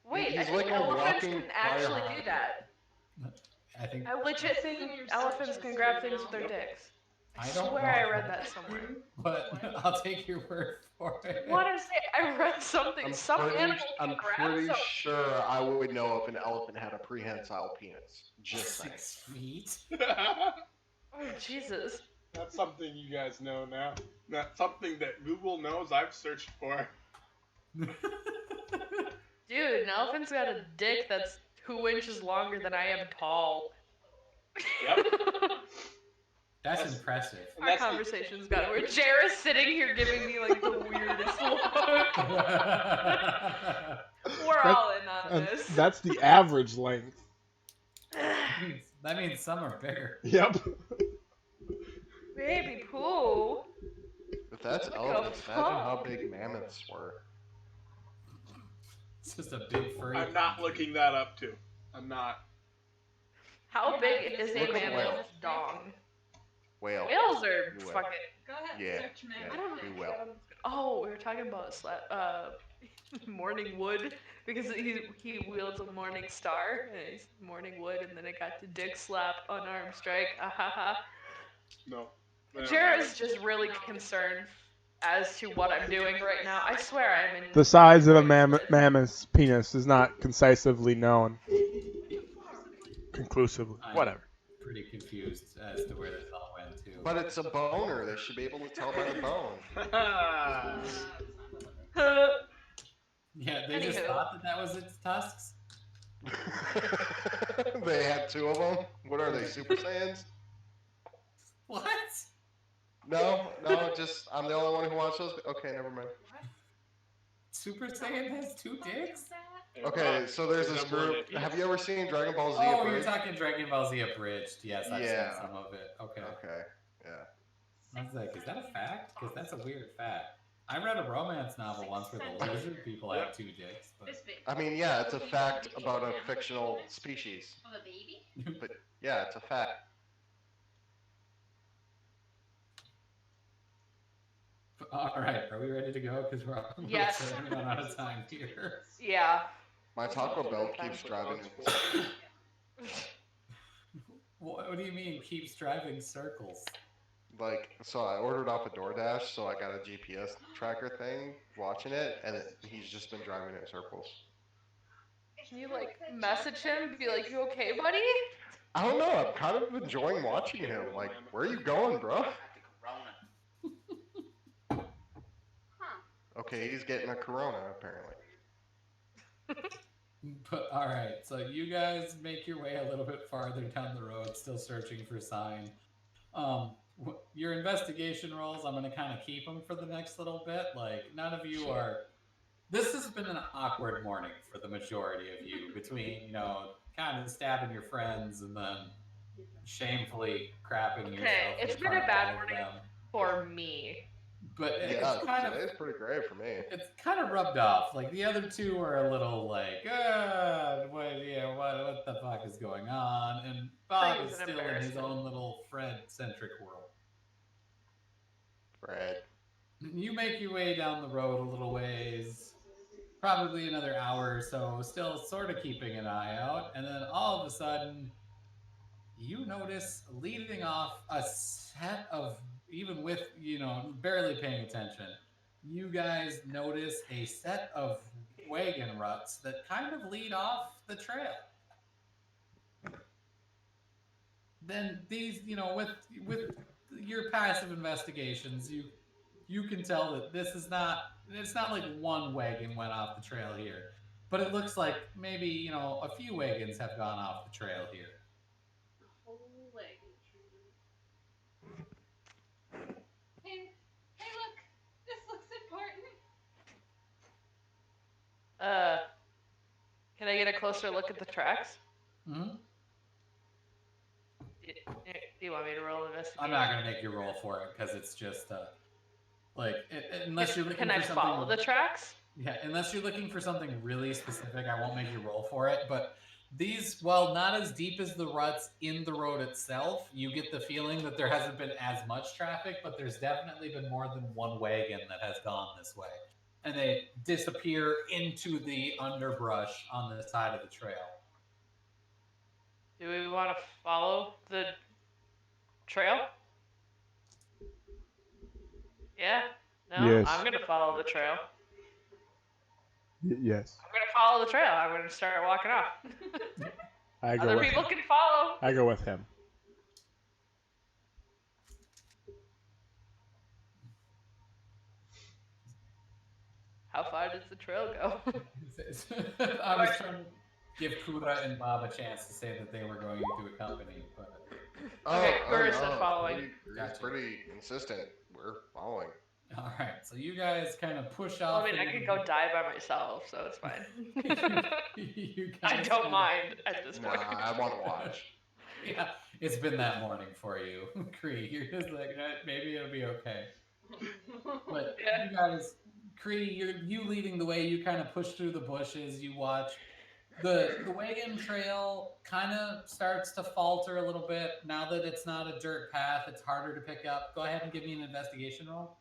Wait, He's I think like a elephants walking can actually fire do that. I think. I legit think elephants can grab things with their dicks. I don't swear know I if read that's that somewhere. true, but I'll take your word for it. What is it? I read something. I'm Some pretty, animal can I'm grab pretty something. sure I would know if an elephant had a prehensile penis. Just saying. 6 feet. Oh Jesus! That's something you guys know now. That's something that Google knows I've searched for. Dude, an elephant's got a dick that's 2 inches longer than I am tall. Yep. That's impressive. And Our that's the- conversation's got where Jared's sitting here giving me like the weirdest look. We're all in on this. That's the average length. That means some are bigger. Yep. Baby poo. If that's Look elephants, up. imagine how big mammoths were. It's just a big furry. I'm not looking that up too. I'm not. How big is Look a up whale. mammoth's dong? Whale. Whales are You will. fucking. Go ahead, Yeah, search man. yeah. I don't We know. will. Oh, we were talking about morning wood because he wields a morning star and it's morning wood, and then it got to dick slap unarmed strike. Ahaha. No. Jared's just really concerned as to what I'm doing right now. I swear I'm in. The size of a mammoth's penis is not concisely known. Conclusively. I'm Whatever. pretty confused as to where this all went to. But it's a boner. They should be able to tell by the bone. Yeah, they just Anywho. thought that was its tusks. They had 2 of them. What are they, Super Saiyans? What? No, just I'm the only one who watched those. Okay, never mind. Super Saiyan has 2 dicks? Okay, so there's this group. Have you ever seen Dragon Ball Z? Oh, you're Abridged? talking Dragon Ball Z Abridged. Yes, I've Yeah. seen some of it. Okay. Okay, yeah. I was like, is that a fact? Because that's a weird fact. I read a romance novel once where the lizard people had 2 dicks. But... This big. I mean, yeah, it's a fact about a fictional species. Of a baby? But yeah, it's a fact. All right, are we ready to go? Because we're Yes. starting to run out of time here. Yeah. My Taco Bell keeps driving. What do you mean keeps driving circles? Like, so I ordered off a DoorDash, so I got a GPS tracker thing, watching it, and he's just been driving in circles. Can you like message him? Be like, you okay, buddy? I don't know. I'm kind of enjoying watching him. Like, where are you going, bro? Huh. Okay, he's getting a Corona apparently. But all right, so you guys make your way a little bit farther down the road, still searching for sign. Your investigation rolls, I'm gonna kind of keep them for the next little bit. Like none of you are. This has been an awkward morning for the majority of you, between kind of stabbing your friends and then shamefully crapping yourself. It's in been front a of bad all of morning. them. For me. But Yeah, it's kind of it's pretty great for me. it's kind of rubbed off. Like the other two are a little like, what the fuck is going on? And Bob Crazy is and still in his embarrassing. own little Fred-centric world. Fred. You make your way down the road a little ways, probably another hour or so, still sort of keeping an eye out, and then all of a sudden, you notice leading off a set of, even with, barely paying attention, you guys notice a set of wagon ruts that kind of lead off the trail. Then these, with your passive investigations, you can tell that it's not like one wagon went off the trail here, but it looks like maybe, a few wagons have gone off the trail here. Whole leg. Hey, look! This looks important. Can I get a closer look at the tracks? Mm-hmm. Do you want me to roll an investigation? I'm not gonna make you roll for it because it's just unless you're looking Can for I something. follow the tracks? Yeah, unless you're looking for something really specific, I won't make you roll for it. But these, while not as deep as the ruts in the road itself, you get the feeling that there hasn't been as much traffic, but there's definitely been more than one wagon that has gone this way. And they disappear into the underbrush on the side of the trail. Do we want to follow the trail? Yeah? No? Yes. I'm going to follow the trail. Yes. I'm going to follow the trail. I'm going to start walking off. I go Other with people him. can follow. I go with him. How far does the trail go? I was trying to give Kura and Bob a chance to say that they were going to accompany, but Okay, Kura said following. He's Gotcha. pretty insistent. We're following. all right. So you guys kind of push Well, off. I mean, I could go die by myself, so it's fine. You I guys don't kinda- mind at this Nah, point. I want to watch. Yeah, it's been that morning for you, Cree. You're just like, maybe it'll be okay. But Yeah. you guys, Cree, you leading the way. You kind of push through the bushes. You watch. The wagon trail kind of starts to falter a little bit. Now that it's not a dirt path, it's harder to pick up. Go ahead and give me an investigation roll.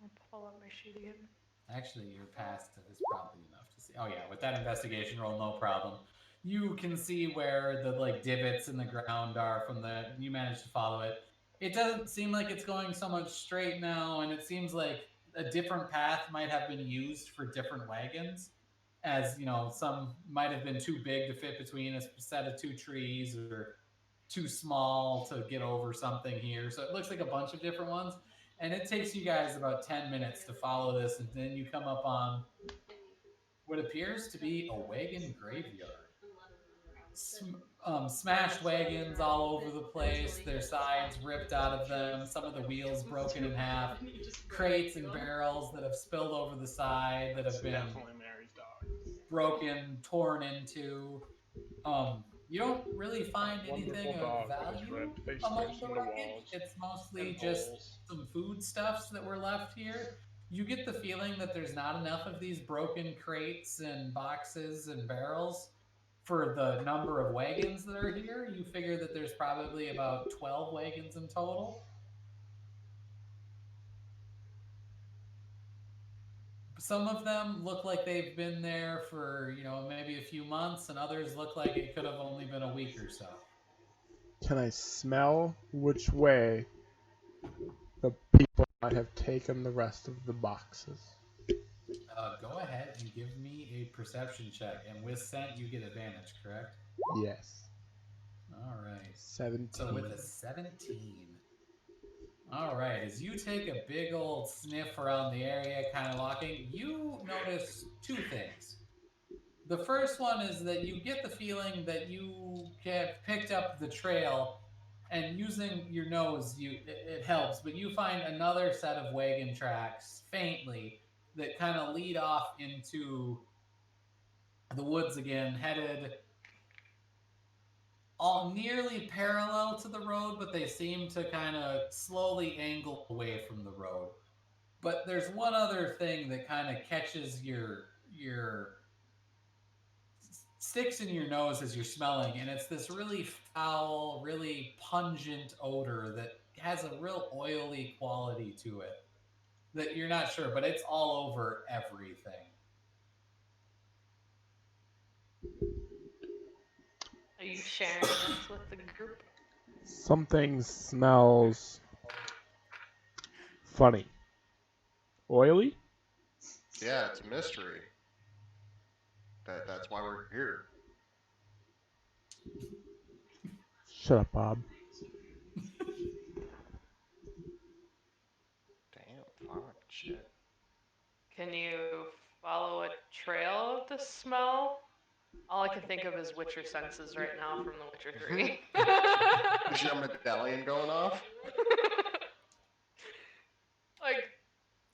I'll pull up my sheet again. Actually, your passive is probably enough to see. Oh yeah, with that investigation roll, no problem. You can see where the like divots in the ground are from the. You managed to follow it. It doesn't seem like it's going so much straight now, and it seems like a different path might have been used for different wagons. As you know, some might have been too big to fit between a set of two trees, or too small to get over something here. So it looks like a bunch of different ones. And it takes you guys about 10 minutes to follow this, and then you come up on what appears to be a wagon graveyard. Smashed wagons all over the place, their sides ripped out of them, some of the wheels broken in half, crates and barrels that have spilled over the side, that have been Definitely Mary's dog. broken, torn into. You don't really find anything of value among the wreckage. It's mostly just some foodstuffs that were left here. You get the feeling that there's not enough of these broken crates and boxes and barrels for the number of wagons that are here. You figure that there's probably about 12 wagons in total. Some of them look like they've been there for, maybe a few months, and others look like it could have only been a week or so. Can I smell which way the people might have taken the rest of the boxes? Go ahead and give me a perception check. And with scent, you get advantage, correct? Yes. All right. 17. So with a 17. All right. As you take a big old sniff around the area, kind of walking, you notice two things. The first one is that you get the feeling that you have picked up the trail, and using your nose, it helps, but you find another set of wagon tracks faintly that kind of lead off into the woods again, headed all nearly parallel to the road, but they seem to kind of slowly angle away from the road. But there's one other thing that kind of catches your sticks in your nose as you're smelling, and it's this really foul, really pungent odor that has a real oily quality to it that you're not sure, but it's all over everything. Are you sharing this with the group? Something smells funny. Oily? Yeah, it's a mystery. That's why we're here. Shut up, Bob. Damn, fuck, shit. Can you follow a trail of the smell? All I can think of is Witcher senses right now from The Witcher 3. Is your medallion going off? Like,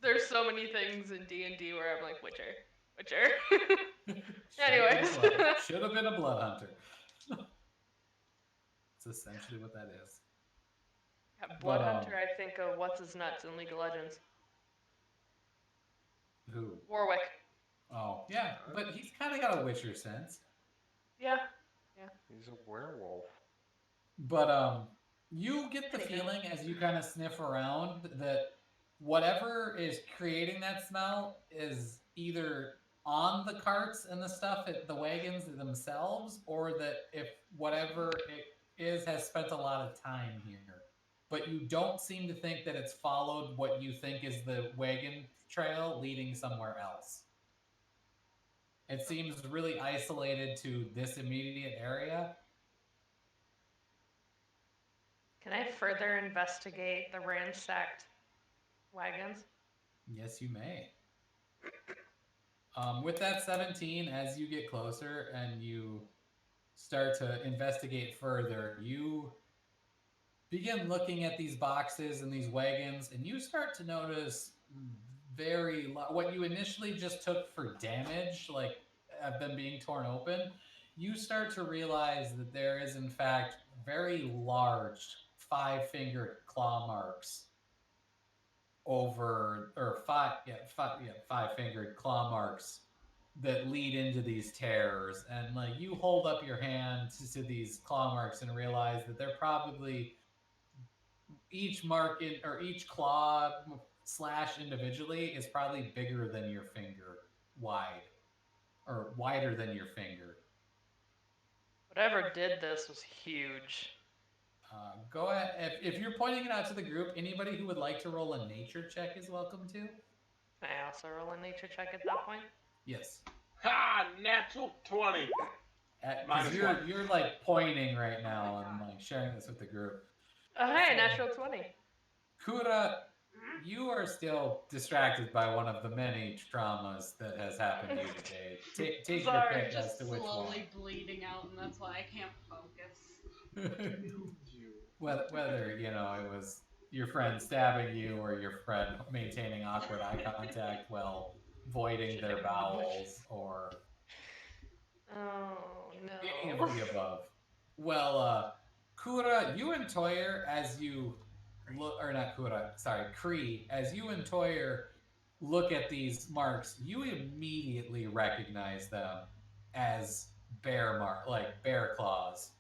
there's so many things in D&D where I'm like, Witcher. Anyways. Should have been a blood hunter. It's essentially what that is. Blood Hunter, I think of What's His Nuts in League of Legends. Who? Warwick. Oh, yeah, but he's kind of got a Witcher sense. Yeah. He's a werewolf. But you get the Anywho. feeling as you kind of sniff around that whatever is creating that smell is either on the carts and the stuff at the wagons themselves, or that if whatever it is has spent a lot of time here. But you don't seem to think that it's followed what you think is the wagon trail leading somewhere else. It seems really isolated to this immediate area. Can I further investigate the ransacked wagons? Yes, you may. With that 17, as you get closer and you start to investigate further, you begin looking at these boxes and these wagons, and you start to notice what you initially just took for damage, like of them being torn open. You start to realize that there is, in fact, very large five-fingered claw marks over, or five-fingered claw marks that lead into these tears. And like you hold up your hand to these claw marks and realize that they're probably each mark in, or each claw slash individually is probably bigger than your finger wide, or wider than your finger. Whatever did this was huge. Go ahead. If you're pointing it out to the group, anybody who would like to roll a nature check is welcome to. Can I also roll a nature check at that point? Yes. Ha! Natural 20. Because you're like pointing right now and like sharing this with the group. Oh, hey, natural 20. Kura, you are still distracted by one of the many traumas that has happened to you today. Take your Sorry, pick as Just to which slowly bleeding out, and that's why I can't focus. one. Whether you know it was your friend stabbing you or your friend maintaining awkward eye contact while voiding their bowels, or Oh, any no. of the above. Well, Kura, you and Toyer, as you look, or not Kura, sorry, Kree, as you and Toyer look at these marks, you immediately recognize them as like bear claws.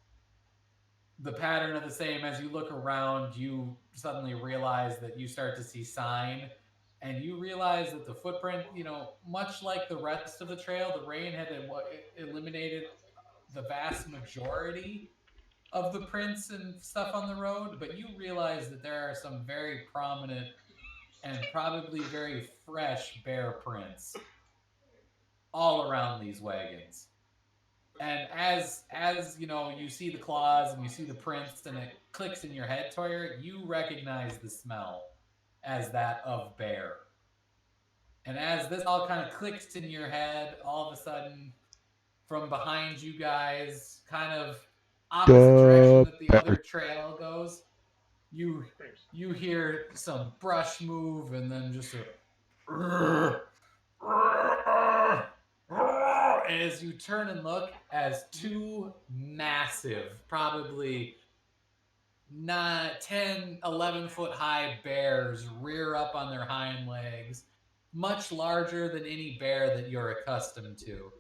The pattern are the same. As you look around, you suddenly realize that you start to see sign, and you realize that the footprint, much like the rest of the trail, the rain had eliminated the vast majority of the prints and stuff on the road, but you realize that there are some very prominent and probably very fresh bear prints all around these wagons. And as you see the claws and you see the prints and it clicks in your head, Toyer, you recognize the smell as that of bear. And as this all kind of clicks in your head, all of a sudden, from behind you guys, kind of opposite direction that the other trail goes, you hear some brush move and then just a and as you turn and look, as two massive, probably 10, 11 foot high bears rear up on their hind legs, much larger than any bear that you're accustomed to.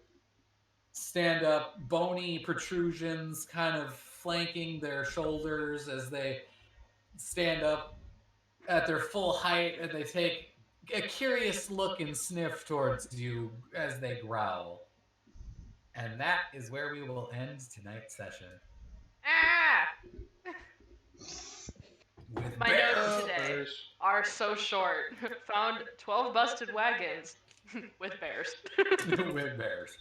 Stand up, bony protrusions kind of flanking their shoulders as they stand up at their full height, and they take a curious look and sniff towards you as they growl. And that is where we will end tonight's session. Ah! With My notes today are so short. Found 12 busted wagons with bears. with bears.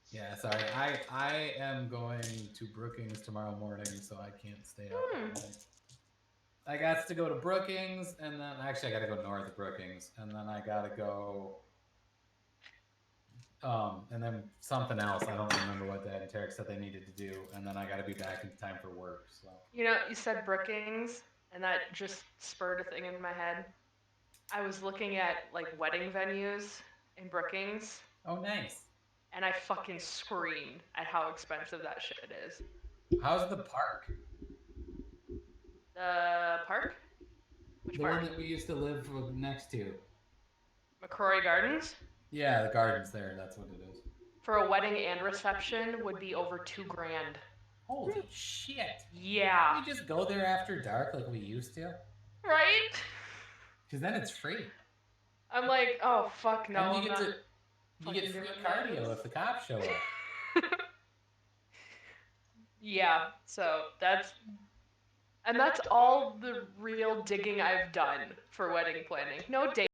Yeah, sorry. I am going to Brookings tomorrow morning, so I can't stay up all night. I got to go to Brookings, and then actually I got to go north of Brookings, and then I got to go, and then something else. I don't remember what that and Tarek said they needed to do, and then I got to be back in time for work. So You said Brookings, and that just spurred a thing in my head. I was looking at like wedding venues in Brookings. Oh, nice. And I fucking screamed at how expensive that shit is. How's the park? The park? Which The park? one that we used to live next to. McCrory Gardens Yeah, the gardens there. That's what it is. for a wedding and reception would be over $2,000. Holy shit! Yeah. Can we just go there after dark like we used to? Right? Because then it's free. I'm like, oh fuck no. And you I'm get not you get free cardio if the cops show up. Yeah, so that's all the real digging I've done for wedding planning. No date